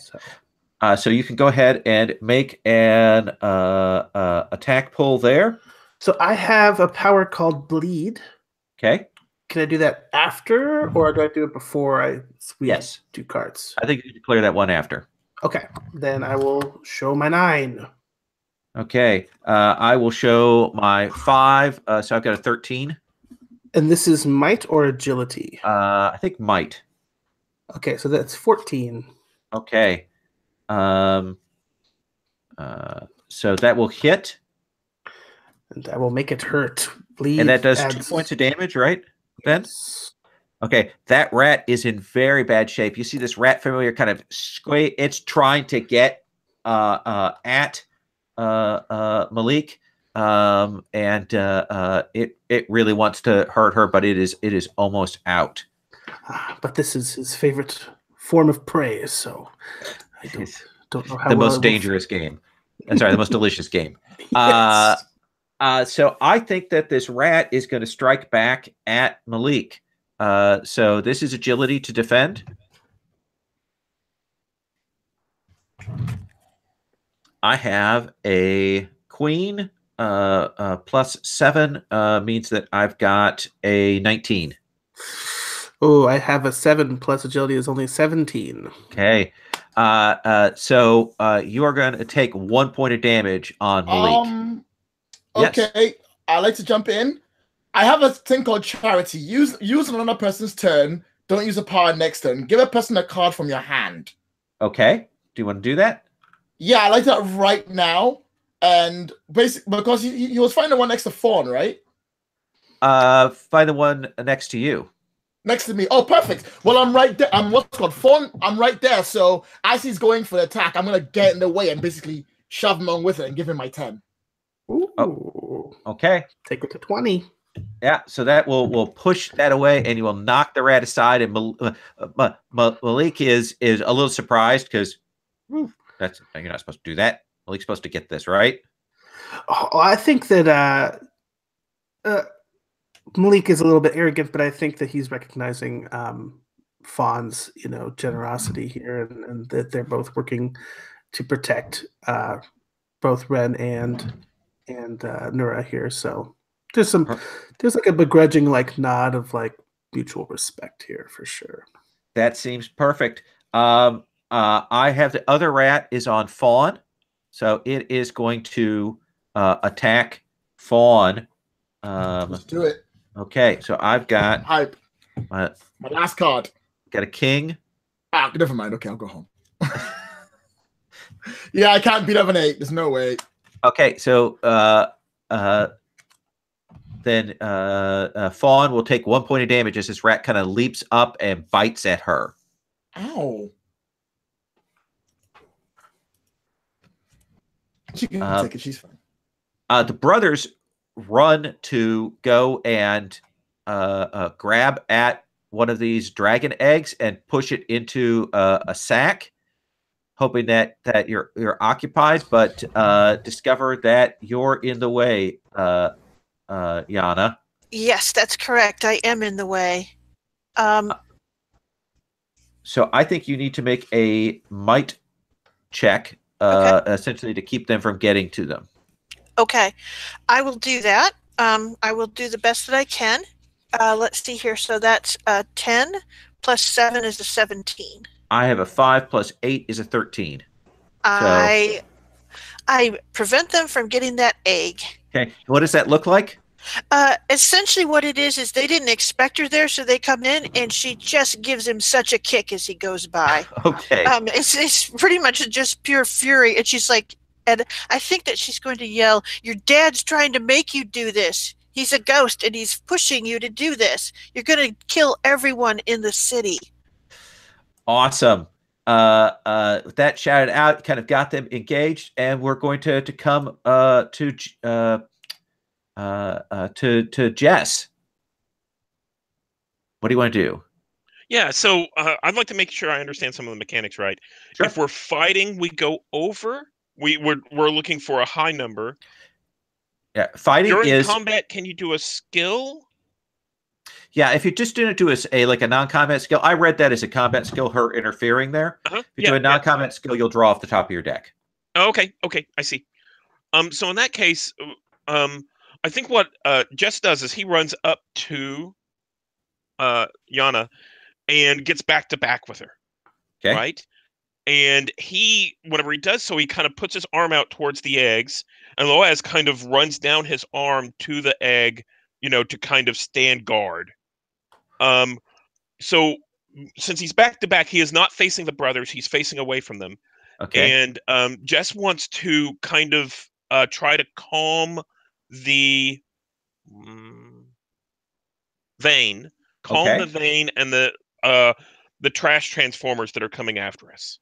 So you can go ahead and make an attack pull there. So I have a power called Bleed. Okay. Can I do that after, or do I do it before I squeeze 2 cards? I think you declare that one after. Okay, then I will show my 9. Okay. I will show my 5. So I've got a 13. And this is might or agility? I think might. Okay, so that's 14. Okay. So that will hit. And I will make it hurt. Bleed. And that does 2 points of damage, right, Ben? Yes. Okay, that rat is in very bad shape. You see this rat familiar kind of squay. It's trying to get at Malik, and it really wants to hurt her, but it is almost out. But this is his favorite form of prey, so I don't know how the well most dangerous game. I'm sorry, the most delicious game. Yes. So I think that this rat is going to strike back at Malik. So this is agility to defend. I have a queen. +7 means that I've got a 19. Oh, I have a 7 plus agility is only 17. Okay. So you are going to take 1 point of damage on Malik. Okay, Yes. I like to jump in. I have a thing called charity. Use another person's turn. Don't use a power next turn. Give a person a card from your hand. Okay. Do you want to do that? Yeah, I like that right now. And basically, because he was finding the one next to Fawn, right? Find the one next to you. Next to me. Oh, perfect. Well, I'm right there. I'm what's called Fawn. I'm right there. So as he's going for the attack, I'm gonna get in the way and basically shove him on with it and give him my 10. Ooh. Oh. Okay. Take it to 20. Yeah, so that will push that away, and you will knock the rat aside. And Malik is a little surprised because that's you're not supposed to do that. Malik's supposed to get this, right? Oh, I think that Malik is a little bit arrogant, but I think that he's recognizing Fawn's, generosity here, and that they're both working to protect both Ren and Nura here. So there's like a begrudging nod of mutual respect here for sure. That seems perfect. I have the other rat is on Fawn, so it is going to attack Fawn. Let's do it. Okay, so I've got Hype. My last card. Got a king. Never mind. Okay, I'll go home. Yeah, I can't beat up an 8. There's no way. Okay, so then Fawn will take 1 point of damage as this rat kind of leaps up and bites at her. Ow. She can take it. She's fine. The brothers run to go and grab at one of these dragon eggs and push it into a sack, hoping that you're occupied, but discover that you're in the way, Yana. Yes, that's correct. I am in the way. So I think you need to make a might check, essentially to keep them from getting to them. Okay, I will do that. I will do the best that I can. Let's see here. So that's 10 plus 7 is a 17. I have a 5 plus 8 is a 13. I prevent them from getting that egg. Okay, what does that look like? Essentially what it is they didn't expect her there, so they come in and she just gives him such a kick as he goes by. Okay. It's pretty much just pure fury, and she's like, and I think that she's going to yell, "Your dad's trying to make you do this. He's a ghost and he's pushing you to do this. You're going to kill everyone in the city." Awesome. That shouted out kind of got them engaged, and we're going to come to Jess. What do you want to do? Yeah, so I'd like to make sure I understand some of the mechanics right. Sure. If we're fighting, we go over. We're looking for a high number. Yeah, fighting during combat. Can you do a skill? Yeah, if you're just going to do a non-combat skill, I read that as a combat skill. Her interfering there. If you do a non-combat skill, you'll draw off the top of your deck. Oh, okay, I see. So in that case, I think what Jess does is he runs up to Yana and gets back to back with her. Okay. Right. And whenever he does so, he kind of puts his arm out towards the eggs, and Loaz kind of runs down his arm to the egg, to kind of stand guard. So since he's back to back, he is not facing the brothers; he's facing away from them. Okay. And Jess wants to kind of try to calm the vein, Okay. the vein, and the trash transformers that are coming after us.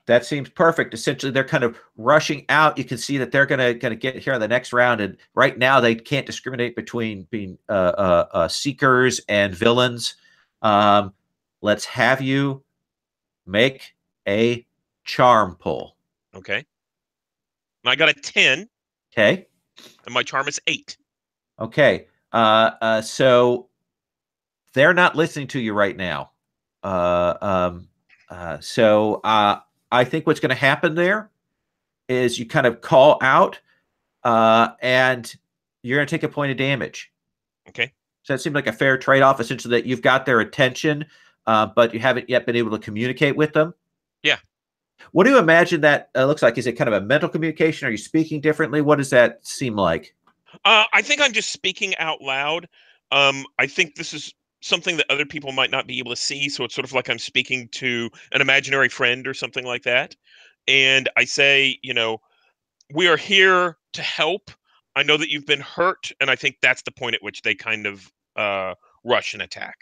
That seems perfect. Essentially, they're kind of rushing out. You can see that they're gonna get here on the next round, and right now they can't discriminate between being seekers and villains. Let's have you make a charm pull. Okay. I got a 10. Okay. And my charm is 8. Okay. So they're not listening to you right now. So I think what's going to happen there is you kind of call out, and you're going to take a point of damage. Okay. So that seems like a fair trade-off, essentially, that you've got their attention, but you haven't yet been able to communicate with them. Yeah. What do you imagine that looks like? Is it kind of a mental communication? Are you speaking differently? What does that seem like? I think I'm just speaking out loud. I think this is something that other people might not be able to see, so it's sort of like I'm speaking to an imaginary friend or something like that. And I say, we are here to help. I know that you've been hurt, and I think that's the point at which they kind of rush and attack.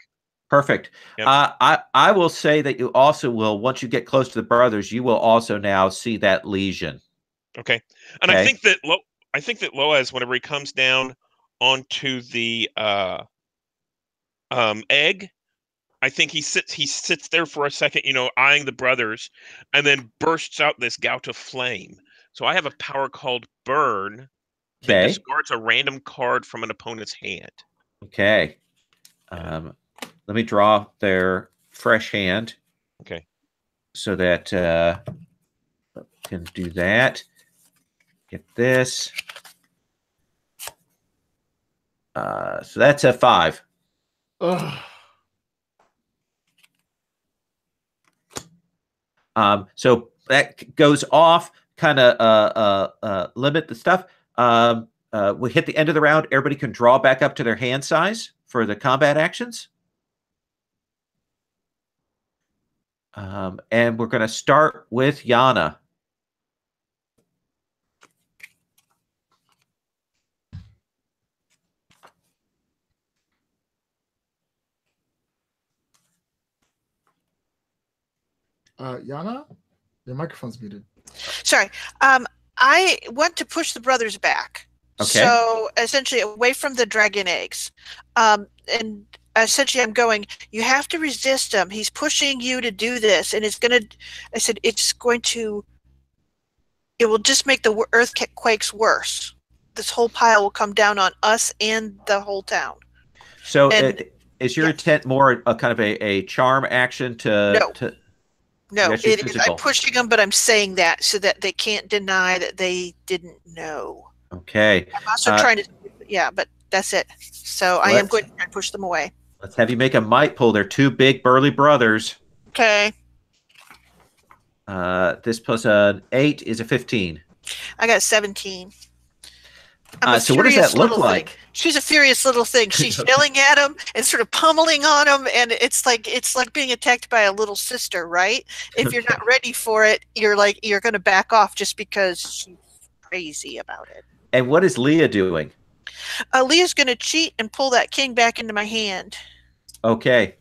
Perfect. Yep. I will say that you also will, once you get close to the brothers, you will also now see that lesion. Okay. And okay. I think that Loaz, whenever he comes down onto the egg, I think he sits there for a second, eyeing the brothers, and then bursts out this gout of flame. So I have a power called Burn that discards a random card from an opponent's hand. Okay. Let me draw their fresh hand. Okay. So that can do that. Get this. So that's a 5. Ugh. So that goes off, kind of limit the stuff. We hit the end of the round. Everybody can draw back up to their hand size for the combat actions. And we're going to start with Yana. Yana, your microphone's muted. Sorry. I want to push the brothers back. Okay. So essentially away from the dragon eggs. And essentially I'm going, you have to resist him. He's pushing you to do this. And it will just make the earthquakes worse. This whole pile will come down on us and the whole town. So is your intent more a kind of a charm action to... No, it is. I'm pushing them, but I'm saying that so that they can't deny that they didn't know. Okay. I'm also trying to, but that's it. So I am going to try and push them away. Let's have you make a might pull. They're 2 big burly brothers. Okay. This plus an 8 is a 15. I got 17. So what does that look like? Thing. She's a furious little thing. She's yelling at him and sort of pummeling on him, and it's like being attacked by a little sister, right? If you're not ready for it, you're going to back off just because she's crazy about it. And what is Leah doing? Leah's going to cheat and pull that king back into my hand. Okay.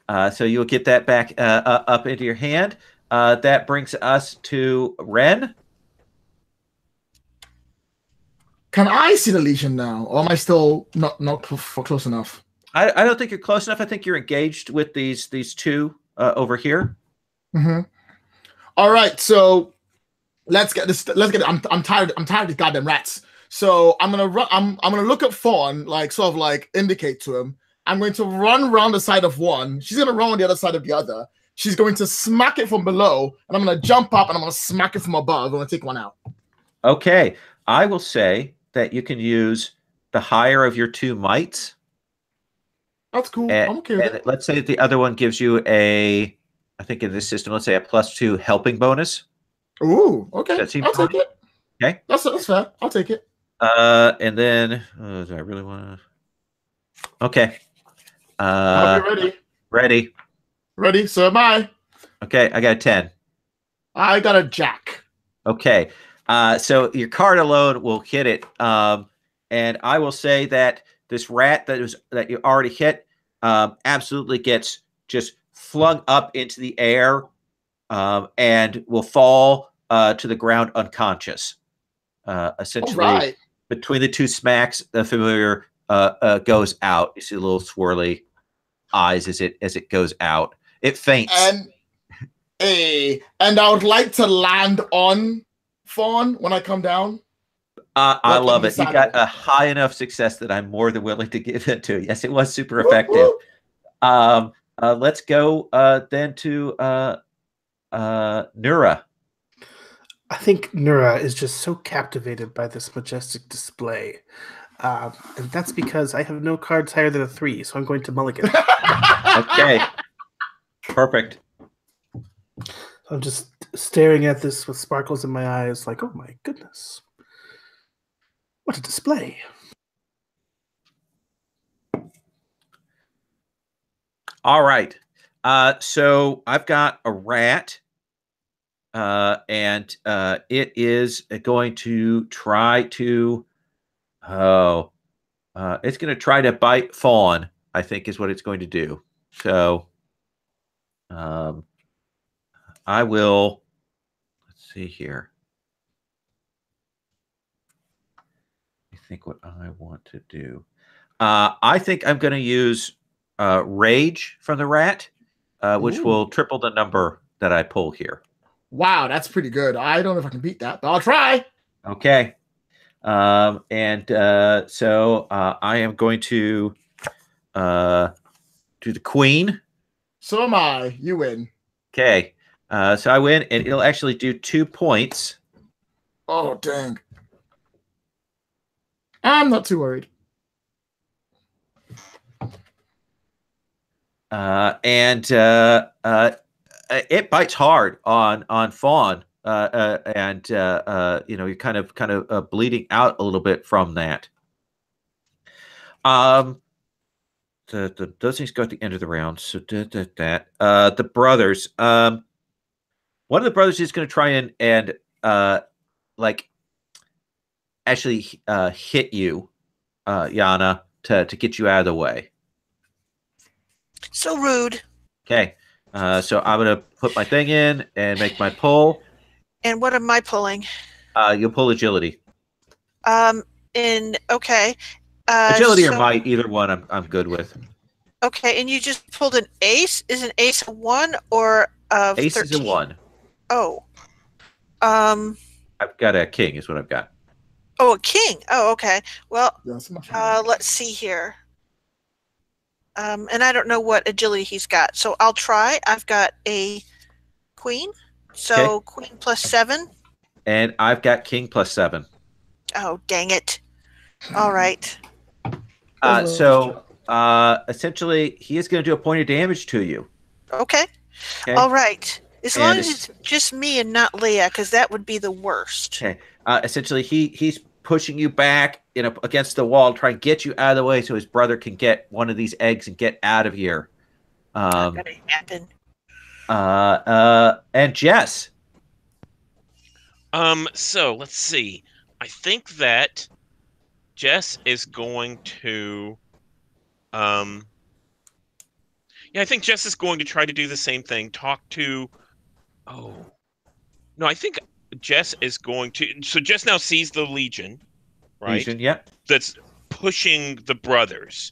So you'll get that back up into your hand. That brings us to Ren. Can I see the lesion now, or am I still not close enough? I don't think you're close enough. I think you're engaged with these 2 over here. Mm-hmm. All right, so let's get this. I'm tired. I'm tired of these goddamn rats. So I'm gonna run. I'm gonna look at Fawn, sort of indicate to him. I'm going to run around the side of one. She's gonna run on the other side of the other. She's going to smack it from below, and I'm gonna jump up and I'm gonna smack it from above. I'm gonna take one out. Okay, I will say that you can use the higher of your 2 mights. That's cool. I'm okay with it. Let's say that the other one gives you a I think in this system, let's say a +2 helping bonus. Ooh, okay. That seems I'll take it. Okay. That's fair. I'll take it. And then do I really want to? Okay. I'll be ready. Ready. Ready. So am I. Okay, I got a 10. I got a jack. Okay. So your card alone will hit it. And I will say that this rat that you already hit absolutely gets just flung up into the air and will fall to the ground unconscious. Essentially, between the two smacks, the familiar goes out. You see little swirly eyes as it goes out. It faints. And I would like to land on Fawn when I come down. I love it. You got a high enough success that I'm more than willing to give it to. Yes, it was super effective. Let's go then to Nura. I think Nura is just so captivated by this majestic display. And that's because I have no cards higher than a 3, so I'm going to mulligan. Okay. Perfect. I'm just staring at this with sparkles in my eyes like, oh my goodness. What a display. All right. So I've got a rat. And it is going to try to it's going to try to bite Fawn, I think is what it's going to do. So I will, let's see here. I think what I want to do. I think I'm going to use Rage from the rat, which will triple the number that I pull here. Wow, that's pretty good. I don't know if I can beat that, but I'll try. Okay. So I am going to do the queen. So am I. You win. Okay. So I win, and it'll actually do 2 points. Oh, dang. I'm not too worried. It bites hard on Fawn, and you're kind of bleeding out a little bit from that. Those things go at the end of the round. So that the brothers. One of the brothers is going to try and actually hit you, Yana, to get you out of the way. So rude. Okay. So I'm going to put my thing in and make my pull. And what am I pulling? You'll pull agility. Okay. Agility or might, either one I'm good with. Okay, and you just pulled an ace? Is an ace a 1 or a 13? Ace is a 1. Oh. I've got a king is what I've got. Oh, a king. Oh, okay. Well, yeah, let's see here. And I don't know what agility he's got, so I'll try. I've got a queen, so okay. Queen +7. And I've got king +7. Oh, dang it. All right. Essentially, he is going to do a point of damage to you. Okay. All right. As long as it's just me and not Leah, because that would be the worst. Okay. Essentially, he's pushing you back against the wall, trying to get you out of the way so his brother can get one of these eggs and get out of here. Not gonna happen. And Jess. So let's see. I think that Jess is going to I think Jess is going to try to do the same thing. Talk to I think Jess is going to Jess now sees the Legion, right? Legion, yep. That's pushing the brothers.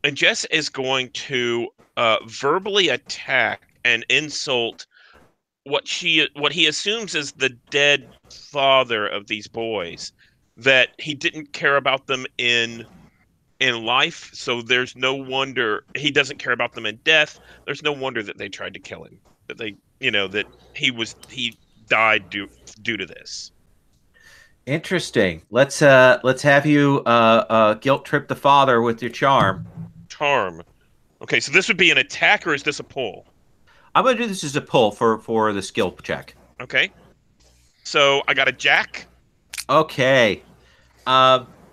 And Jess is going to verbally attack and insult what he assumes is the dead father of these boys, that he didn't care about them in life, so there's no wonder he doesn't care about them in death. There's no wonder that they tried to kill him, that they that he died due to this. Interesting. Let's have you guilt trip the father with your charm. Okay, so this would be an attack, or is this a pull? I'm going to do this as a pull for the skill check. Okay. So I got a jack. Okay.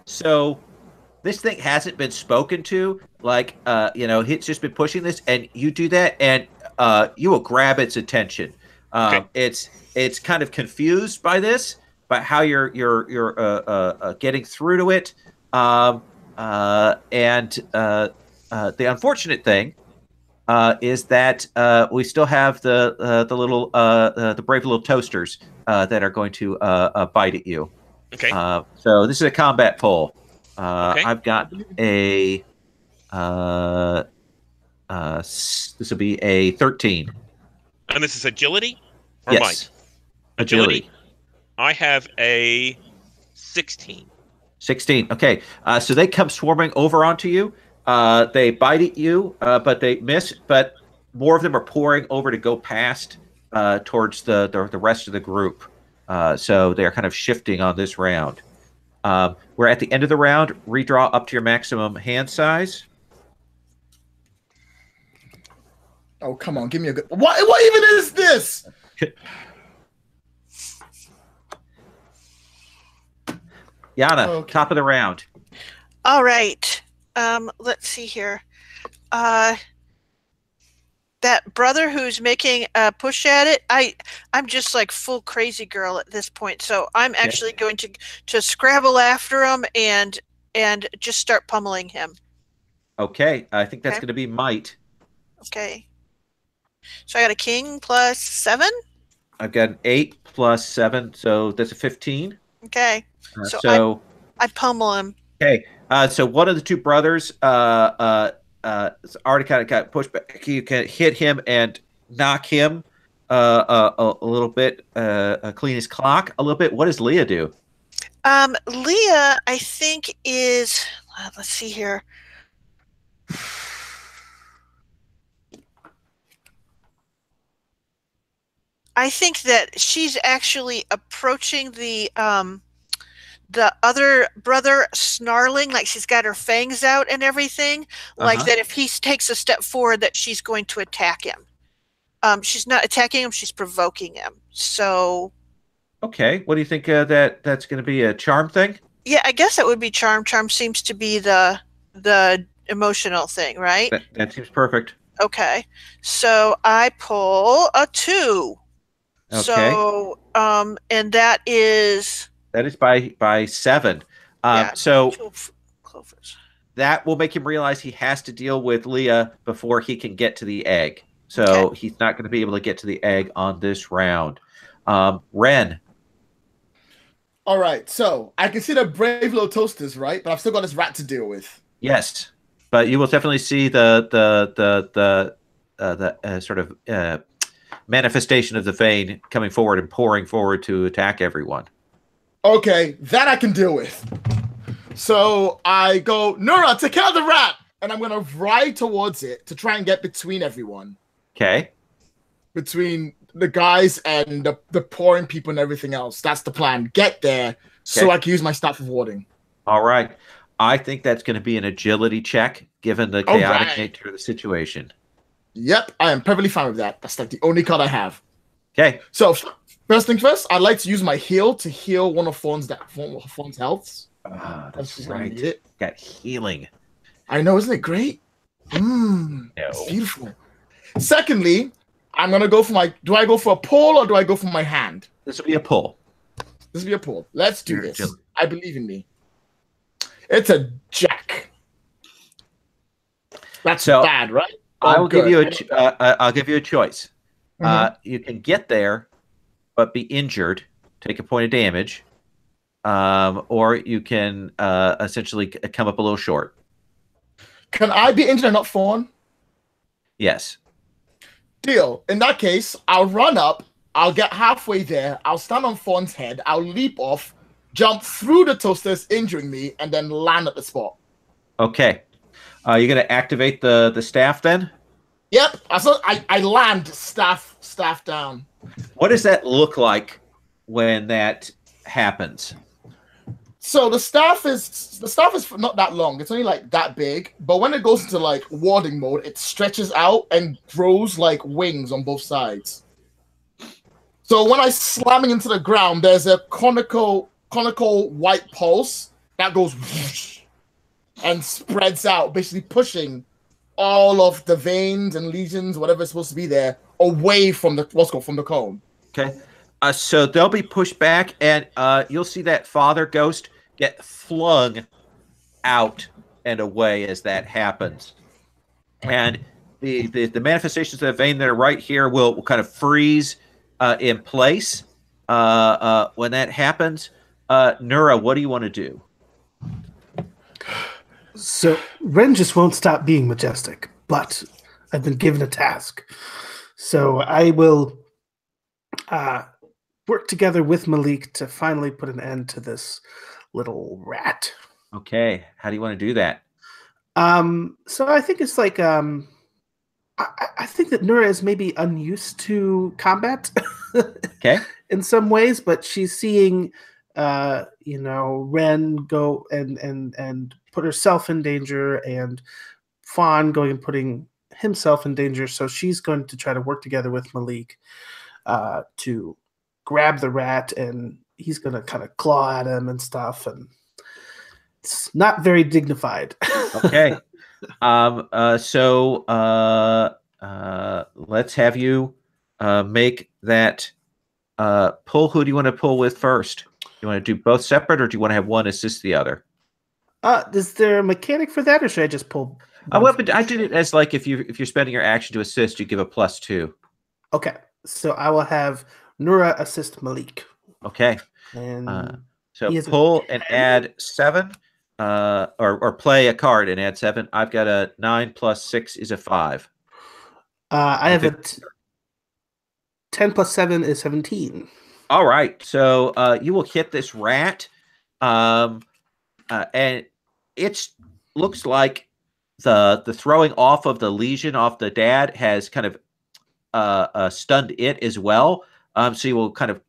So this thing hasn't been spoken to. Like, it's just been pushing this, and you do that, and you will grab its attention. Okay. It's kind of confused by this, by how you're getting through to it. And the unfortunate thing is that we still have the little the brave little toasters that are going to bite at you. Okay. So this is a combat pull. Okay. I've got a this will be a 13. And this is agility or Yes. might? Agility. I have a 16. 16. Okay. So they come swarming over onto you. They bite at you, but they miss. But more of them are pouring over to go past towards the rest of the group. So they're kind of shifting on this round. We're at the end of the round. Redraw up to your maximum hand size. Oh, come on. Give me a good... What even is this? Yana, Okay. top of the round. All right. Let's see here. That brother who's making a push at it, I'm just like full crazy girl at this point. So I'm actually going to scrabble after him and just start pummeling him. Okay. I think that's Okay. going to be might. Okay. So I got a king plus 7. I've got an 8 plus 7, so that's a 15. Okay. So I pummel him. okay. So one of the two brothers already kind of got pushed back. You can hit him and knock him a little bit, clean his clock a little bit. What does Leah do? Leah, I think is, let's see here. I think that she's actually approaching the other brother, snarling like she's got her fangs out and everything, like that if he takes a step forward that she's going to attack him. She's not attacking him, she's provoking him. So Okay. What do you think that's going to be a charm thing? yeah, I guess it would be charm. Charm seems to be the emotional thing, right? That seems perfect. Okay. So I pull a 2. Okay. So and that is by 7. So 2 clovers. that will make him realize he has to deal with Leah before he can get to the egg. So he's not going to be able to get to the egg on this round. Ren. All right. So I can see the brave little toasters, right? But I've still got this rat to deal with. Yes, but you will definitely see the sort of manifestation of the vein coming forward and pouring forward to attack everyone. Okay, that I can deal with. So I go, Nura, take care of the rat! And I'm going to ride towards it to try and get between everyone. Okay. Between the guys and the pouring people and everything else. That's the plan. Get there so I can use my staff of warding. All right. I think that's going to be an agility check, given the chaotic nature of the situation. Yep, I am perfectly fine with that. That's like the only card I have. Okay. So first thing first, I'd like to use my heal to heal one of Fawn's healths. That's I right. need it. Got healing. I know, isn't it great? It's beautiful. Secondly, I'm gonna go for my. Do I go for a pull or do I go for my hand? This will be a pull. This will be a pull. Let's do Your this. agility. I believe in me. It's a jack. That's So, bad, right? I will give you good. I'll give you a choice. You can get there, but be injured, take a point of damage, or you can essentially come up a little short. Can I be injured and not Fawn? Yes. Deal. In that case, I'll run up. I'll get halfway there. I'll stand on Fawn's head. I'll leap off, jump through the toasters, injuring me, and then land at the spot. Okay. You're going to activate the staff then? Yep. I land staff down. What does that look like when that happens? So the staff is not that long. It's only like that big. But when it goes into like warding mode, it stretches out and grows like wings on both sides. So when I slam it into the ground, there's a conical white pulse that goes whoosh, and spreads out, basically pushing all of the veins and lesions, whatever's supposed to be there, away from the from the cone. Okay. So they'll be pushed back, and you'll see that father ghost get flung out and away as that happens. And the manifestations of the vein that are right here will kind of freeze in place when that happens. Nura, what do you want to do? So Ren just won't stop being majestic, but I've been given a task. So I will work together with Malik to finally put an end to this little rat. Okay. How do you want to do that? So I think it's like I think that Nura is maybe unused to combat. Okay. In some ways, but she's seeing Ren go and put herself in danger, and Fawn going and putting himself in danger. So she's going to try to work together with Malik to grab the rat, and he's going to kind of claw at him and stuff, and it's not very dignified. Okay. So let's have you make that pull. Who do you want to pull with first? You want to do both separate, or do you want to have one assist the other? Is there a mechanic for that, or should I just pull? I did it as like if you're spending your action to assist, you give a +2. Okay, so I will have Nura assist Malik. Okay. And so pull and add 7, or play a card and add 7. I've got a 9 plus 6 is a 5. I have a 10 plus 7 is 17. All right, so you will hit this rat, and it looks like the throwing off of the lesion off the dad has kind of stunned it as well. So you will kind of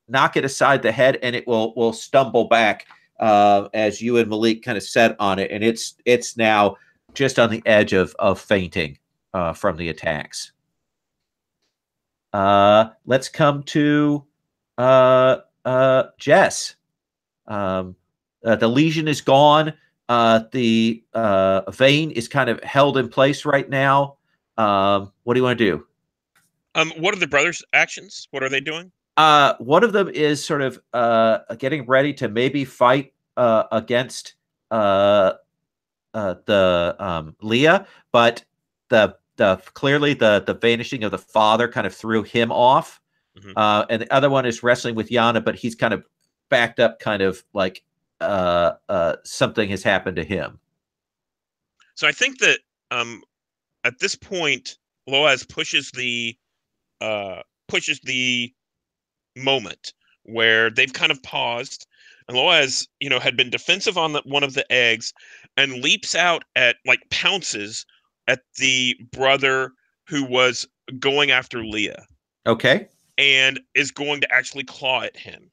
knock it aside the head, and it will stumble back as you and Malik kind of set on it, and it's now just on the edge of fainting from the attacks. Let's come to Jess. The lesion is gone. The vein is kind of held in place right now. What do you want to do? What are the brothers' actions? What are they doing? One of them is sort of getting ready to maybe fight against the Leah, but clearly the vanishing of the father kind of threw him off. Mm-hmm. And the other one is wrestling with Yana, but he's kind of backed up, kind of like something has happened to him. So I think that at this point, Loaz pushes the moment where they've kind of paused, and Loaz, had been defensive on one of the eggs, and leaps out at, like, pounces at the brother who was going after Leah. Okay. And is going to actually claw at him.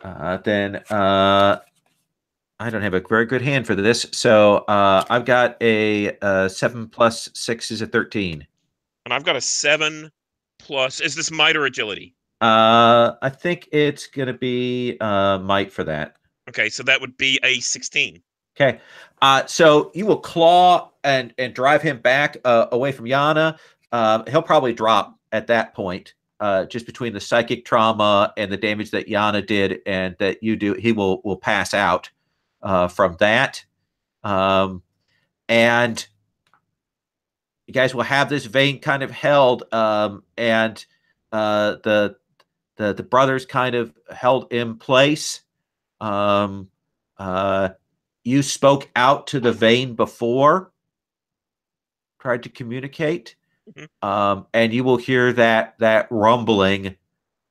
Then I don't have a very good hand for this, so I've got a 7 plus 6 is a 13. And I've got a 7 plus. Is this might or agility? I think it's going to be might for that. Okay, so that would be a 16. Okay. So you will claw and drive him back away from Yana. He'll probably drop at that point, just between the psychic trauma and the damage that Yana did and that you do. He will pass out from that. And you guys will have this vein kind of held, and the brothers kind of held in place. You spoke out to the vein before, tried to communicate, mm-hmm. And you will hear that rumbling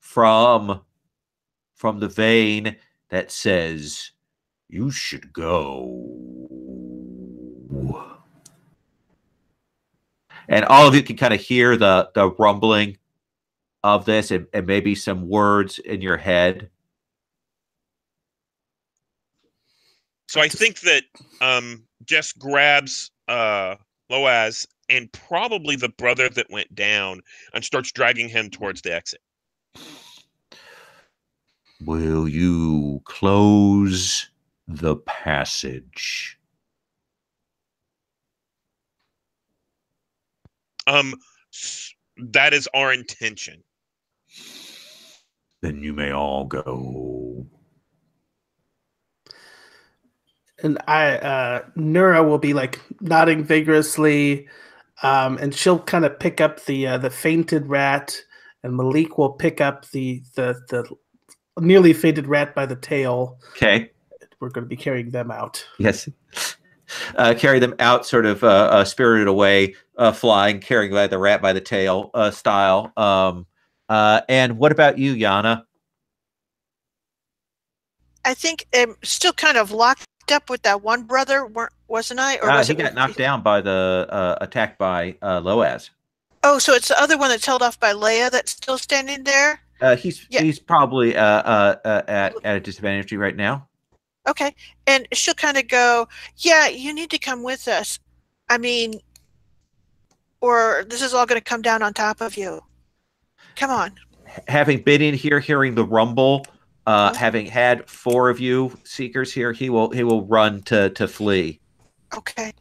from the vein that says, "You should go." And all of you can kind of hear the rumbling of this, and maybe some words in your head. So I think that Jess grabs Loaz and probably the brother that went down and starts dragging him towards the exit. Will you close the passage? That is our intention. Then you may all go. And Nura will be like nodding vigorously, and she'll kind of pick up the fainted rat, and Malik will pick up the nearly fainted rat by the tail. Okay. We're going to be carrying them out. Yes. Carry them out, sort of spirited away, flying, carrying by the rat by the tail style. And what about you, Yana? I think I'm still kind of locked up with that one brother, wasn't I? Or was he got knocked down by the attack by Loaz. Oh, so it's the other one that's held off by Leia that's still standing there? He's probably at a disadvantage right now. Okay. And she'll kind of go, yeah, you need to come with us. I mean, or this is all going to come down on top of you. Come on. Having been in here, hearing the rumble, having had 4 of you seekers here, he will run to flee. Okay.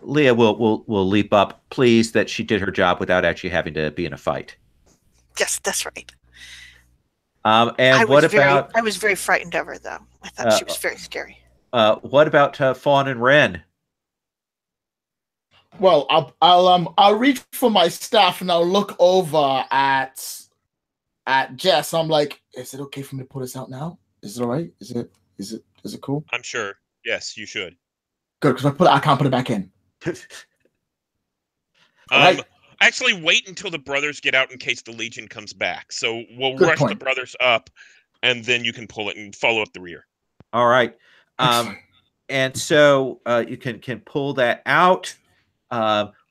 Leah will leap up, pleased that she did her job without actually having to be in a fight. Yes, that's right. And I was very frightened of her, though. I thought she was very scary. What about Fawn and Ren? Well, I'll reach for my staff and I'll look over at Jess. I'm like, is it okay for me to put this out now? Is it all right? Is it cool? I'm sure. Yes, you should. Good, because I can't put it back in. Right. Actually, wait until the brothers get out in case the Legion comes back. So we'll Good rush point. the brothers up, and then you can pull it and follow up the rear. All right. And so you can pull that out.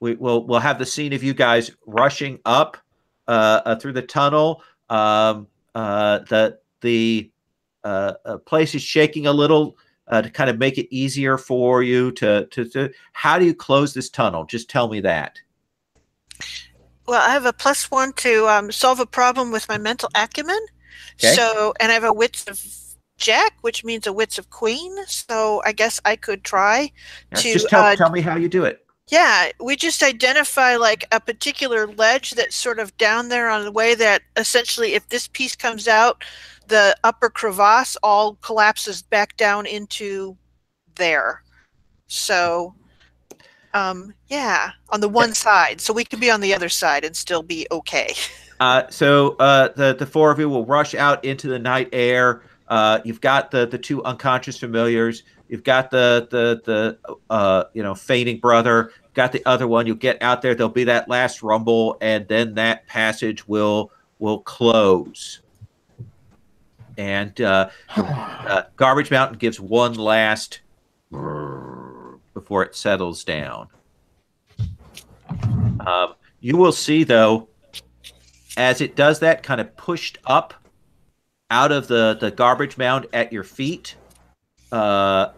We'll have the scene of you guys rushing up through the tunnel. The place is shaking a little to kind of make it easier for you to. How do you close this tunnel? Just tell me that. Well, I have a +1 to solve a problem with my mental acumen. Okay. So, and I have a wits of Jack, which means a wits of Queen. So I guess I could try to just tell me how you do it. Yeah, we just identify like a particular ledge that's sort of down there on the way that essentially if this piece comes out, the upper crevasse all collapses back down into there. So, yeah, on the one side. So we can be on the other side and still be okay. So the 4 of you will rush out into the night air. You've got the 2 unconscious familiars. You've got the fainting brother. Got the other one. You'll get out there. There'll be that last rumble, and then that passage will close. And Garbage Mountain gives one last before it settles down. You will see, though, as it does that, kind of pushed up out of the garbage mound at your feet, all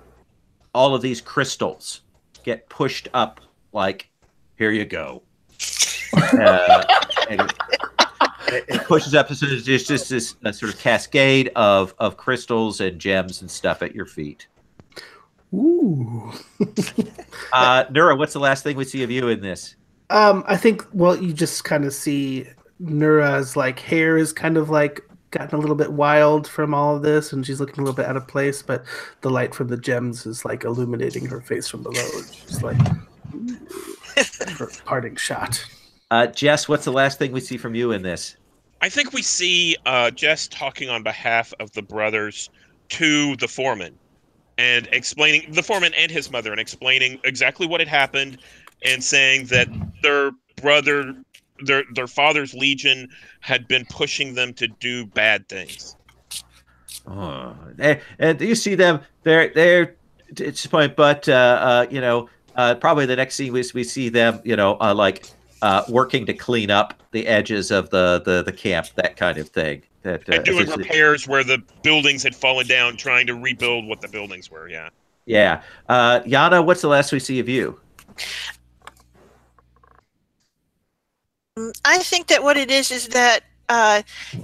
of these crystals get pushed up like, here you go. And it pushes up, so there's just this sort of cascade of crystals and gems and stuff at your feet. Ooh. Nura, what's the last thing we see of you in this? I think, well, you just kind of see Nura's like hair is kind of like gotten a little bit wild from all of this, and she's looking a little bit out of place, but the light from the gems is like illuminating her face from below. She's like her parting shot. Jess, what's the last thing we see from you in this? I think we see Jess talking on behalf of the brothers to the foreman and explaining the foreman and his mother and explaining exactly what had happened and saying that their father's legion had been pushing them to do bad things. And you see them, they're at this point, but probably the next scene we see them, working to clean up the edges of the camp, that kind of thing. that And doing essentially- repairs where the buildings had fallen down, trying to rebuild what the buildings were. Yeah. Yeah. Yana, what's the last we see of you? I think that what it is that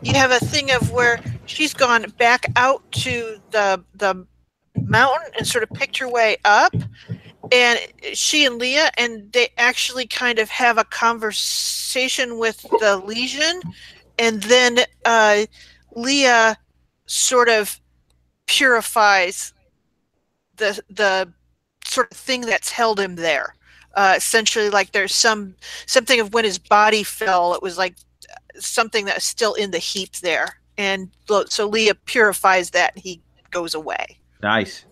you have a thing of where she's gone back out to the mountain and sort of picked her way up, and she and Leah, and they actually kind of have a conversation with the Legion, and then Leah sort of purifies the sort of thing that's held him there. Essentially, like there's something of when his body fell, it was like something that's still in the heap there, and so Leah purifies that, and he goes away. Nice.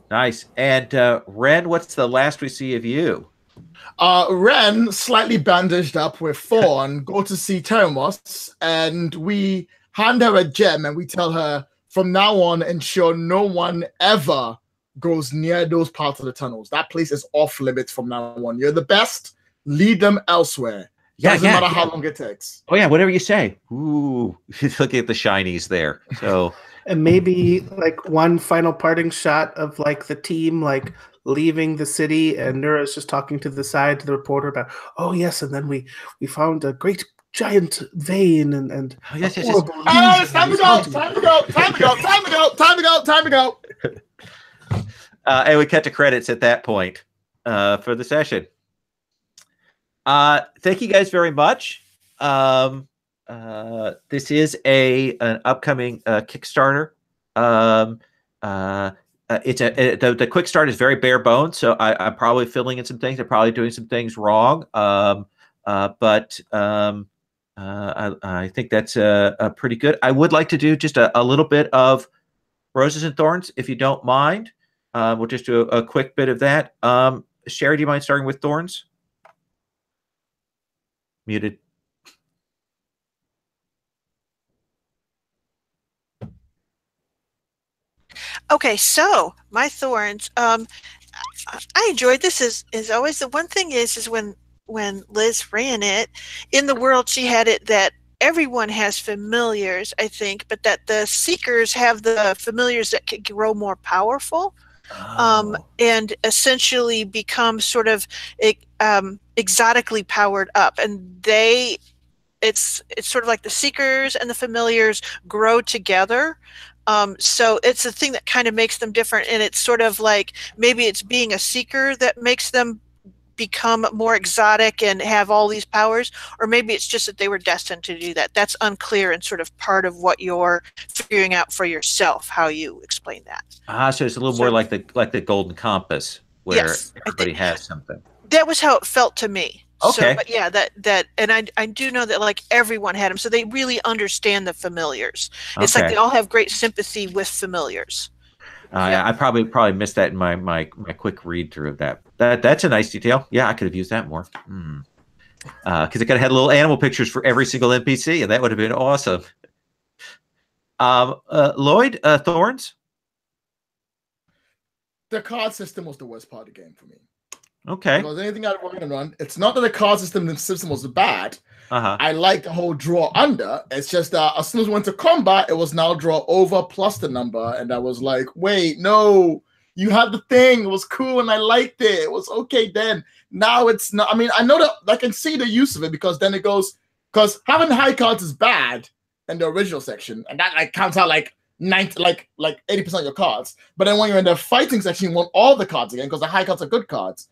And Ren, what's the last we see of you? Ren, slightly bandaged up with Thorn, go to see Terra, and we hand her a gem, and we tell her from now on, ensure no one ever goes near those parts of the tunnels. That place is off limits from now on. You're the best. Lead them elsewhere. Doesn't matter how long it takes. Oh yeah, whatever you say. Ooh, look at the shinies there. So, and maybe like one final parting shot of like the team like leaving the city, and Nura's just talking to the side to the reporter about, oh yes, and then we found a great giant vein and yes. It's time to go. And we cut to credits at that point for the session. Thank you guys very much. This is an upcoming Kickstarter. The quick start is very bare bones, so I'm probably filling in some things. I'm probably doing some things wrong, but I think that's pretty good. I would like to do just a little bit of Roses and Thorns, if you don't mind. We'll just do a quick bit of that. Sherry, do you mind starting with Thorns? Muted. Okay, so my Thorns. I enjoyed this. Is always the one thing is when Liz ran it in the world, she had it that everyone has familiars, I think, but that the seekers have the familiars that can grow more powerful. And essentially become sort of exotically powered up, and it's sort of like the seekers and the familiars grow together. So it's a thing that kind of makes them different, and it's sort of like maybe it's being a seeker that makes them become more exotic and have all these powers, or maybe it's just that they were destined to do that. That's unclear and sort of part of what you're figuring out for yourself, how you explain that. So it's a little more like the Golden Compass, where Yes, everybody has something. That was how it felt to me. Okay. So, but yeah, that, and I do know that like everyone had them, so they really understand the familiars. It's like Okay. they all have great sympathy with familiars. I probably missed that in my quick read through of that. That's a nice detail. Yeah, I could have used that more. Because it could have had little animal pictures for every single NPC, and that would have been awesome. Lloyd, Thorns? The card system was the worst part of the game for me. Okay. If there was anything I'd want to run, it's not that the card system was bad. I like the whole draw under. It's just that as soon as we went to combat, it was now draw over plus the number. And I was like, wait, no, you had the thing. It was cool and I liked it. It was okay then. Now it's not. I mean, I know that I can see the use of it, because then it goes, because having high cards is bad in the original section. And that like counts out like 90, like 80% of your cards. But then when you're in the fighting section, you want all the cards again, because the high cards are good cards.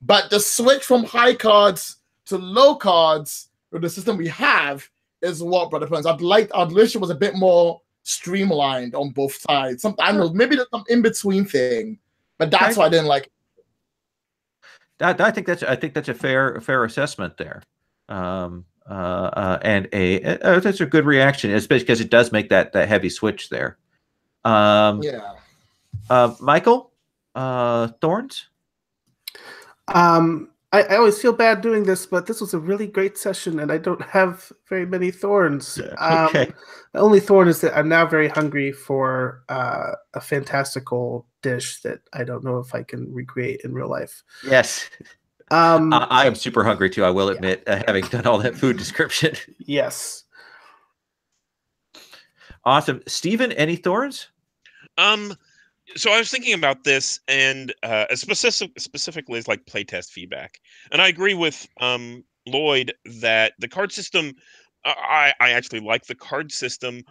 But the switch from high cards to low cards with the system we have is what Brother Prince. I'd wish it was a bit more streamlined on both sides. I don't know, maybe there's some in between thing, but that's why I didn't like it. I think that's a fair assessment there, and that's a good reaction, especially because it does make that heavy switch there. Yeah. Michael, Thorns. I always feel bad doing this, but this was a really great session, and I don't have very many thorns. Okay. The only thorn is that I'm now very hungry for a fantastical dish that I don't know if I can recreate in real life. Yes. I am super hungry too, I will admit, having done all that food description. Yes. Awesome. Steven, any thorns? So I was thinking about this, and specifically as like playtest feedback, and I agree with Lloyd that the card system. I actually like the card system,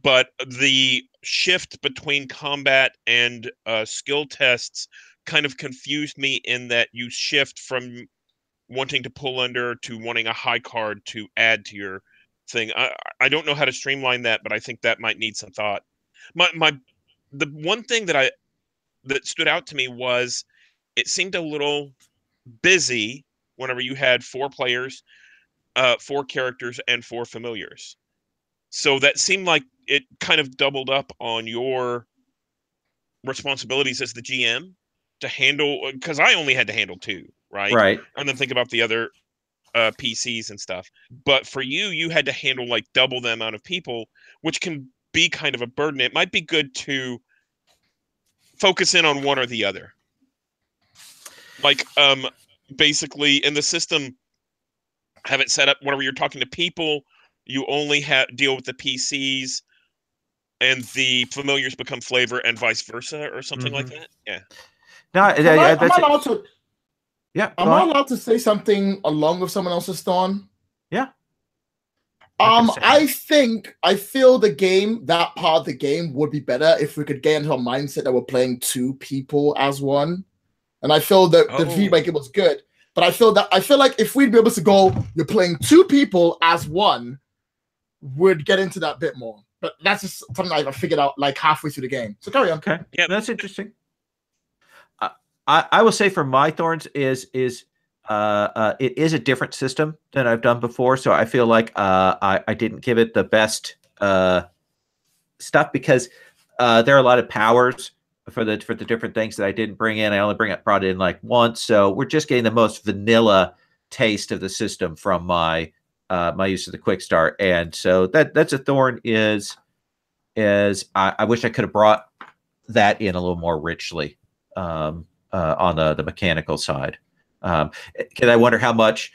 but the shift between combat and skill tests kind of confused me in that you shift from wanting to pull under to wanting a high card to add to your thing. I don't know how to streamline that, but I think that might need some thought. The one thing that stood out to me was it seemed a little busy whenever you had 4 players, 4 characters, and 4 familiars. So that seemed like it kind of doubled up on your responsibilities as the GM to handle, because I only had to handle 2, right? Right. And then think about the other PCs and stuff. But for you, you had to handle like double the amount of people, which can be kind of a burden. It might be good to focus in on one or the other. Like, basically in the system, have it set up whenever you're talking to people, you only deal with the PCs, and the familiars become flavor, and vice versa, or something like that. Yeah. No, Am I allowed to? Yeah. Am I allowed to say something along with someone else's thorn? Yeah. I feel that part of the game would be better if we could get into a mindset that we're playing 2 people as one. And I feel that the feedback it was good. But I feel like if we'd be able to go, you're playing 2 people as one, we'd get into that bit more. But that's just something I figured out like halfway through the game. So carry on. Okay. Yeah, that's interesting. I will say for my thorns is it is a different system than I've done before, so I feel like I didn't give it the best stuff because there are a lot of powers for the different things that I didn't bring in. I only brought it in like once, so we're just getting the most vanilla taste of the system from my use of the quick start, and so that's a thorn. Is I wish I could have brought that in a little more richly on the mechanical side. Can I wonder how much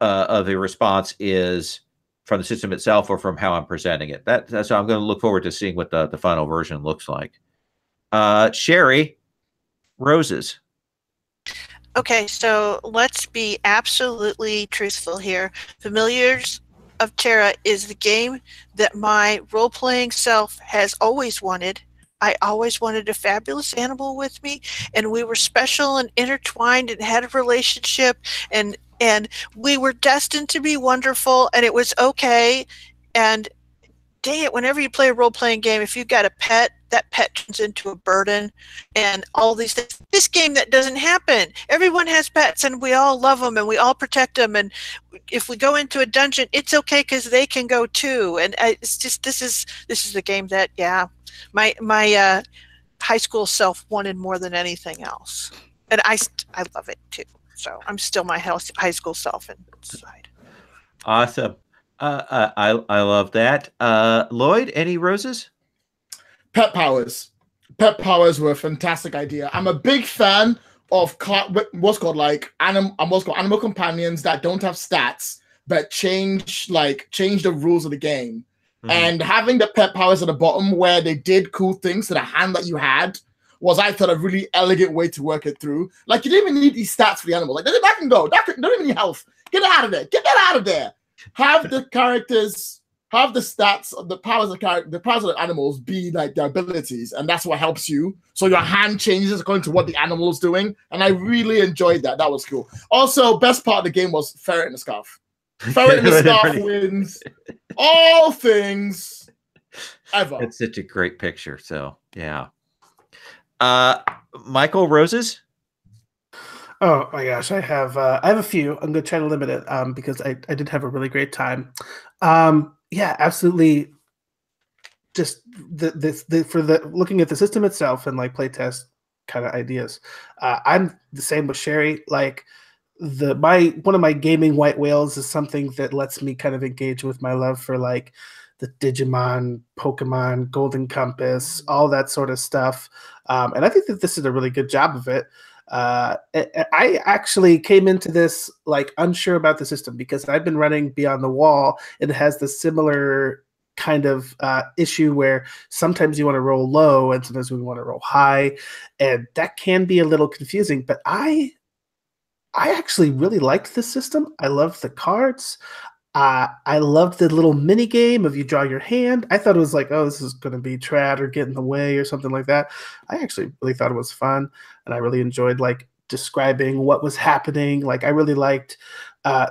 of the response is from the system itself or from how I'm presenting it? So I'm going to look forward to seeing what the final version looks like. Sherry, roses. Okay, so let's be absolutely truthful here. Familiars of Terra is the game that my role-playing self has always wanted. I always wanted a fabulous animal with me, and we were special and intertwined and had a relationship, and we were destined to be wonderful, and it was okay. And dang it, whenever you play a role-playing game, if you've got a pet, that pet turns into a burden and all these things. This game, that doesn't happen. Everyone has pets, and we all love them, and we all protect them. And if we go into a dungeon, it's okay because they can go too. And it's just this is the game that, yeah, my high school self wanted more than anything else, and I love it too. So I'm still my high school self inside. Awesome. I love that. Lloyd, any roses? Pet powers. Pet powers were a fantastic idea. I'm a big fan of what's called animal companions that don't have stats but change the rules of the game. Mm-hmm. And having the pet powers at the bottom where they did cool things to the hand that you had was, I thought, a really elegant way to work it through. Like, you didn't even need these stats for the animal. Like, that can go. Don't even need health. Get out of there. Get that out of there. Have the characters, have the stats, the powers of the animals be like their abilities, and that's what helps you. So your hand changes according to what the animal is doing, and I really enjoyed that. That was cool. Also, best part of the game was Ferret in the Scarf. Ferret in the Scarf wins all things ever. It's such a great picture. So yeah. Michael, roses. Oh my gosh, I have a few. I'm gonna try to limit it because I did have a really great time. Yeah, absolutely. Just the looking at the system itself and like playtest kind of ideas. I'm the same with Sherry. Like one of my gaming white whales is something that lets me kind of engage with my love for like the Digimon, Pokemon, Golden Compass, all that sort of stuff. And I think that this is a really good job of it. I actually came into this like unsure about the system because I've been running Beyond the Wall and it has the similar kind of issue where sometimes you want to roll low and sometimes we want to roll high, and that can be a little confusing. But I actually really liked this system. I loved the cards. I loved the little mini game of you draw your hand. I thought it was like, oh, this is going to be trad or get in the way or something like that. I actually really thought it was fun, and I really enjoyed like describing what was happening. Like I really liked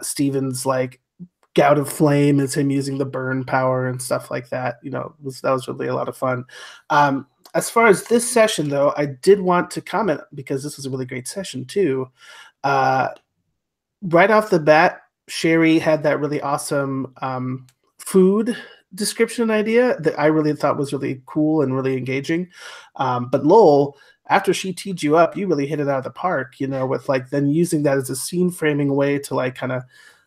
Steven's like gout of flame as him using the burn power and stuff like that. You know, that was really a lot of fun. As far as this session, though, I did want to comment because this was a really great session too. Right off the bat, Sherry had that really awesome food description idea that I really thought was really cool and really engaging. But Lowell, after she teed you up, you really hit it out of the park, you know, with like then using that as a scene framing way to like kind of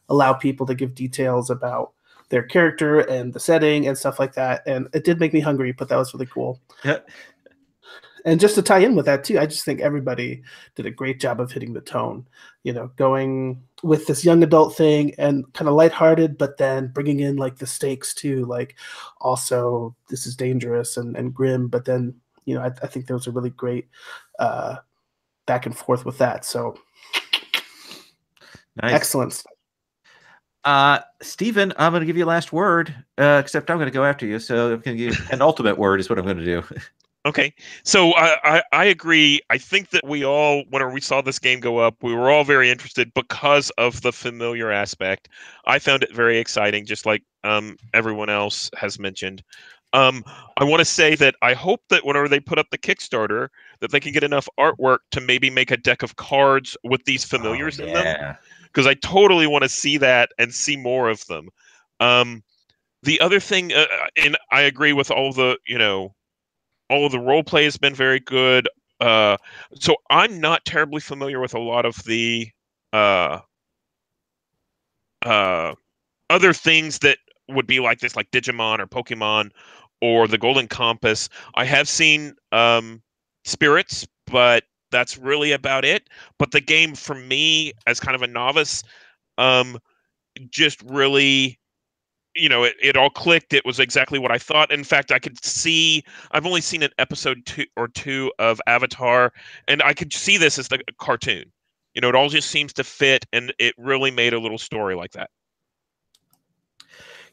allow people to give details about their character and the setting and stuff like that. And it did make me hungry, but that was really cool. Yeah. And just to tie in with that too, I just think everybody did a great job of hitting the tone, you know, going with this young adult thing and kind of lighthearted, but then bringing in like the stakes too, like also this is dangerous and grim, but then, you know, I think there was a really great back and forth with that. So nice. Excellent. Stephen, I'm going to give you a last word, except I'm going to go after you. So I'm going to give you an ultimate word is what I'm going to do. Okay, so I agree. I think that we all, whenever we saw this game go up, we were all very interested because of the familiar aspect. I found it very exciting, just like everyone else has mentioned. I want to say that I hope that whenever they put up the Kickstarter, that they can get enough artwork to maybe make a deck of cards with these familiars in them. Because I totally want to see that and see more of them. The other thing, and I agree with all the, you know, all of the role play has been very good. So I'm not terribly familiar with a lot of the other things that would be like this, like Digimon or Pokemon or the Golden Compass. I have seen Spirits, but that's really about it. But the game, for me, as kind of a novice, just really, you know, it all clicked. It was exactly what I thought. In fact, I could see, I've only seen an episode 2 or 2 of Avatar, and I could see this as the cartoon. You know, it all just seems to fit, and it really made a little story like that.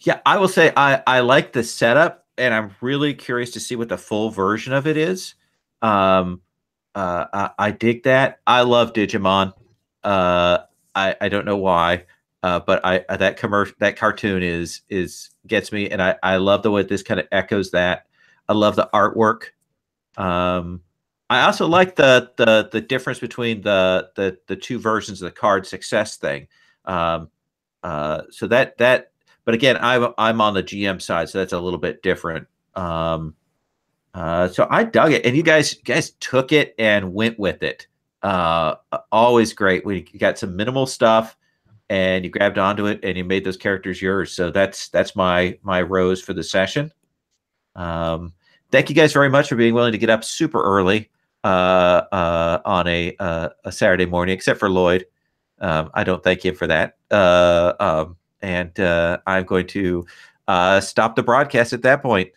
Yeah, I will say I like the setup, and I'm really curious to see what the full version of it is. I dig that. I love Digimon. I don't know why. But that cartoon is gets me, and I love the way this kind of echoes that. I love the artwork. I also like the difference between the two versions of the card success thing. So that, but again, I'm on the GM side, so that's a little bit different. So I dug it, and you guys took it and went with it. Always great. We got some minimal stuff, and you grabbed onto it and you made those characters yours. So that's my rose for the session. Thank you guys very much for being willing to get up super early on a Saturday morning, except for Lloyd. I don't thank him for that. And I'm going to stop the broadcast at that point.